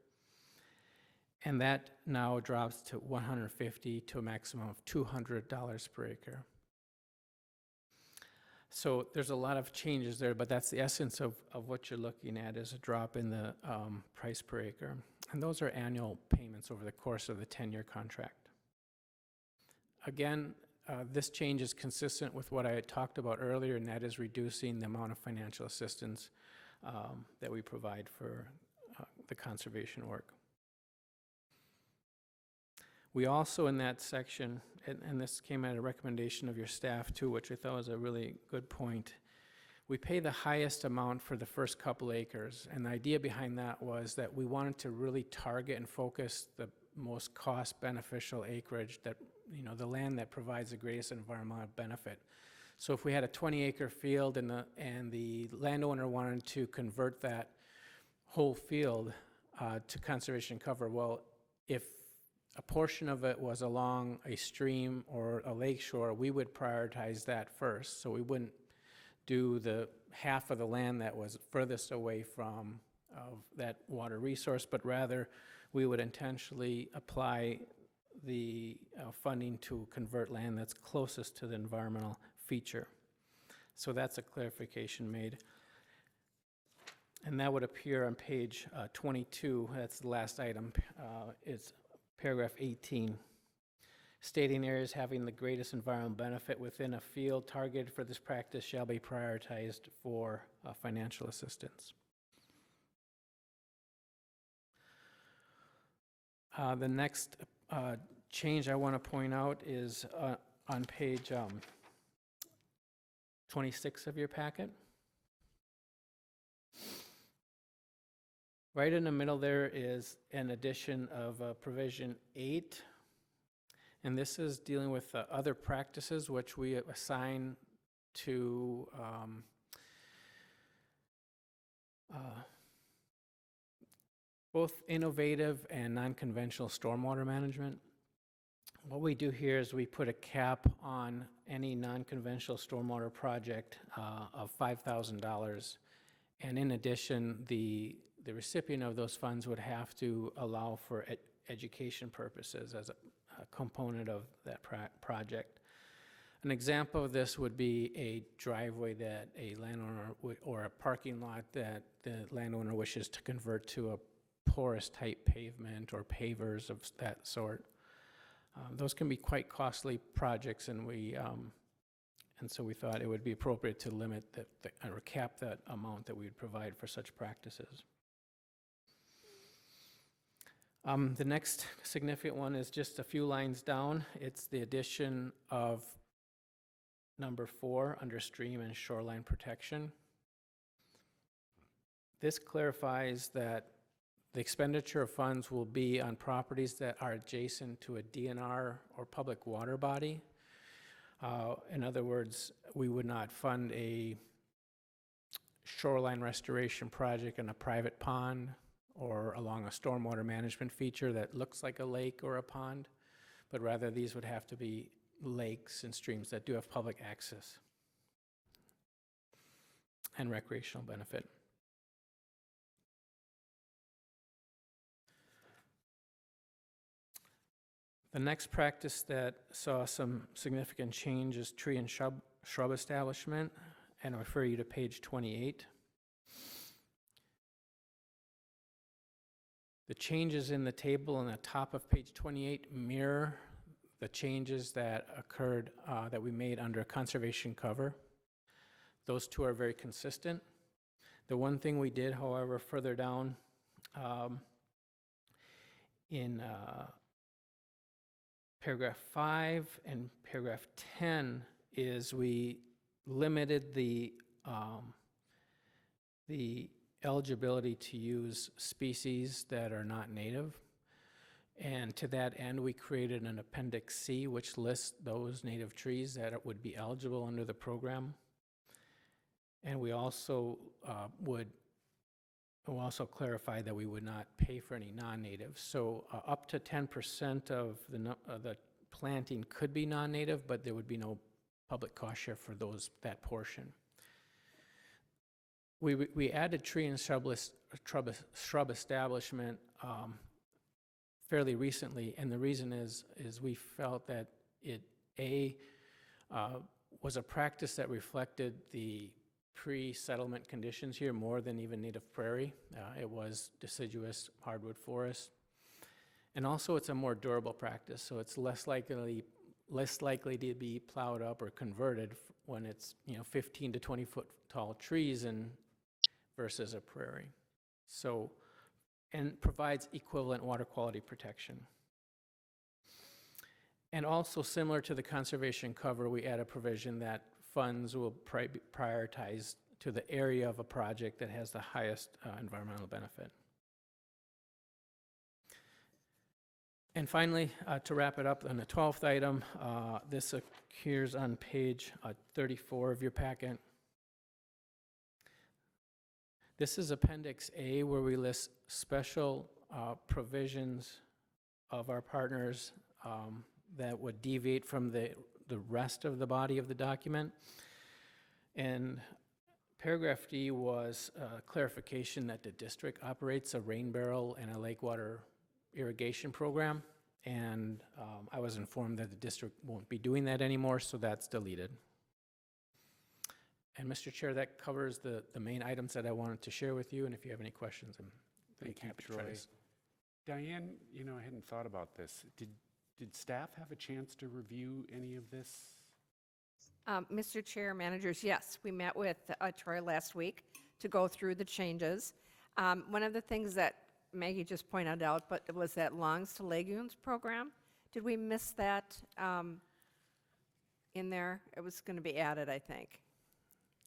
and that now drops to 150 to a maximum of $200 per acre. So there's a lot of changes there, but that's the essence of what you're looking at, is a drop in the price per acre. And those are annual payments over the course of the 10-year contract. Again, this change is consistent with what I had talked about earlier, and that is reducing the amount of financial assistance that we provide for the conservation work. We also, in that section, and this came at a recommendation of your staff too, which I thought was a really good point, we pay the highest amount for the first couple acres. And the idea behind that was that we wanted to really target and focus the most cost beneficial acreage, that, you know, the land that provides the greatest environmental benefit. So if we had a 20-acre field and the landowner wanted to convert that whole field to conservation cover, well, if a portion of it was along a stream or a lake shore, we would prioritize that first. So we wouldn't do the half of the land that was furthest away from that water resource, but rather we would intentionally apply the funding to convert land that's closest to the environmental feature. So that's a clarification made. And that would appear on page 22. That's the last item. It's paragraph 18, stating areas having the greatest environmental benefit within a field targeted for this practice shall be prioritized for financial assistance. The next change I want to point out is on page 26 of your packet. Right in the middle there is an addition of provision 8, and this is dealing with other practices which we assign to both innovative and non-conventional stormwater management. What we do here is we put a cap on any non-conventional stormwater project of $5,000, and in addition, the recipient of those funds would have to allow for education purposes as a component of that project. An example of this would be a driveway that a landowner or a parking lot that the landowner wishes to convert to a porous type pavement or pavers of that sort. Those can be quite costly projects, and so we thought it would be appropriate to limit or cap that amount that we would provide for such practices. The next significant one is just a few lines down. It's the addition of number 4 under stream and shoreline protection. This clarifies that the expenditure of funds will be on properties that are adjacent to a DNR or public water body. In other words, we would not fund a shoreline restoration project in a private pond or along a stormwater management feature that looks like a lake or a pond, but rather these would have to be lakes and streams that do have public access and recreational benefit. The next practice that saw some significant change is tree and shrub establishment, and I refer you to page 28. The changes in the table on the top of page 28 mirror the changes that occurred, that we made under conservation cover. Those two are very consistent. The one thing we did, however, further down in paragraph 5 and paragraph 10 is we limited the eligibility to use species that are not native. And to that end, we created an Appendix C, which lists those native trees that would be eligible under the program. And we also clarify that we would not pay for any non-native. So up to 10% of the planting could be non-native, but there would be no public cost share for that portion. We added tree and shrub establishment fairly recently, and the reason is we felt that it was a practice that reflected the pre-settlement conditions here more than even native prairie. It was deciduous hardwood forest, and also it's a more durable practice, so it's less likely to be plowed up or converted when it's 15 to 20 foot tall trees versus a prairie. So, and provides equivalent water quality protection. And also similar to the conservation cover, we add a provision that funds will be prioritized to the area of a project that has the highest environmental benefit. And finally, to wrap it up on the 12th item, this appears on page 34 of your packet. This is Appendix A, where we list special provisions of our partners that would deviate from the rest of the body of the document. And paragraph D was clarification that the district operates a rain barrel and a lake water irrigation program. And I was informed that the district won't be doing that anymore, so that's deleted. And Mr. Chair, that covers the main items that I wanted to share with you, and if you have any questions, I'm happy to try Troy. to. Diane, I hadn't thought about this. Did staff have a chance to review any of this? Mr. Chair, managers, yes, we met with Troy last week to go through the changes. One of the things that Maggie just pointed out, but it was that Longs to Lagoons program. Did we miss that in there? It was going to be added, I think.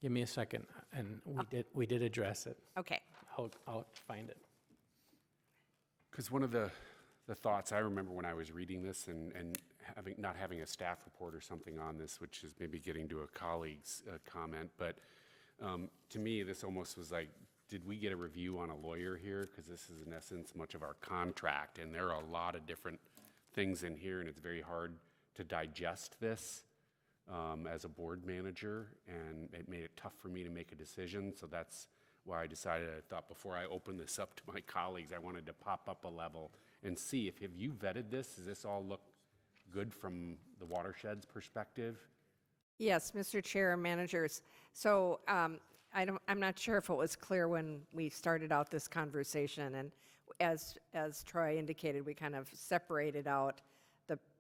Give me a second, and we did address it. Okay. I'll find it. Because one of the thoughts I remember when I was reading this and not having a staff report or something on this, which is maybe getting to a colleague's comment, but to me, this almost was like, did we get a review on a lawyer here? Because this is in essence much of our contract, and there are a lot of different things in here, and it's very hard to digest this as a board manager, and it made it tough for me to make a decision. So that's why I decided, I thought before I open this up to my colleagues, I wanted to pop up a level and see if have you vetted this? Does this all look good from the Watershed's perspective? Yes, Mr. Chair and managers. So I'm not sure if it was clear when we started out this conversation, and as Troy indicated, we kind of separated out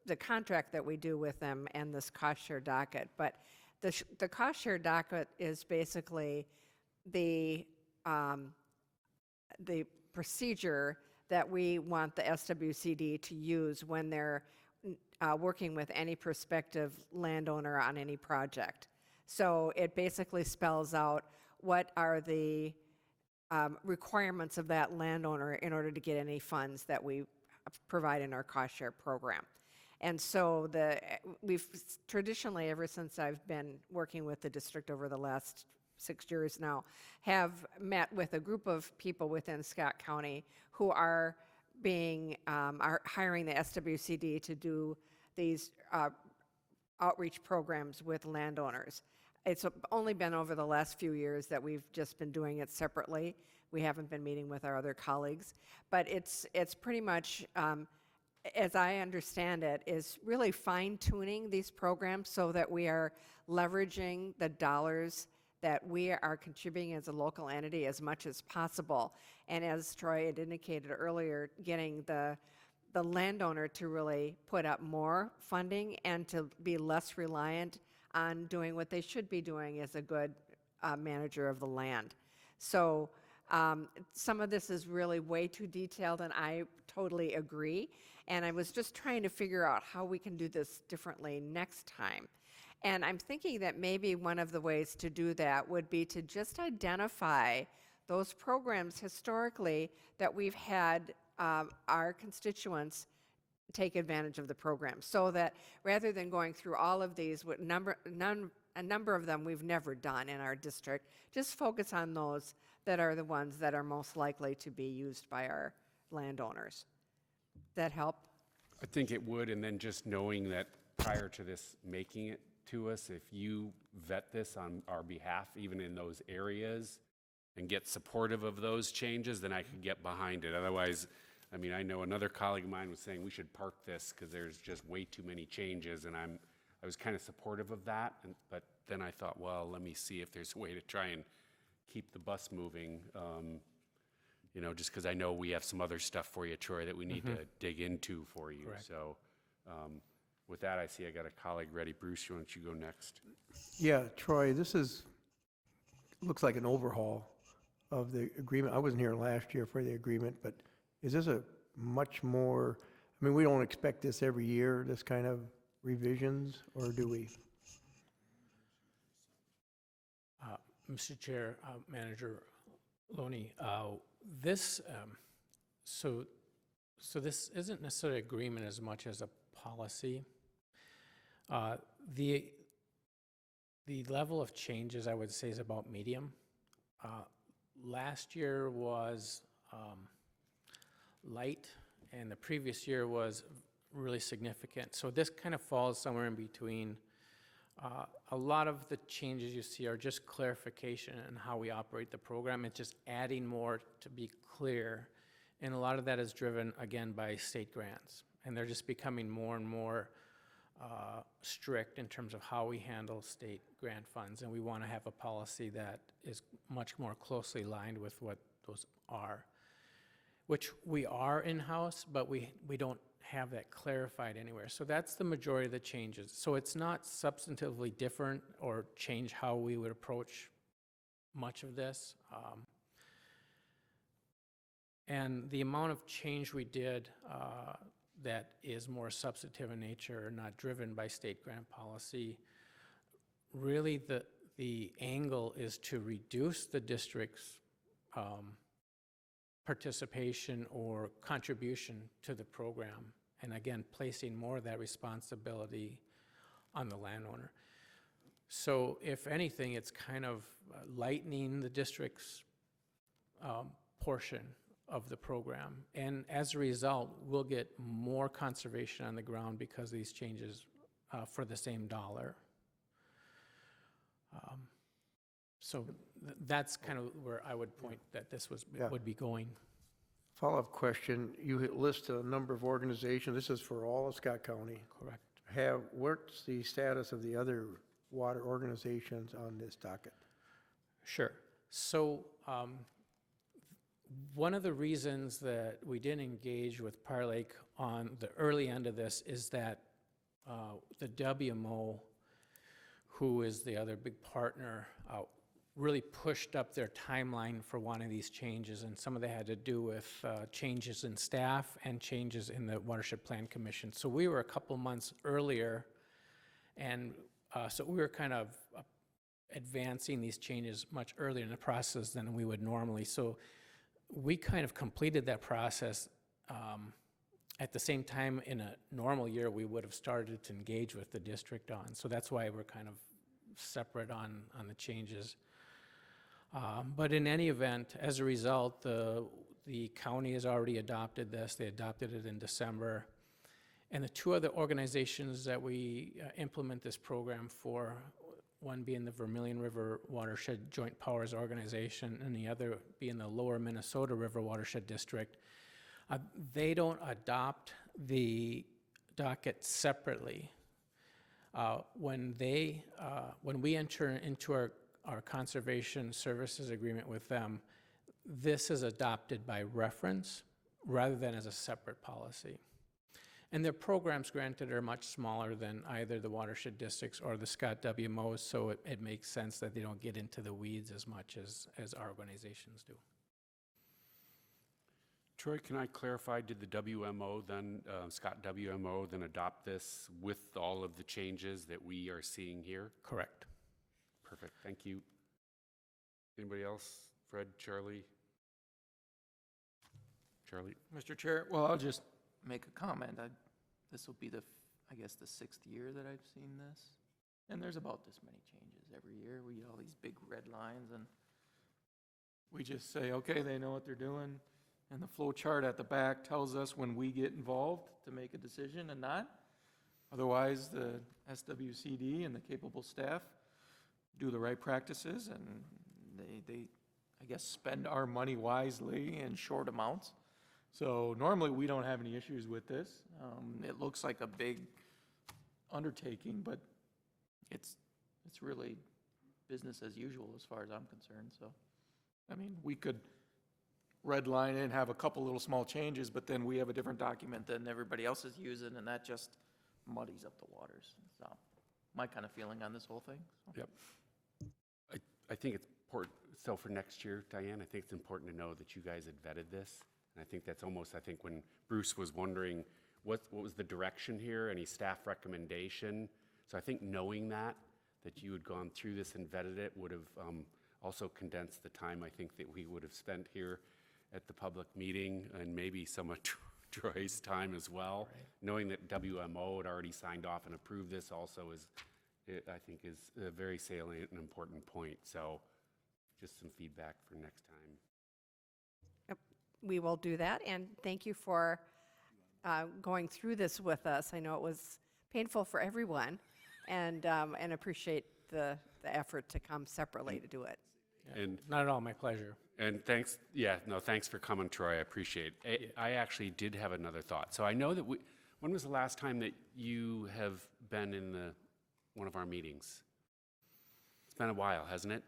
the contract that we do with them and this cost share docket. But the cost share docket is basically the procedure that we want the SWCD to use when they're working with any prospective landowner on any project. So it basically spells out what are the requirements of that landowner in order to get any funds that we provide in our cost share program. And so we've traditionally, ever since I've been working with the district over the last 6 years now, have met with a group of people within Scott County who are are hiring the SWCD to do these outreach programs with landowners. It's only been over the last few years that we've just been doing it separately. We haven't been meeting with our other colleagues, but it's pretty much, as I understand it, is really fine-tuning these programs so that we are leveraging the dollars that we are contributing as a local entity as much as possible. And as Troy had indicated earlier, getting the landowner to really put up more funding and to be less reliant on doing what they should be doing as a good manager of the land. So some of this is really way too detailed, and I totally agree. And I was just trying to figure out how we can do this differently next time. And I'm thinking that maybe one of the ways to do that would be to just identify those programs historically that we've had our constituents take advantage of the program, so that rather than going through all of these, a number of them we've never done in our district, just focus on those that are the ones that are most likely to be used by our landowners. That help? I think it would, and then just knowing that prior to this making it to us, if you vet this on our behalf, even in those areas, and get supportive of those changes, then I could get behind it. Otherwise, I mean, I know another colleague of mine was saying we should park this because there's just way too many changes, and I was kind of supportive of that, but then I thought, well, let me see if there's a way to try and keep the bus moving, you know, just because I know we have some other stuff for you, Troy, that we need to dig into for you. Correct. So with that, I see I got a colleague ready. Bruce, why don't you go next? Yeah, Troy, looks like an overhaul of the agreement. I wasn't here last year for the agreement, but is this a much more, I mean, we don't expect this every year, this kind of revisions, or do we? Mr. Chair, Manager Loney, this, so this isn't necessarily agreement as much as a policy. The level of changes, I would say, is about medium. Last year was light, and the previous year was really significant. So this kind of falls somewhere in between. A lot of the changes you see are just clarification in how we operate the program. It's just adding more to be clear. And a lot of that is driven, again, by state grants. And they're just becoming more and more strict in terms of how we handle state grant funds. And we want to have a policy that is much more closely aligned with what those are, which we are in-house, but we don't have that clarified anywhere. So that's the majority of the changes. So it's not substantively different or change how we would approach much of this. And the amount of change we did that is more substantive in nature, not driven by state grant policy, really the angle is to reduce the district's participation or contribution to the program, and again, placing more of that responsibility on the landowner. So if anything, it's kind of lightening the district's portion of the program, and as a result, we'll get more conservation on the ground because of these changes for the same dollar. So that's kind of where I would point that this would be going. Follow-up question, you list a number of organizations, this is for all of Scott County. Correct. What's the status of the other water organizations on this docket? Sure. So one of the reasons that we didn't engage with Prior Lake on the early end of this is that the WMO, who is the other big partner, really pushed up their timeline for one of these changes, and some of that had to do with changes in staff and changes in the Watershed Plan Commission. So we were a couple months earlier, and so we were kind of advancing these changes much earlier in the process than we would normally. So we kind of completed that process at the same time in a normal year we would have started to engage with the district on. So that's why we're kind of separate on the changes. But in any event, as a result, the county has already adopted this. They adopted it in December. And the two other organizations that we implement this program for, one being the Vermilion River Watershed Joint Powers Organization and the other being the Lower Minnesota River Watershed District, they don't adopt the docket separately. When we enter into our conservation services agreement with them, this is adopted by reference rather than as a separate policy. And their programs, granted, are much smaller than either the watershed districts or the Scott WMOs, so it makes sense that they don't get into the weeds as much as our organizations do. Troy, can I clarify, did the WMO then, Scott WMO, then adopt this with all of the changes that we are seeing here? Correct. Perfect, thank you. Anybody else? Fred, Charlie? Charlie? Mr. Chair, well, I'll just make a comment. This will be I guess the 6th year that I've seen this. And there's about this many changes every year. We get all these big red lines and we just say, okay, they know what they're doing. And the flow chart at the back tells us when we get involved to make a decision and not. Otherwise, the SWCD and the capable staff do the right practices and they I guess, spend our money wisely in short amounts. So normally we don't have any issues with this. It looks like a big undertaking, but it's really business as usual as far as I'm concerned. So, I mean, we could redline it and have a couple little small changes, but then we have a different document than everybody else is using, and that just muddies up the waters. So, my kind of feeling on this whole thing. So. Yep. I think it's important, so for next year, Diane, I think it's important to know that you guys had vetted this. And I think that's almost, I think when Bruce was wondering what was the direction here, any staff recommendation. So I think knowing that you had gone through this and vetted it would have also condensed the time I think that we would have spent here at the public meeting and maybe some of Troy's time as well. Right. Knowing that WMO had already signed off and approved this also is, I think, is a very salient and important point. So just some feedback for next time. Yep, we will do that, and thank you for going through this with us. I know it was painful for everyone, and appreciate the effort to come separately to do it. Yeah, and not at all, my pleasure. And thanks, thanks for coming, Troy. I appreciate it. I actually did have another thought. So I know that when was the last time that you have been in one of our meetings? It's been a while, hasn't it?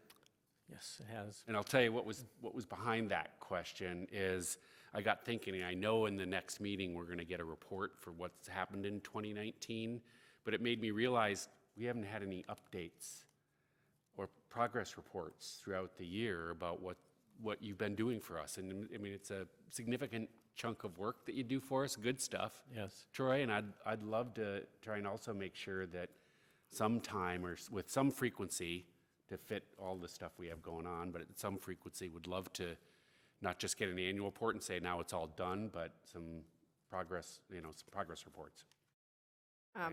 Yes, it has. And I'll tell you what was behind that question is I got thinking, and I know in the next meeting we're going to get a report for what's happened in 2019, but it made me realize we haven't had any updates or progress reports throughout the year about what you've been doing for us. And I mean, it's a significant chunk of work that you do for us, good stuff. Yes. Troy, and I'd love to try and also make sure that sometime or with some frequency to fit all the stuff we have going on, but at some frequency would love to not just get an annual report and say now it's all done, but some progress, some progress reports.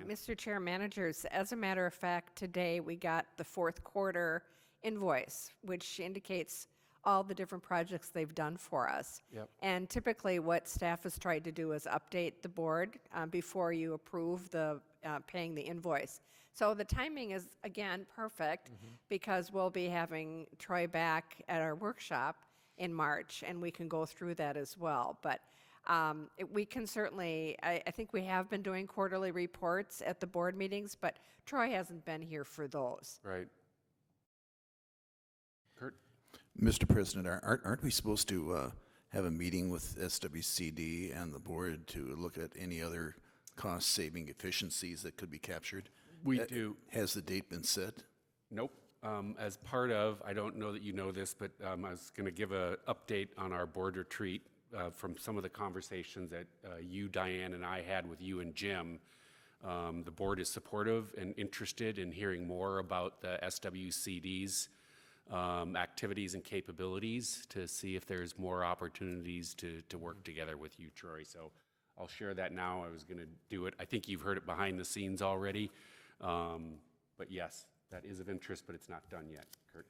Mr. Chair, managers, as a matter of fact, today we got the fourth quarter invoice, which indicates all the different projects they've done for us. Yep. And typically what staff has tried to do is update the board before you approve the paying the invoice. So the timing is, again, perfect because we'll be having Troy back at our workshop in March, and we can go through that as well. But we can certainly, I think we have been doing quarterly reports at the board meetings, but Troy hasn't been here for those. Right. Kurt? Mr. President, aren't we supposed to have a meeting with SWCD and the board to look at any other cost-saving efficiencies that could be captured? We do. Has the date been set? Nope. As part of, I don't know that you know this, but I was going to give an update on our board retreat from some of the conversations that you, Diane, and I had with you and Jim. The board is supportive and interested in hearing more about the SWCD's activities and capabilities to see if there's more opportunities to work together with you, Troy. So I'll share that now. I was going to do it. I think you've heard it behind the scenes already. But yes, that is of interest, but it's not done yet, Kurt.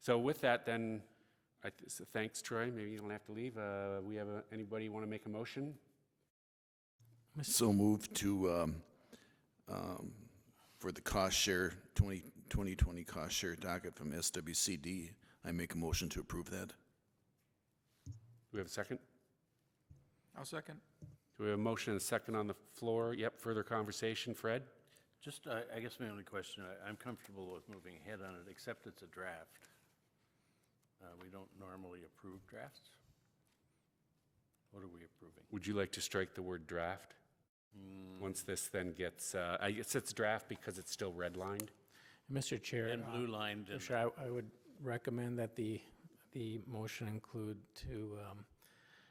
So with that, then, so thanks, Troy. Maybe you don't have to leave. We have anybody want to make a motion? So move to, for the cost share, 2020 cost share docket from SWCD. I make a motion to approve that. Do we have a second? I'll second. Do we have a motion and a second on the floor? Yep, further conversation, Fred? Just, I guess my only question, I'm comfortable with moving ahead on it, except it's a draft. We don't normally approve drafts. What are we approving? Would you like to strike the word draft? Once this then gets, I guess it's draft because it's still redlined? Mr. Chair. And blue lined. Mr. Chair, I would recommend that the motion include to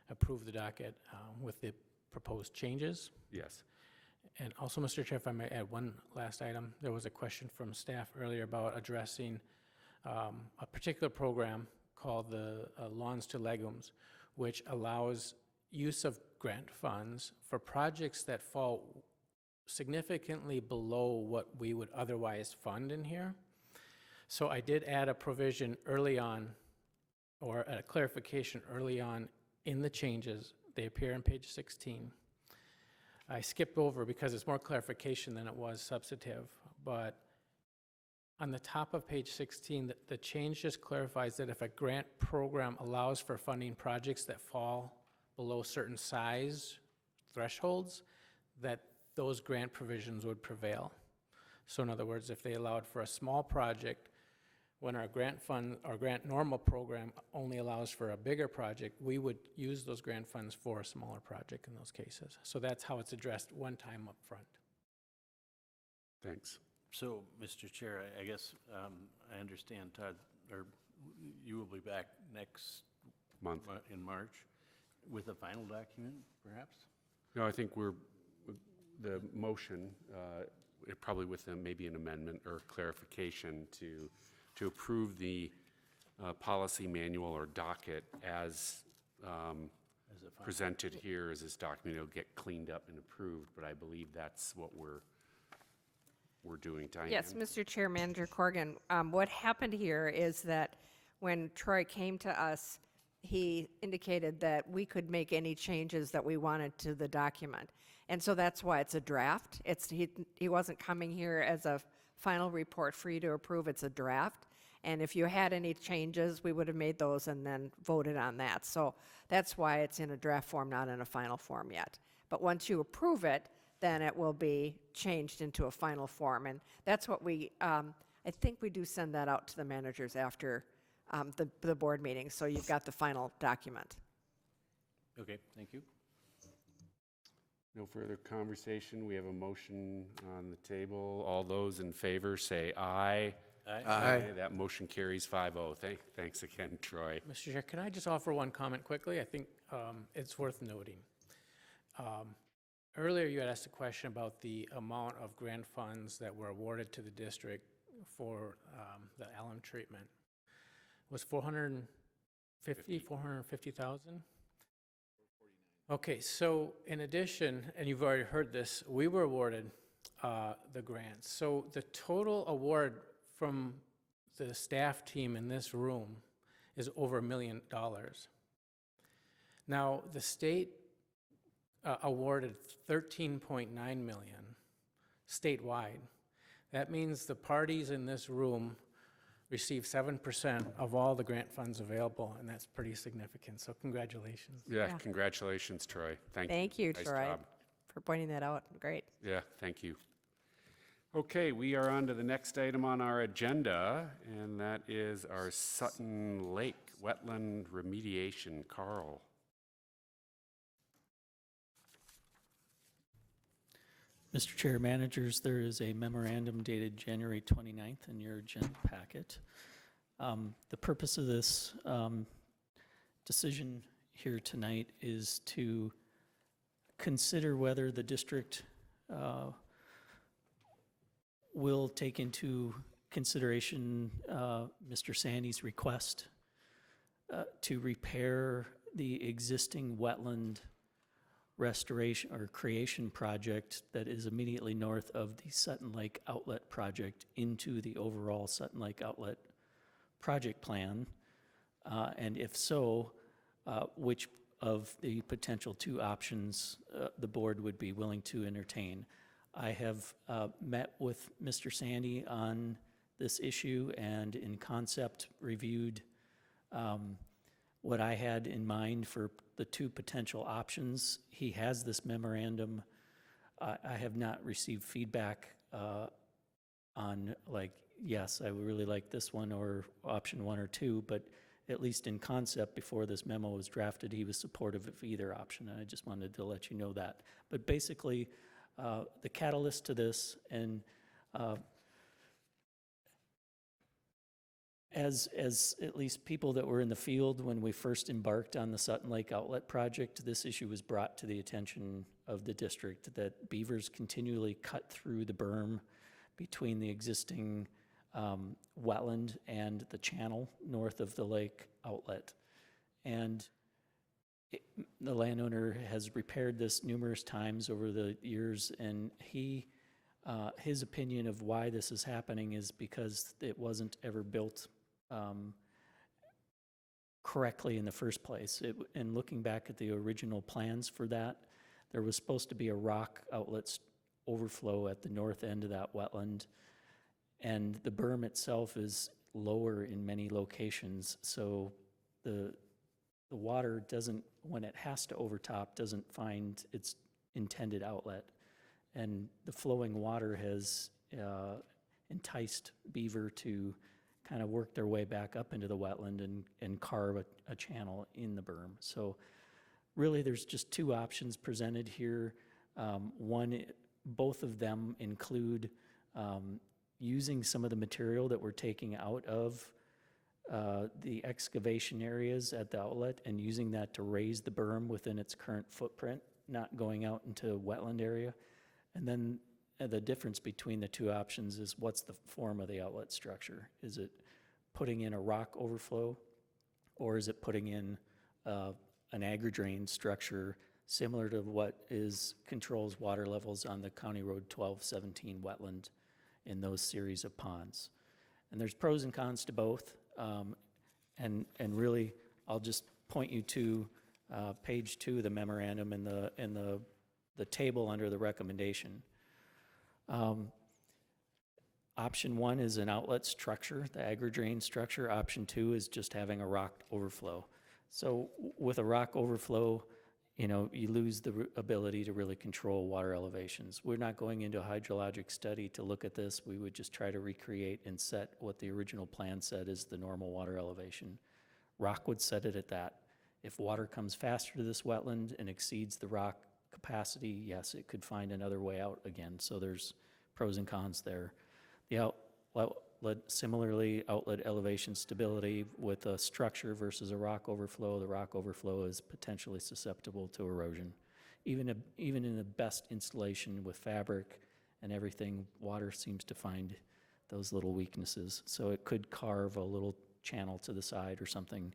approve the docket with the proposed changes. Yes. And also, Mr. Chair, if I may add one last item, there was a question from staff earlier about addressing a particular program called the Lawns to Legumes, which allows use of grant funds for projects that fall significantly below what we would otherwise fund in here. So I did add a provision early on, or a clarification early on in the changes. They appear on page 16. I skipped over because it's more clarification than it was substantive, but on the top of page 16, the change just clarifies that if a grant program allows for funding projects that fall below certain size thresholds, that those grant provisions would prevail. So in other words, if they allowed for a small project, when our grant fund, our grant normal program only allows for a bigger project, we would use those grant funds for a smaller project in those cases. So that's how it's addressed one time up front. Thanks. So, Mr. Chair, I guess I understand, Todd, or you will be back next Month. In March with a final document, perhaps? No, I think the motion, probably with maybe an amendment or clarification to approve the policy manual or docket as presented here as this document. It'll get cleaned up and approved, but I believe that's what we're doing. Diane? Yes, Mr. Chair, Manager Corrigan, what happened here is that when Troy came to us, he indicated that we could make any changes that we wanted to the document. And so that's why it's a draft. He wasn't coming here as a final report for you to approve. It's a draft. And if you had any changes, we would have made those and then voted on that. So that's why it's in a draft form, not in a final form yet. But once you approve it, then it will be changed into a final form. And that's what I think we do send that out to the managers after the board meeting, so you've got the final document. Okay, thank you. No further conversation. We have a motion on the table. All those in favor say aye. Aye. That motion carries 5-0. Thanks again, Troy. Mr. Chair, can I just offer one comment quickly? I think it's worth noting. Earlier, you had asked a question about the amount of grant funds that were awarded to the district for the alum treatment. Was 450,000? Okay, so in addition, and you've already heard this, we were awarded the grants. So the total award from the staff team in this room is over $1 million. Now, the state awarded 13.9 million statewide. That means the parties in this room receive 7% of all the grant funds available, and that's pretty significant. So congratulations. Yeah, congratulations, Troy. Thank you. Thank you, Nice Troy, job. for pointing that out. Great. Yeah, thank you. Okay, we are on to the next item on our agenda, and that is our Sutton Lake wetland remediation. Carl. Mr. Chair, managers, there is a memorandum dated January 29th in your agenda packet. The purpose of this decision here tonight is to consider whether the district will take into consideration Mr. Sandy's request to repair the existing wetland restoration or creation project that is immediately north of the Sutton Lake Outlet project into the overall Sutton Lake Outlet project plan? And if so, which of the potential two options the board would be willing to entertain? I have met with Mr. Sandy on this issue and in concept reviewed what I had in mind for the two potential options. He has this memorandum. I have not received feedback on like, yes, I would really like this one or option 1 or 2, but at least in concept, before this memo was drafted, he was supportive of either option, and I just wanted to let you know that. But basically, the catalyst to this, and as at least people that were in the field when we first embarked on the Sutton Lake Outlet Project, this issue was brought to the attention of the district that beavers continually cut through the berm between the existing wetland and the channel north of the lake outlet. And the landowner has repaired this numerous times over the years, and his opinion of why this is happening is because it wasn't ever built correctly in the first place. And looking back at the original plans for that, there was supposed to be a rock outlet overflow at the north end of that wetland, and the berm itself is lower in many locations, so the water doesn't, when it has to overtop, doesn't find its intended outlet. And the flowing water has enticed beaver to kind of work their way back up into the wetland and carve a channel in the berm. So really there's just two options presented here. Both of them include using some of the material that we're taking out of the excavation areas at the outlet and using that to raise the berm within its current footprint, not going out into wetland area. And then the difference between the two options is what's the form of the outlet structure? Is it putting in a rock overflow, or is it putting in an agri-drain structure similar to what controls water levels on the County Road 1217 wetland in those series of ponds? And there's pros and cons to both. And really, I'll just point you to page 2 of the memorandum in the table under the recommendation. Option 1 is an outlet structure, the agri-drain structure. Option 2 is just having a rock overflow. So with a rock overflow, you lose the ability to really control water elevations. We're not going into a hydrologic study to look at this. We would just try to recreate and set what the original plan said is the normal water elevation. Rock would set it at that. If water comes faster to this wetland and exceeds the rock capacity, yes, it could find another way out again. So there's pros and cons there. The similarly, outlet elevation stability with a structure versus a rock overflow. The rock overflow is potentially susceptible to erosion. Even in the best installation with fabric and everything, water seems to find those little weaknesses. So it could carve a little channel to the side or something.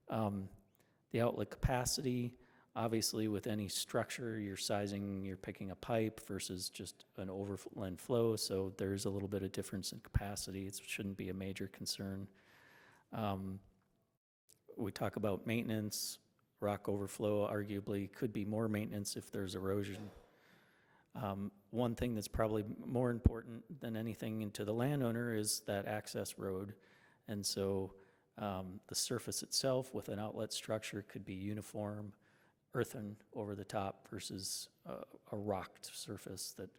The outlet capacity, obviously with any structure, you're picking a pipe versus just an overland flow, so there's a little bit of difference in capacity. It shouldn't be a major concern. We talk about maintenance. Rock overflow arguably could be more maintenance if there's erosion. One thing that's probably more important than anything to the landowner is that access road. And so the surface itself with an outlet structure could be uniform, earthen over the top versus a rocked surface that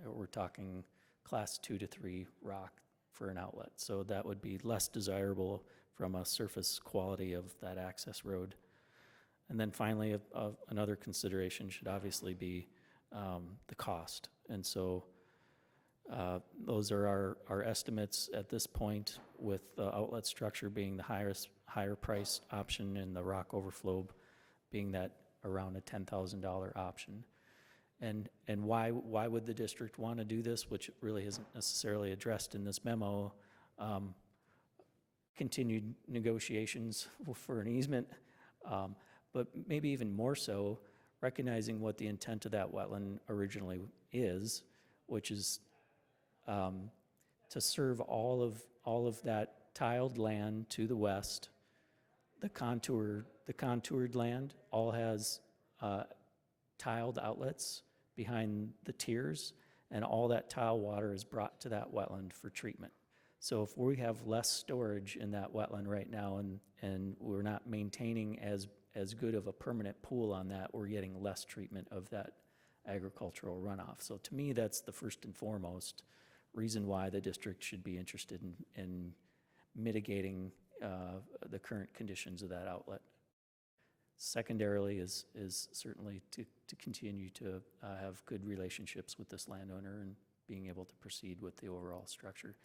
we're talking class 2 to 3 rock for an outlet. So that would be less desirable from a surface quality of that access road. And then finally, another consideration should obviously be the cost. And so those are our estimates at this point, with the outlet structure being the higher priced option and the rock overflow being that around a $10,000 option. And why would the district want to do this, which really isn't necessarily addressed in this memo? Continued negotiations for an easement, but maybe even more so, recognizing what the intent of that wetland originally is, which is to serve all of that tiled land to the west. The contoured land all has tiled outlets behind the tiers, and all that tile water is brought to that wetland for treatment. So if we have less storage in that wetland right now and we're not maintaining as good of a permanent pool on that, we're getting less treatment of that agricultural runoff. So to me, that's the first and foremost reason why the district should be interested in mitigating the current conditions of that outlet. Secondarily is certainly to continue to have good relationships with this landowner and being able to proceed with the overall structure.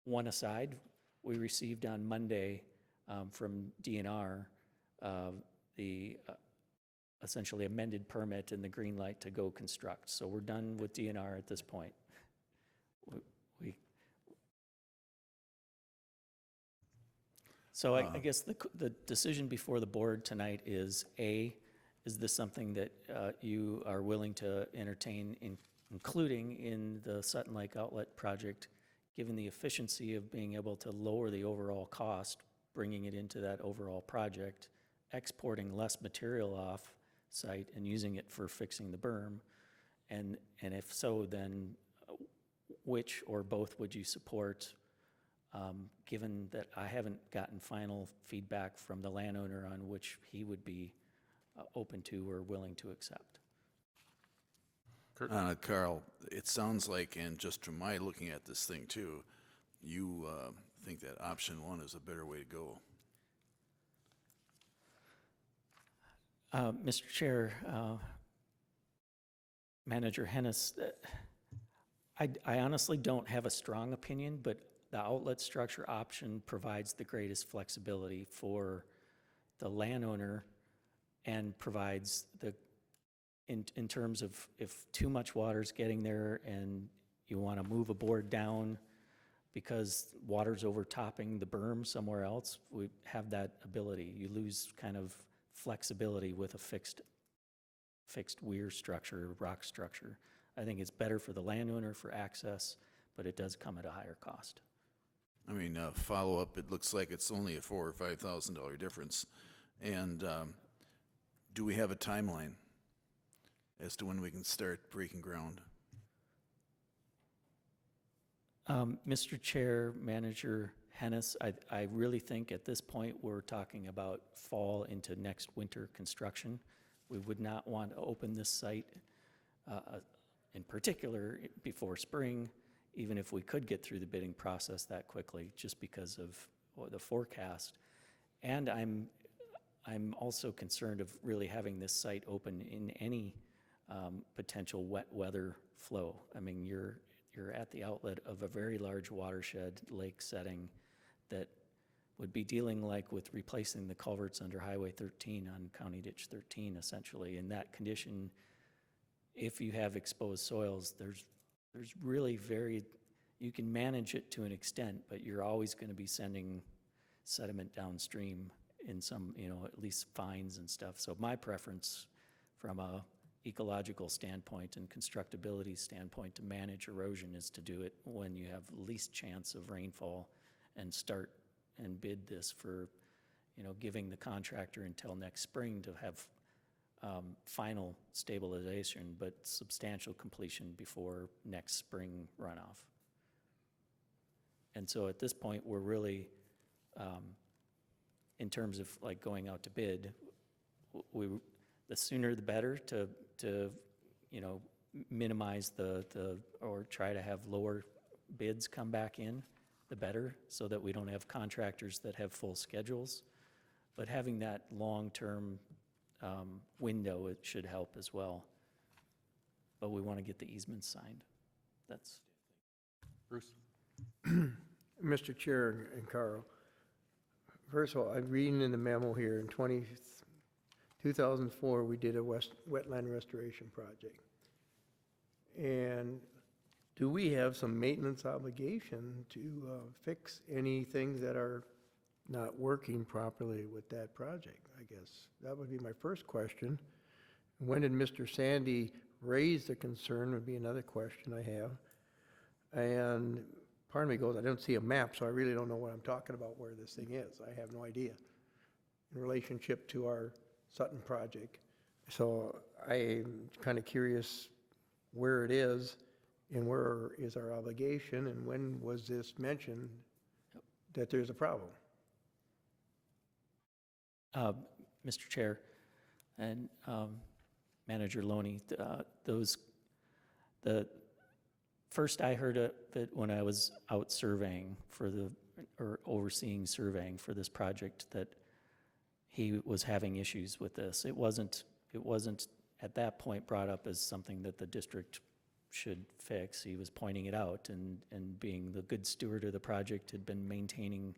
One aside, we received on Monday from DNR the essentially amended permit and the green light to go construct. So we're done with DNR at this point. So I guess the decision before the board tonight is, A, is this something that you are willing to entertain, including in the Sutton Lake Outlet project, given the efficiency of being able to lower the overall cost, bringing it into that overall project, exporting less material off site and using it for fixing the berm? And if so, then which or both would you support? Given that I haven't gotten final feedback from the landowner on which he would be open to or willing to accept. Carl, it sounds like, and just from my looking at this thing too, you think that option one is a better way to go. Mr. Chair, Manager Hennis, I honestly don't have a strong opinion, but the outlet structure option provides the greatest flexibility for the landowner and provides the, in terms of if too much water's getting there and you want to move a board down because water's overtopping the berm somewhere else, we have that ability. You lose kind of flexibility with a fixed weir structure, rock structure. I think it's better for the landowner for access, but it does come at a higher cost. I mean, follow-up, it looks like it's only a $4,000 or $5,000 difference. And do we have a timeline as to when we can start breaking ground? Mr. Chair, Manager Hennis, I really think at this point we're talking about fall into next winter construction. We would not want to open this site in particular before spring, even if we could get through the bidding process that quickly, just because of the forecast. And I'm also concerned of really having this site open in any potential wet weather flow. I mean, you're at the outlet of a very large watershed lake setting that would be dealing like with replacing the culverts under Highway 13 on County Ditch 13, essentially. In that condition, if you have exposed soils, there's really you can manage it to an extent, but you're always going to be sending sediment downstream in some, at least fines and stuff. So my preference from a ecological standpoint and constructability standpoint to manage erosion is to do it when you have least chance of rainfall and start and bid this for, giving the contractor until next spring to have final stabilization, but substantial completion before next spring runoff. And so at this point, we're really, in terms of like going out to bid, the sooner the better to minimize or try to have lower bids come back in, the better, so that we don't have contractors that have full schedules. But having that long-term window, it should help as well. But we want to get the easements signed. That's. Bruce? Mr. Chair and Carl, first of all, I'm reading in the memo here, in 2004, we did a wetland restoration project. And do we have some maintenance obligation to fix any things that are not working properly with that project, I guess? That would be my first question. When did Mr. Sandy raise the concern would be another question I have. And part of me goes, I don't see a map, so I really don't know what I'm talking about where this thing is. I have no idea in relationship to our Sutton project. So I'm kind of curious where it is and where is our obligation, and when was this mentioned that there's a problem? Mr. Chair and Manager Loney, the first I heard of it when I was out surveying or overseeing surveying for this project, that he was having issues with this. It wasn't at that point brought up as something that the district should fix. He was pointing it out, and being the good steward of the project, had been maintaining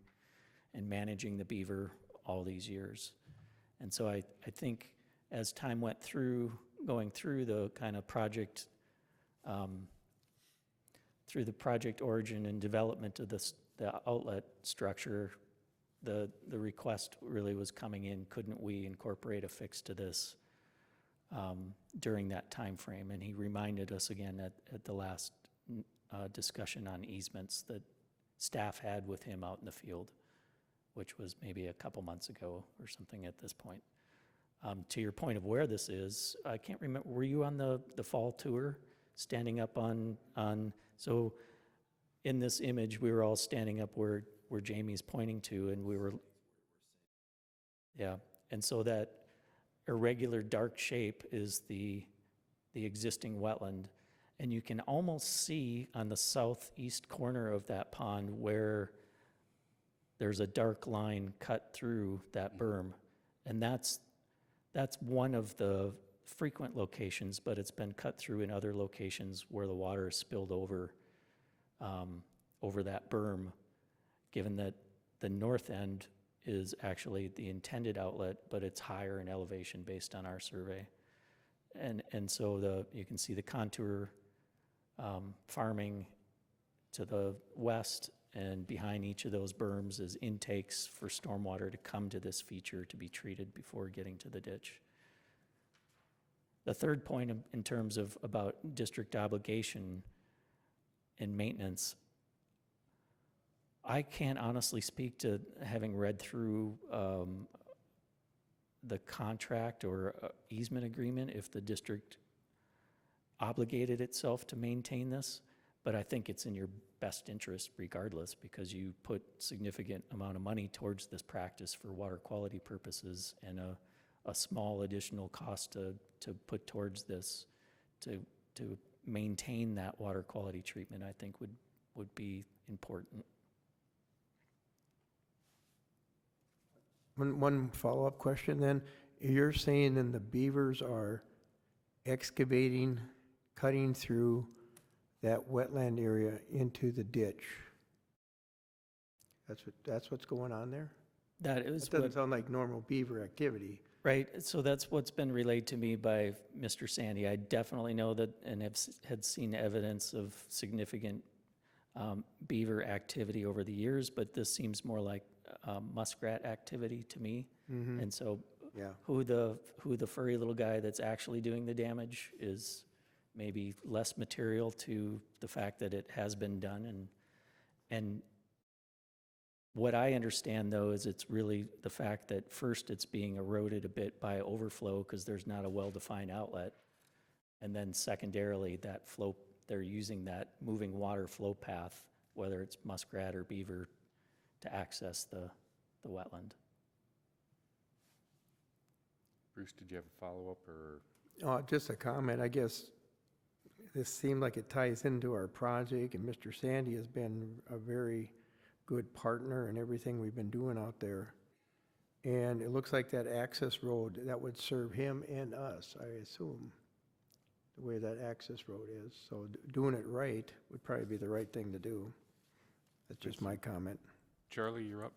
and managing the beaver all these years. And so I think as time went through, going through the kind of project, through the project origin and development of the outlet structure, the request really was coming in, couldn't we incorporate a fix to this during that time frame? And he reminded us again at the last discussion on easements that staff had with him out in the field, which was maybe a couple months ago or something at this point. To your point of where this is, I can't remember, were you on the fall tour, standing up on, so in this image, we were all standing up where Jamie's pointing to, and we were, yeah, and so that irregular dark shape is the existing wetland, and you can almost see on the southeast corner of that pond where there's a dark line cut through that berm, and that's one of the frequent locations, but it's been cut through in other locations where the water is spilled over that berm, given that the north end is actually the intended outlet, but it's higher in elevation based on our survey. And so you can see the contour farming to the west, and behind each of those berms is intakes for stormwater to come to this feature to be treated before getting to the ditch. The third point in terms of about district obligation and maintenance, I can't honestly speak to having read through the contract or easement agreement if the district obligated itself to maintain this, but I think it's in your best interest regardless, because you put significant amount of money towards this practice for water quality purposes, and a small additional cost to put towards this to maintain that water quality treatment, I think would be important. One follow-up question then. You're saying then the beavers are excavating, cutting through that wetland area into the ditch? That's what's going on there? That doesn't sound like normal beaver activity. Right, so that's what's been relayed to me by Mr. Sandy. I definitely know that and had seen evidence of significant beaver activity over the years, but this seems more like muskrat activity to me. And so Yeah. who the furry little guy that's actually doing the damage is maybe less material to the fact that it has been done. And what I understand, though, is it's really the fact that first it's being eroded a bit by overflow because there's not a well-defined outlet. And then secondarily, that flow, they're using that moving water flow path, whether it's muskrat or beaver, to access the wetland. Bruce, did you have a follow-up or? Just a comment. I guess this seemed like it ties into our project, and Mr. Sandy has been a very good partner in everything we've been doing out there. And it looks like that access road, that would serve him and us, I assume, the way that access road is. So doing it right would probably be the right thing to do. That's just my comment. Charlie, you're up.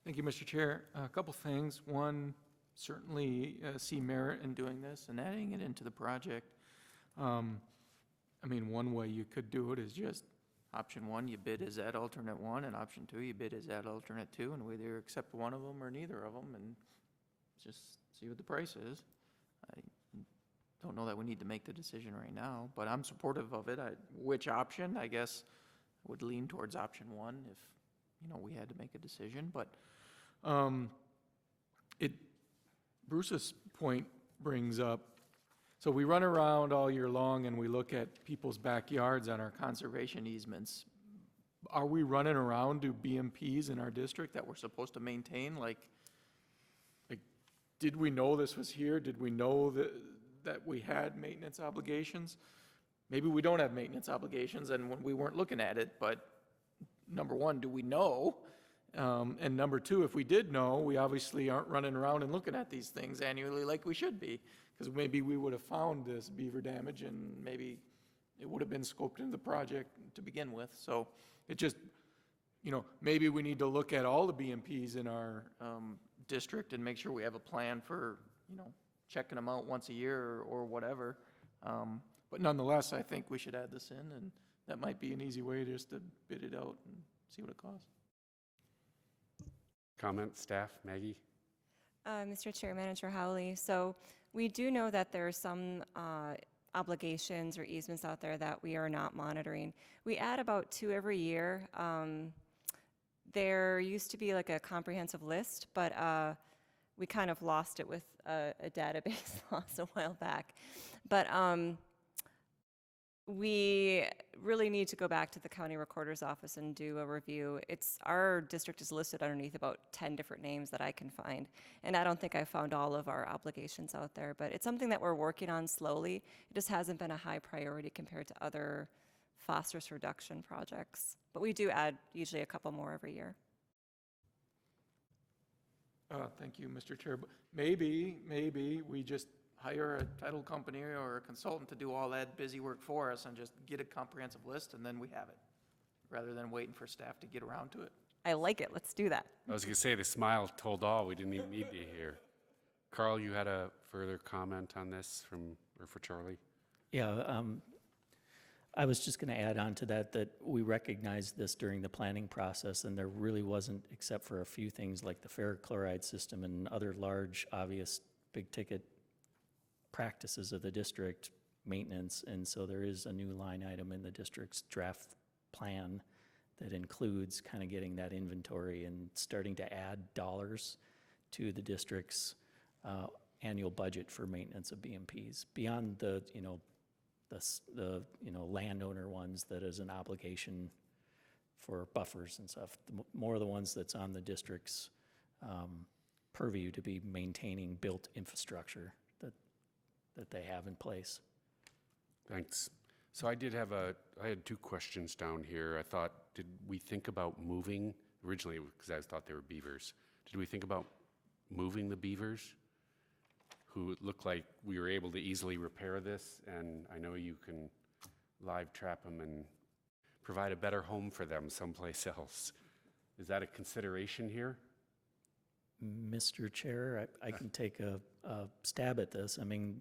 Thank you, Mr. Chair. A couple things. One, certainly see merit in doing this and adding it into the project. I mean, one way you could do it is just option one, you bid as at alternate one, and option two, you bid as at alternate two, and we either accept one of them or neither of them, and just see what the price is. I don't know that we need to make the decision right now, but I'm supportive of it. Which option, I guess, would lean towards option one if, you know, we had to make a decision, but Bruce's point brings up, so we run around all year long and we look at people's backyards on our conservation easements. Are we running around to BMPs in our district that we're supposed to maintain? Like, did we know this was here? Did we know that we had maintenance obligations? Maybe we don't have maintenance obligations and we weren't looking at it, but number one, do we know? And number two, if we did know, we obviously aren't running around and looking at these things annually like we should be, because maybe we would have found this beaver damage and maybe it would have been scoped into the project to begin with. So it just, you know, maybe we need to look at all the BMPs in our district and make sure we have a plan for, you know, checking them out once a year or whatever. But nonetheless, I think we should add this in, and that might be an easy way just to bid it out and see what it costs. Comment, staff, Maggie? Mr. Chair, Manager Howley, so we do know that there are some obligations or easements out there that we are not monitoring. We add about 2 every year. There used to be like a comprehensive list, but we kind of lost it with a database loss a while back. But we really need to go back to the county recorder's office and do a review. Our district is listed underneath about 10 different names that I can find, and I don't think I found all of our obligations out there, but it's something that we're working on slowly. It just hasn't been a high priority compared to other phosphorus reduction projects, but we do add usually a couple more every year. Thank you, Mr. Chair. But maybe we just hire a title company or a consultant to do all that busy work for us and just get a comprehensive list, and then we have it, rather than waiting for staff to get around to it. I like it. Let's do that. I was going to say, the smile told all. We didn't even need to hear. Carl, you had a further comment on this for Charlie? Yeah, I was just going to add on to that we recognized this during the planning process, and there really wasn't, except for a few things like the ferrochloride system and other large, obvious, big-ticket practices of the district maintenance, and so there is a new line item in the district's draft plan that includes kind of getting that inventory and starting to add dollars to the district's annual budget for maintenance of BMPs beyond the landowner ones that is an obligation for buffers and stuff. More of the ones that's on the district's purview to be maintaining built infrastructure that they have in place. Thanks. So I had 2 questions down here. I thought, did we think about moving, originally because I thought they were beavers, did we think about moving the beavers who looked like we were able to easily repair this? And I know you can live trap them and provide a better home for them someplace else. Is that a consideration here? Mr. Chair, I can take a stab at this. I mean,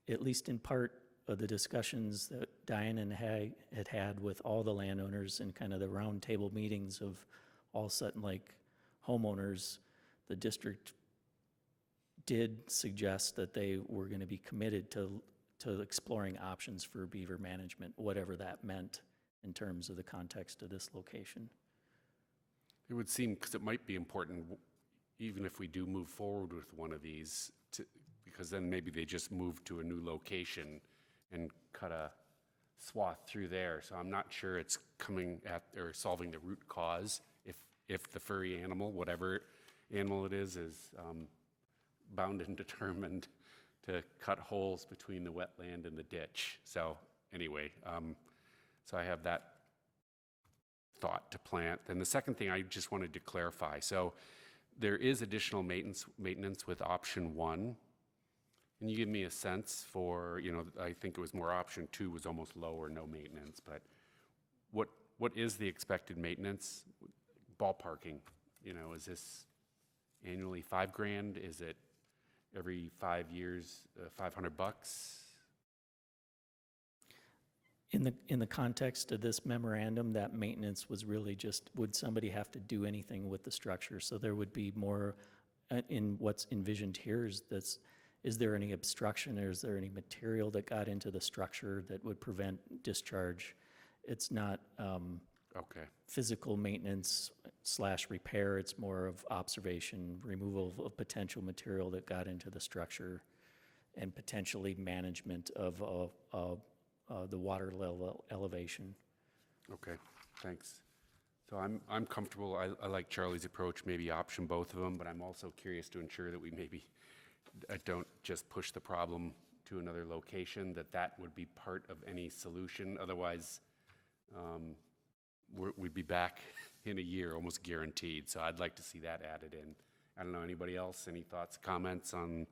at least in part of the discussions that Diane and had with all the landowners and kind of the round table meetings of all Sutton Lake homeowners, the district did suggest that they were going to be committed to exploring options for beaver management, whatever that meant in terms of the context of this location. It would seem, because it might be important, even if we do move forward with one of these, because then maybe they just move to a new location and cut a swath through there. So I'm not sure it's coming at or solving the root cause if the furry animal, whatever animal it is bound and determined to cut holes between the wetland and the ditch. So anyway, so I have that thought to plant. And the second thing I just wanted to clarify. So there is additional maintenance with option 1. Can you give me a sense for, I think it was more option 2 was almost low or no maintenance, but what is the expected maintenance? Ballparking, is this annually $5,000? Is it every 5 years, $500? In the context of this memorandum, that maintenance was really just, would somebody have to do anything with the structure? So there would be more in what's envisioned here is there any obstruction, or is there any material that got into the structure that would prevent discharge? It's not, Okay, physical maintenance / repair. It's more of observation, removal of potential material that got into the structure, and potentially management of the water level elevation. okay, thanks. So I'm comfortable, I like Charlie's approach, maybe option both of them, but I'm also curious to ensure that we maybe don't just push the problem to another location, that would be part of any solution. Otherwise, we'd be back in a year, almost guaranteed. So I'd like to see that added in. I don't know, anybody else, any thoughts, comments on?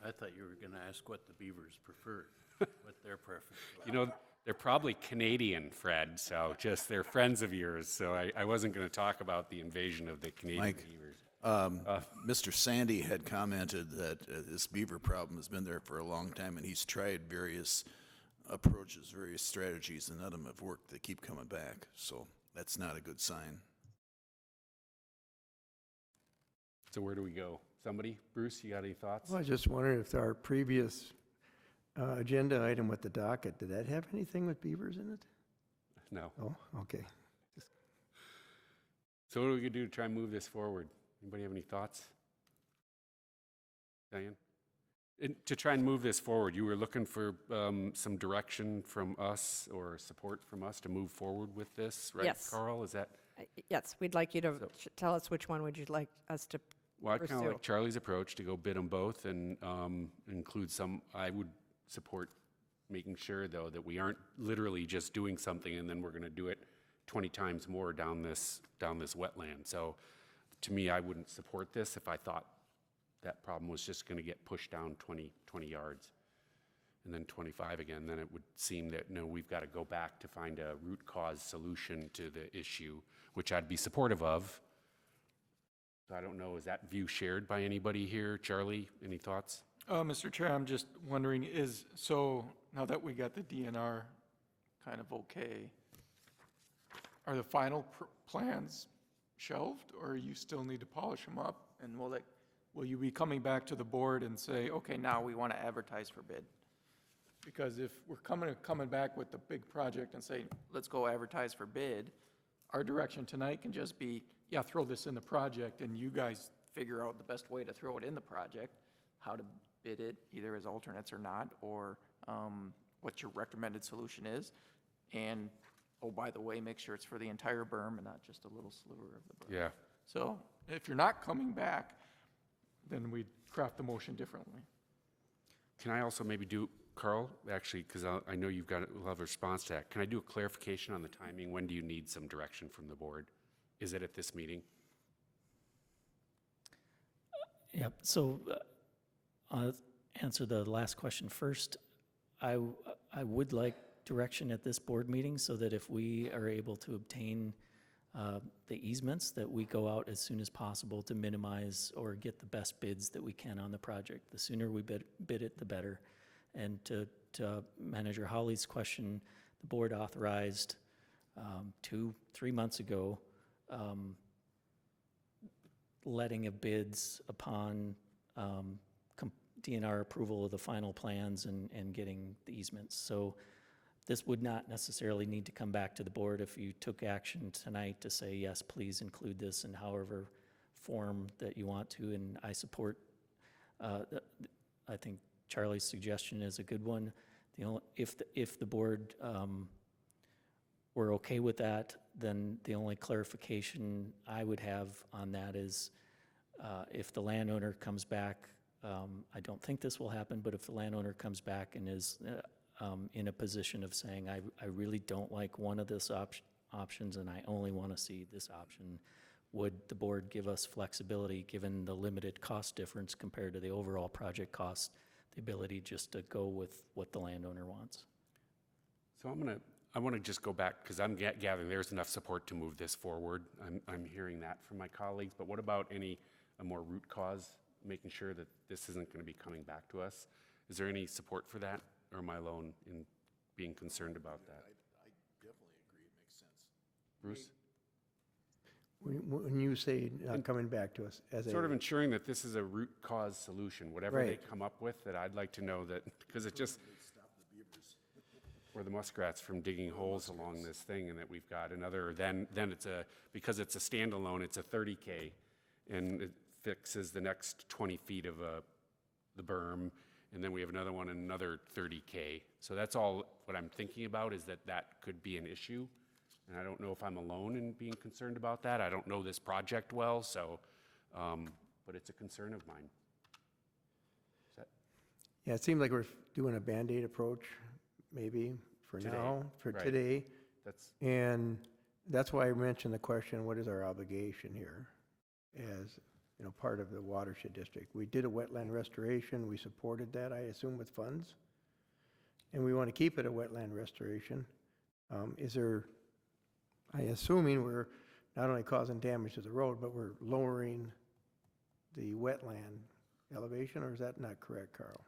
I thought you were going to ask what the Beavers prefer, what their preference was. You know, they're probably Canadian, Fred, so just they're friends of yours. So I wasn't going to talk about the invasion of the Canadian Mike, beavers. Mr. Sandy had commented that this beaver problem has been there for a long time, and he's tried various approaches, various strategies, and none of them have worked. They keep coming back, so that's not a good sign. So where do we go? Somebody? Bruce, you got any thoughts? Well, I just wondered if our previous agenda item with the docket, did that have anything with beavers in it? No. Oh, okay. So what are we going to do to try and move this forward? Anybody have any thoughts? Diane? To try and move this forward, you were looking for some direction from us or support from us to move forward with this, right, Yes. Carl? Is that? Yes, we'd like you to So- tell us which one would you like us to Well, I kind of pursue. like Charlie's approach to go bid them both and include some. I would support making sure, though, that we aren't literally just doing something and then we're going to do it 20 times more down this wetland. So, to me, I wouldn't support this if I thought that problem was just going to get pushed down 20 yards and then 25 again. Then it would seem that no, we've got to go back to find a root cause solution to the issue, which I'd be supportive of. So I don't know, is that view shared by anybody here? Charlie, any thoughts? Mr. Chair, I'm just wondering, so now that we got the DNR kind of okay, are the final plans shelved, or you still need to polish them up? And will you be coming back to the board and say, okay, now we want to advertise for bid? Because if we're coming back with the big project and say, let's go advertise for bid, our direction tonight can just be, yeah, throw this in the project, and you guys figure out the best way to throw it in the project, how to bid it, either as alternates or not, or what your recommended solution is. And, oh, by the way, make sure it's for the entire berm and not just a little sliver of the berm. Yeah. So if you're not coming back, then we'd craft the motion differently. Can I also maybe do, Carl, actually, because I know we'll have a response to that. Can I do a clarification on the timing? When do you need some direction from the board? Is it at this meeting? Yep, so I'll answer the last question first. I would like direction at this board meeting so that if we are able to obtain the easements, that we go out as soon as possible to minimize or get the best bids that we can on the project. The sooner we bid it, the better. And to Manager Hawley's question, the board authorized 2-3 months ago letting of bids upon DNR approval of the final plans and getting the easements. So this would not necessarily need to come back to the board if you took action tonight to say, yes, please include this in however form that you want to, and I support, I think Charlie's suggestion is a good one. If the board were okay with that, then the only clarification I would have on that is if the landowner comes back, I don't think this will happen, but if the landowner comes back and is in a position of saying, I really don't like one of these options and I only want to see this option, would the board give us flexibility, given the limited cost difference compared to the overall project cost, the ability just to go with what the landowner wants? So I want to just go back, because I'm gathering there's enough support to move this forward. I'm hearing that from my colleagues, but what about a more root cause, making sure that this isn't going to be coming back to us? Is there any support for that, or am I alone in being concerned about that? I definitely agree, it makes sense. Bruce? When you say not coming back to us as a... Sort of ensuring that this is a root cause solution, whatever they Right. come up with, that I'd like to know that, because it just, Or the muskrats from digging holes along this thing, and that we've got another, then it's because it's a standalone, it's a 30K, and it fixes the next 20 feet of the berm, and then we have another one, another 30K. So that's all what I'm thinking about, is that could be an issue. And I don't know if I'm alone in being concerned about that. I don't know this project well, so, but it's a concern of mine. Is that Yeah, it seems like we're doing a Band-Aid approach, maybe, for Today, now, for right. today. that's, And that's why I mentioned the question, what is our obligation here as, you know, part of the watershed district? We did a wetland restoration, we supported that, I assume, with funds. And we want to keep it a wetland restoration. Is there, I assuming we're not only causing damage to the road, but we're lowering the wetland elevation, or is that not correct, Carl?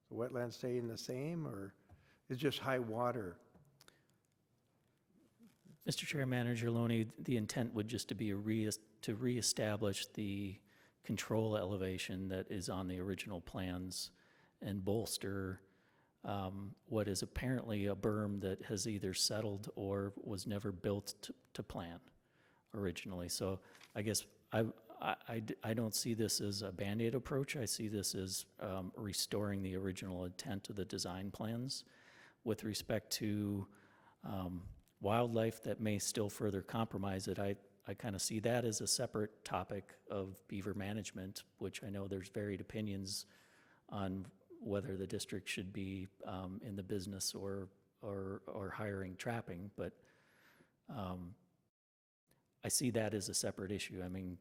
The wetlands staying the same, or is just high water? Mr. Chair, Manager Loney, the intent would just to be to reestablish the control elevation that is on the original plans and bolster what is apparently a berm that has either settled or was never built to plan originally. So I guess I don't see this as a Band-Aid approach. I see this as restoring the original intent of the design plans. With respect to wildlife that may still further compromise it, I kind of see that as a separate topic of beaver management, which I know there's varied opinions on whether the district should be in the business or hiring trapping, but I see that as a separate issue. I mean,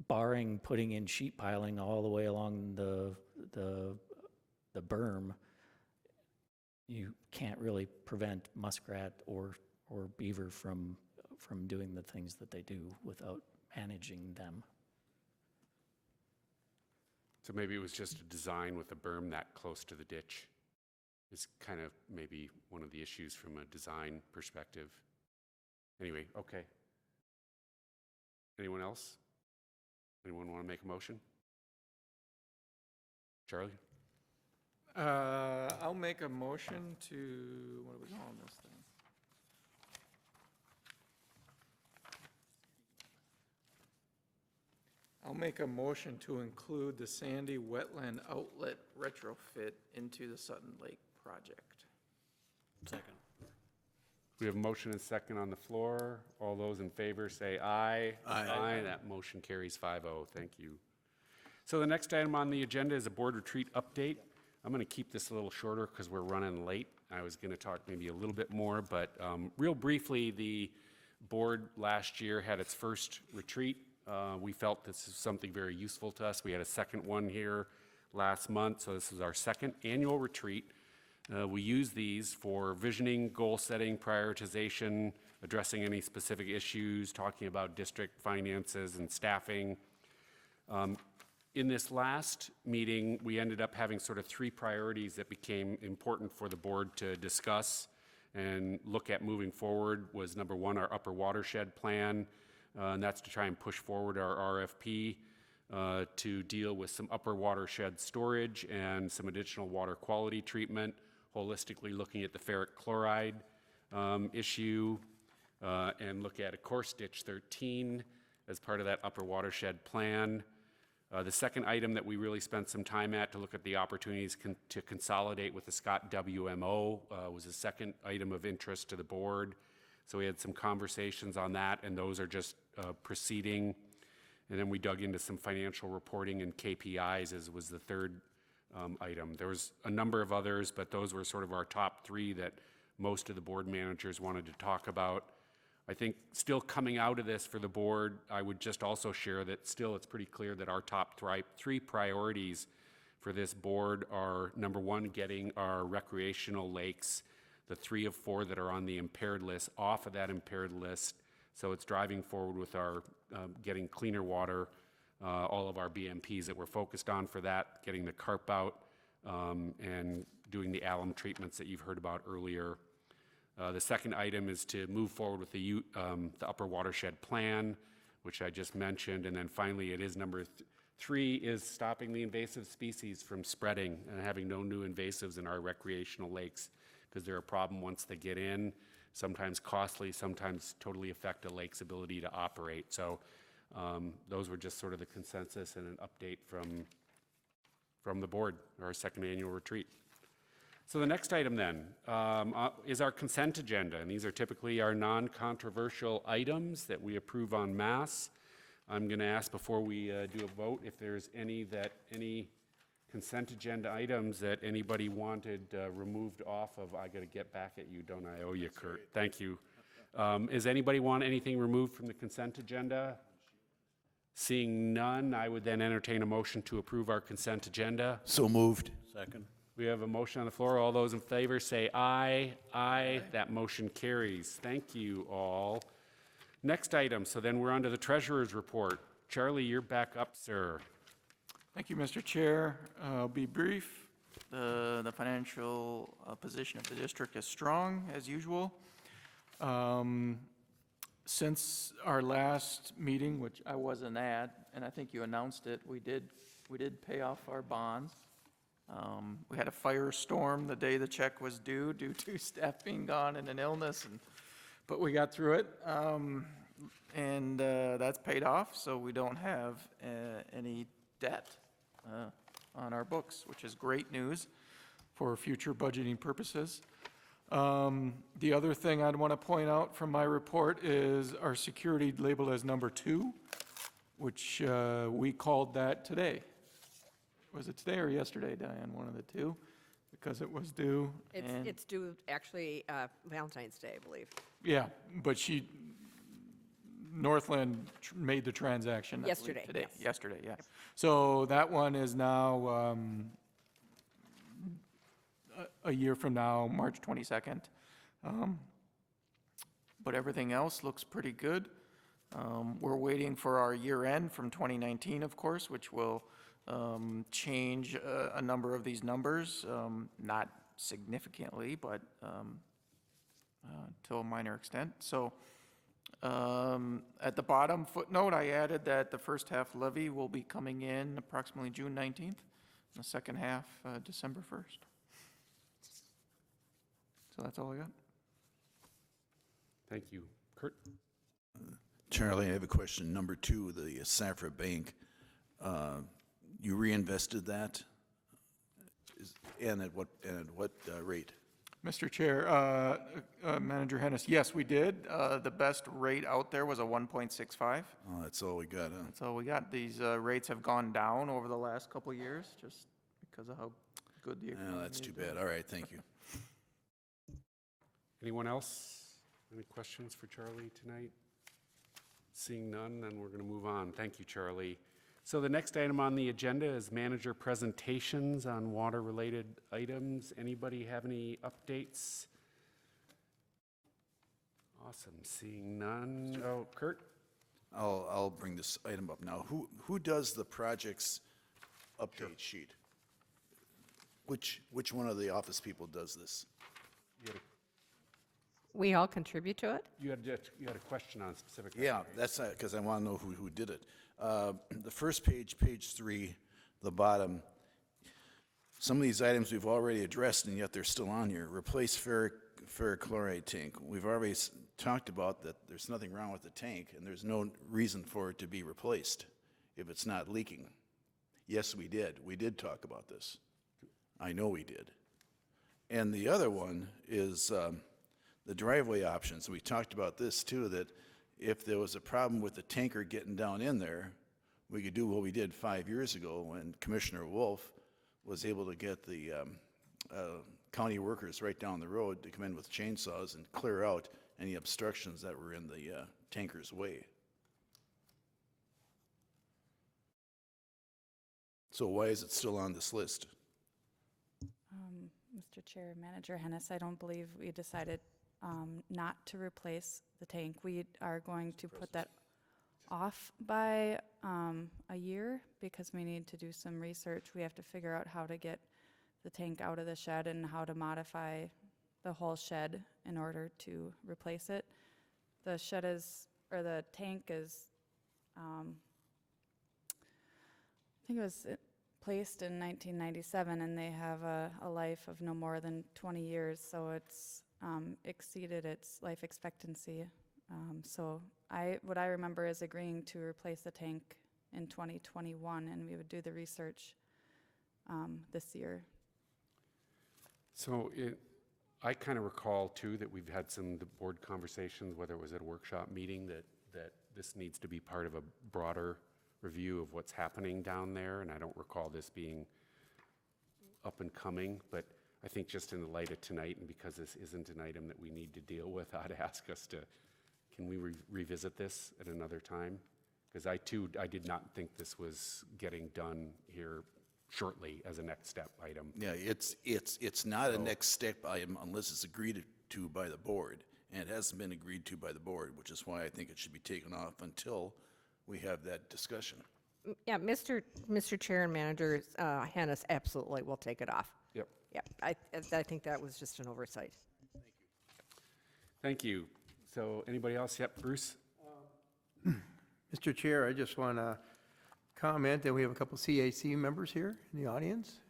barring putting in sheet piling all the way along the berm, you can't really prevent muskrat or beaver from doing the things that they do without managing them. so maybe it was just a design with a berm that close to the ditch. Is kind of maybe one of the issues from a design perspective. Anyway, okay. Anyone else? Anyone want to make a motion? Charlie? I'll make a motion to, what do we call this thing? I'll make a motion to include the Sandy Wetland Outlet retrofit into the Sutton Lake project. Second. We have a motion and second on the floor. All those in favor say aye. Aye. That motion carries 5-0. Thank you. So the next item on the agenda is a board retreat update. I'm going to keep this a little shorter because we're running late. I was going to talk maybe a little bit more, but real briefly, the board last year had its first retreat. We felt this is something very useful to us. We had a second one here last month, so this is our second annual retreat. We use these for visioning, goal setting, prioritization, addressing any specific issues, talking about district finances and staffing. In this last meeting, we ended up having sort of 3 priorities that became important for the board to discuss and look at moving forward. Was number 1, our upper watershed plan, and that's to try and push forward our RFP to deal with some upper watershed storage and some additional water quality treatment, holistically looking at the ferric chloride issue, and look at a course ditch 13 as part of that upper watershed plan. The second item that we really spent some time at to look at the opportunities to consolidate with the Scott WMO was a second item of interest to the board. So we had some conversations on that, and those are just proceeding. And then we dug into some financial reporting and KPIs as was the third item. There was a number of others, but those were sort of our top 3 that most of the board managers wanted to talk about. I think still coming out of this for the board, I would just also share that still it's pretty clear that our top 3 priorities for this board are, number 1, getting our recreational lakes, the 3 of 4 that are on the impaired list, off of that impaired list. So it's driving forward with our getting cleaner water, all of our BMPs that we're focused on for that, getting the carp out, and doing the alum treatments that you've heard about earlier. The second item is to move forward with the upper watershed plan, which I just mentioned. And then finally, it is number 3 is stopping the invasive species from spreading and having no new invasives in our recreational lakes, because they're a problem once they get in, sometimes costly, sometimes totally affect a lake's ability to operate. So those were just sort of the consensus and an update from the board, our second annual retreat. So the next item then is our consent agenda, and these are typically our non-controversial items that we approve en masse. I'm going to ask before we do a vote if there's any consent agenda items that anybody wanted removed off of. I got to get back at you, don't I? Oh, you, Kurt. Thank you. Does anybody want anything removed from the consent agenda? Seeing none, I would then entertain a motion to approve our consent agenda. So moved. Second. We have a motion on the floor. All those in favor say aye. Aye. That motion carries. Thank you all. Next item, so then we're on to the treasurer's report. Charlie, you're back up, sir. Thank you, Mr. Chair. I'll be brief. The financial position of the district is strong, as usual. Since our last meeting, which I wasn't at, and I think you announced it, we did pay off our bonds. We had a firestorm the day the check was due to staff being gone and an illness, but we got through it. And that's paid off, so we don't have any debt on our books, which is great news for future budgeting purposes. The other thing I'd want to point out from my report is our security labeled as number 2, which we called that today. Was it today or yesterday, Diane? One of the two, because it was due. It's due actually Valentine's Day, I believe. Yeah, but Northland made the transaction. I believe, Yesterday, today. yes. Yesterday, yeah. So that one is now a year from now, March 22nd. But everything else looks pretty good. We're waiting for our year end from 2019, of course, which will change a number of these numbers, not significantly, but to a minor extent. So at the bottom footnote, I added that the first half levy will be coming in approximately June 19th, and the second half December 1st. So that's all I got. Thank you. Kurt? Charlie, I have a question. Number 2, the Safra Bank. You reinvested that? And at what rate? Mr. Chair, Manager Hennis, yes, we did. The best rate out there was a 1.65. Oh, that's all we got, huh? That's all we got. These rates have gone down over the last couple of years, just because of how good the economy is. Oh, that's too bad. All right, thank you. Anyone else? Any questions for Charlie tonight? Seeing none, then we're going to move on. Thank you, Charlie. So the next item on the agenda is manager presentations on water-related items. Anybody have any updates? Awesome. Seeing none. Oh, Kurt? I'll bring this item up now. Who does the project's update sheet? Which one of the office people does this? We all contribute to it? You had a question on specific. Yeah, that's because I want to know who did it. The first page, page 3, the bottom. Some of these items we've already addressed, and yet they're still on here. Replace ferric chloride tank. We've already talked about that. There's nothing wrong with the tank, and there's no reason for it to be replaced if it's not leaking. Yes, we did. We did talk about this. I know we did. And the other one is the driveway options. We talked about this too, that if there was a problem with the tanker getting down in there, we could do what we did 5 years ago when Commissioner Wolf was able to get the county workers right down the road to come in with chainsaws and clear out any obstructions that were in the tanker's way. So why is it still on this list? Mr. Chair, Manager Hennis, I don't believe we decided not to replace the tank. We are going to put that off by a year because we need to do some research. We have to figure out how to get the tank out of the shed and how to modify the whole shed in order to replace it. The shed is, or the tank is, I think it was replaced in 1997, and they have a life of no more than 20 years, so it's exceeded its life expectancy. So what I remember is agreeing to replace the tank in 2021, and we would do the research this year. So I kind of recall too that we've had some of the board conversations, whether it was at a workshop meeting, that this needs to be part of a broader review of what's happening down there, and I don't recall this being up and coming, but I think just in the light of tonight, and because this isn't an item that we need to deal with, I'd ask us to, can we revisit this at another time? Because I did not think this was getting done here shortly as a next step item. Yeah, it's not a next step item unless it's agreed to by the board. And it hasn't been agreed to by the board, which is why I think it should be taken off until we have that discussion. Yeah, Mr. Chair and Manager Hennis absolutely will take it off. Yep. Yep, I think that was just an oversight. Thank you. So anybody else? Yep, Bruce? Mr. Chair, I just want to comment that we have a couple CAC members here in the audience,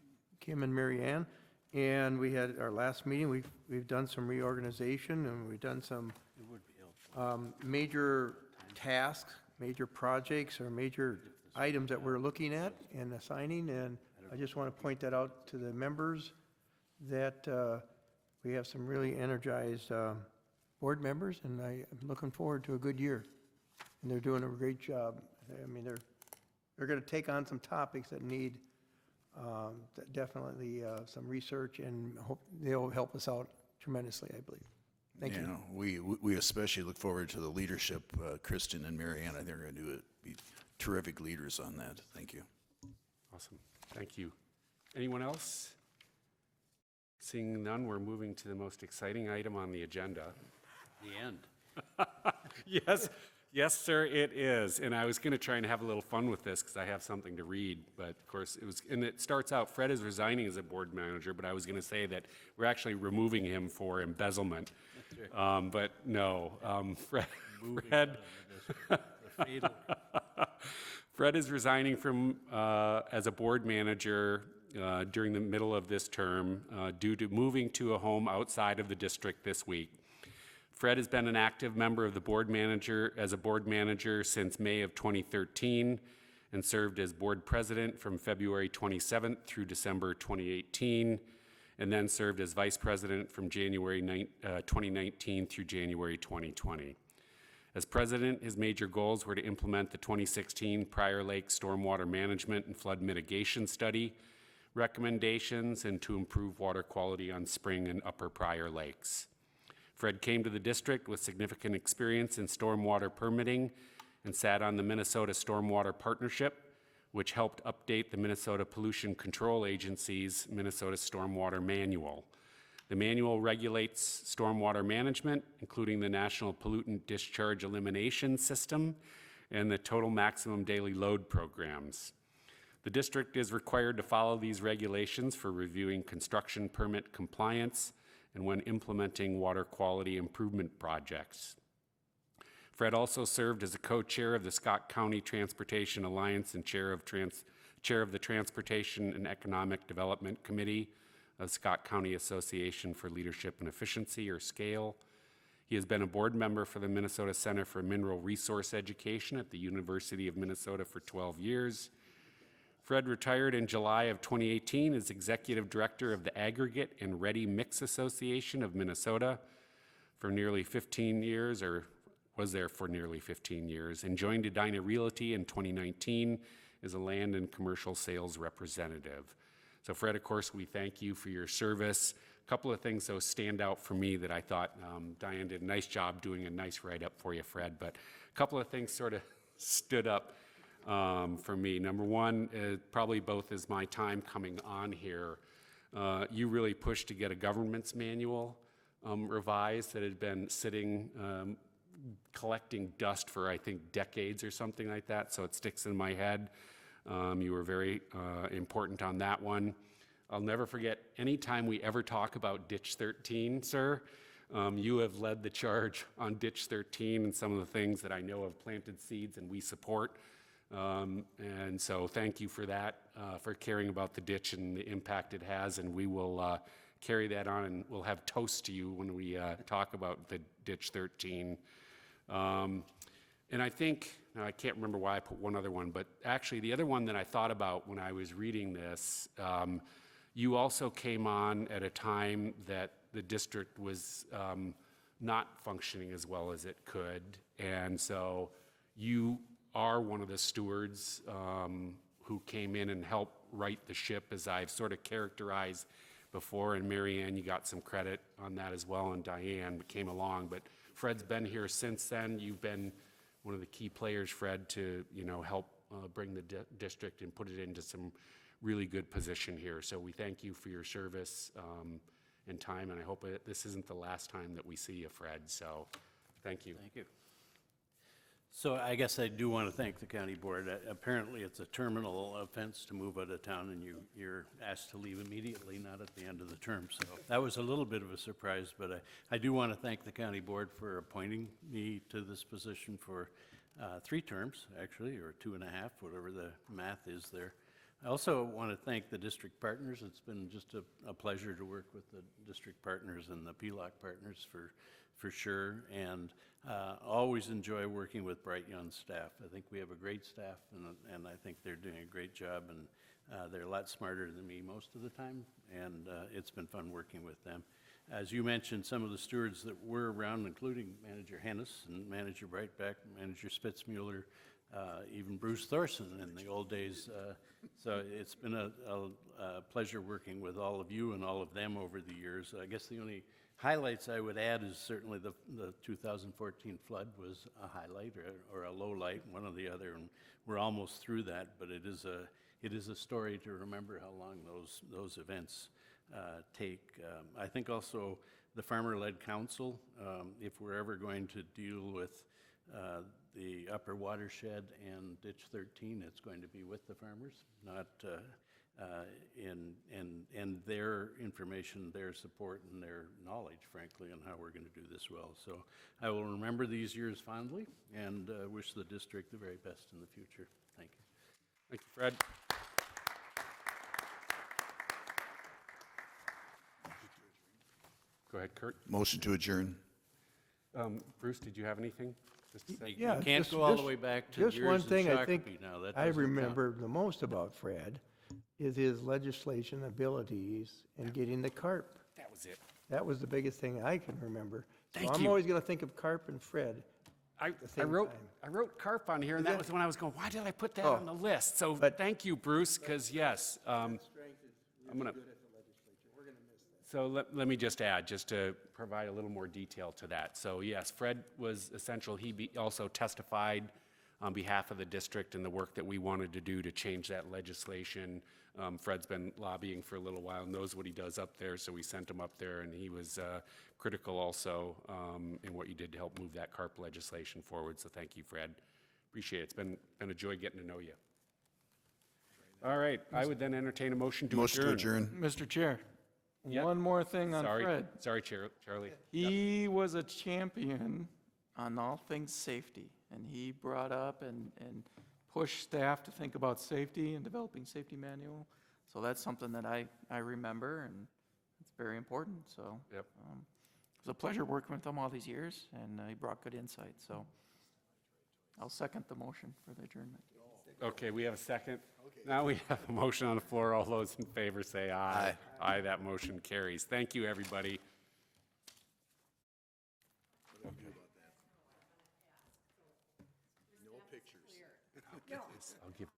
Kim and Mary Ann. And we had our last meeting, we've done some reorganization, and we've done some major tasks, major projects, or major items that we're looking at and assigning. And I just want to point that out to the members that we have some really energized board members, and I'm looking forward to a good year. And they're doing a great job. I mean, they're going to take on some topics that need definitely some research, and hope they'll help us out tremendously, I believe. Thank you. We especially look forward to the leadership, Kristen and Mary Ann. I think they're going to be terrific leaders on that. Thank you. Awesome. Thank you. Anyone else? Seeing none, we're moving to the most exciting item on the agenda. The end. Yes. Yes, sir, it is. And I was going to try and have a little fun with this because I have something to read. But of course, it starts out, Fred is resigning as a board manager, but I was going to say that we're actually removing him for embezzlement. But no, Fred is resigning from as a board manager during the middle of this term due to moving to a home outside of the district this week. Fred has been an active member of the board manager since May of 2013 and served as board president from February 27th through December 2018, and then served as vice president from January 2019 through January 2020. As president, his major goals were to implement the 2016 Prior Lake Stormwater Management and Flood Mitigation Study recommendations and to improve water quality on Spring and Upper Prior Lakes. Fred came to the district with significant experience in stormwater permitting and sat on the Minnesota Stormwater Partnership, which helped update the Minnesota Pollution Control Agency's Minnesota Stormwater Manual. The manual regulates stormwater management, including the National Pollutant Discharge Elimination System and the Total Maximum Daily Load programs. The district is required to follow these regulations for reviewing construction permit compliance and when implementing water quality improvement projects. Fred also served as a co-chair of the Scott County Transportation Alliance and chair of the Transportation and Economic Development Committee of Scott County Association for Leadership and Efficiency, or SCALE. He has been a board member for the Minnesota Center for Mineral Resource Education at the University of Minnesota for 12 years. Fred retired in July of 2018 as executive director of the Aggregate and Ready Mix Association of Minnesota for nearly 15 years, or was there for nearly 15 years, and joined Edina Realty in 2019 as a land and commercial sales representative. So Fred, of course, we thank you for your service. A couple of things, though, stand out for me that I thought Diane did a nice job doing a nice write-up for you, Fred, but a couple of things sort of stood up for me. Number one, probably both as my time coming on here, you really pushed to get a government's manual revised that had been sitting, collecting dust for, I think, decades or something like that, so it sticks in my head. You were very important on that one. I'll never forget any time we ever talk about Ditch 13, sir. You have led the charge on Ditch 13 and some of the things that I know have planted seeds and we support And so thank you for that, for caring about the ditch and the impact it has, and we will carry that on, and we'll have toast to you when we talk about the ditch 13. And I think, now I can't remember why I put one other one, but actually the other one that I thought about when I was reading this, you also came on at a time that the district was not functioning as well as it could. And so you are one of the stewards who came in and helped right the ship, as I've sort of characterized before. And Mary Ann, you got some credit on that as well, and Diane came along. But Fred's been here since then. You've been one of the key players, Fred, to help bring the district and put it into some really good position here. So we thank you for your service and time, and I hope this isn't the last time that we see you, Fred. So thank you. Thank you. So I guess I do want to thank the county board. Apparently, it's a terminal offense to move out of town, and you're asked to leave immediately, not at the end of the term. So that was a little bit of a surprise, but I do want to thank the county board for appointing me to this position for 3 terms, actually, or 2.5, whatever the math is there. I also want to thank the district partners. It's been just a pleasure to work with the district partners and the PLOC partners for sure, and always enjoy working with Bright Young staff. I think we have a great staff, and I think they're doing a great job, and they're a lot smarter than me most of the time, and it's been fun working with them. As you mentioned, some of the stewards that were around, including Manager Hennis and Manager Breitbeck, Manager Spitzmuller, even Bruce Thorson in the old days. So it's been a pleasure working with all of you and all of them over the years. I guess the only highlights I would add is certainly the 2014 flood was a highlight or a low light, one or the other, and we're almost through that, but it is a story to remember how long those events take. I think also the Farmer-Led Council, if we're ever going to deal with the upper watershed and ditch 13, it's going to be with the farmers, not in their information, their support, and their knowledge, frankly, on how we're going to do this well. So I will remember these years fondly and wish the district the very best in the future. Thank you. Thank you, Fred. Go ahead, Kurt. Motion to adjourn. Bruce, did you have anything? Just to say, Yeah, You can't just- go all the just- way back to Just years one in thing I think Shakopee now. That I doesn't count. remember the most about Fred is his legislation abilities in getting the carp. that was it. That was the biggest thing I can remember. So Thank I'm you. always going to think of carp and Fred. I same wrote time. I wrote carp on here, and that was when I was going, why did I put that Oh. on the list? So But- thank you, Bruce, because yes, I'm gonna. So let me just add, just to provide a little more detail to that. So yes, Fred was essential. He also testified on behalf of the district and the work that we wanted to do to change that legislation. Fred's been lobbying for a little while, knows what he does up there, so we sent him up there, and he was critical also in what you did to help move that CARP legislation forward. So thank you, Fred. Appreciate it. It's been a joy getting to know you. All right, I would then entertain a motion to Motion to adjourn. Mr. Chair, Yep. one more thing on Sorry, Fred. sorry, Charlie. He was a champion on all things safety, and he brought up and pushed staff to think about safety and developing safety manual. So that's something that I remember, and it's very important, so. Yep. It was a pleasure working with him all these years, and he brought good insight, so. I'll second the motion for the adjournment. Okay, we have a second. Now we have a motion on the floor. All those in favor say aye. Aye, that motion carries. Thank you, everybody. No pictures. I'll give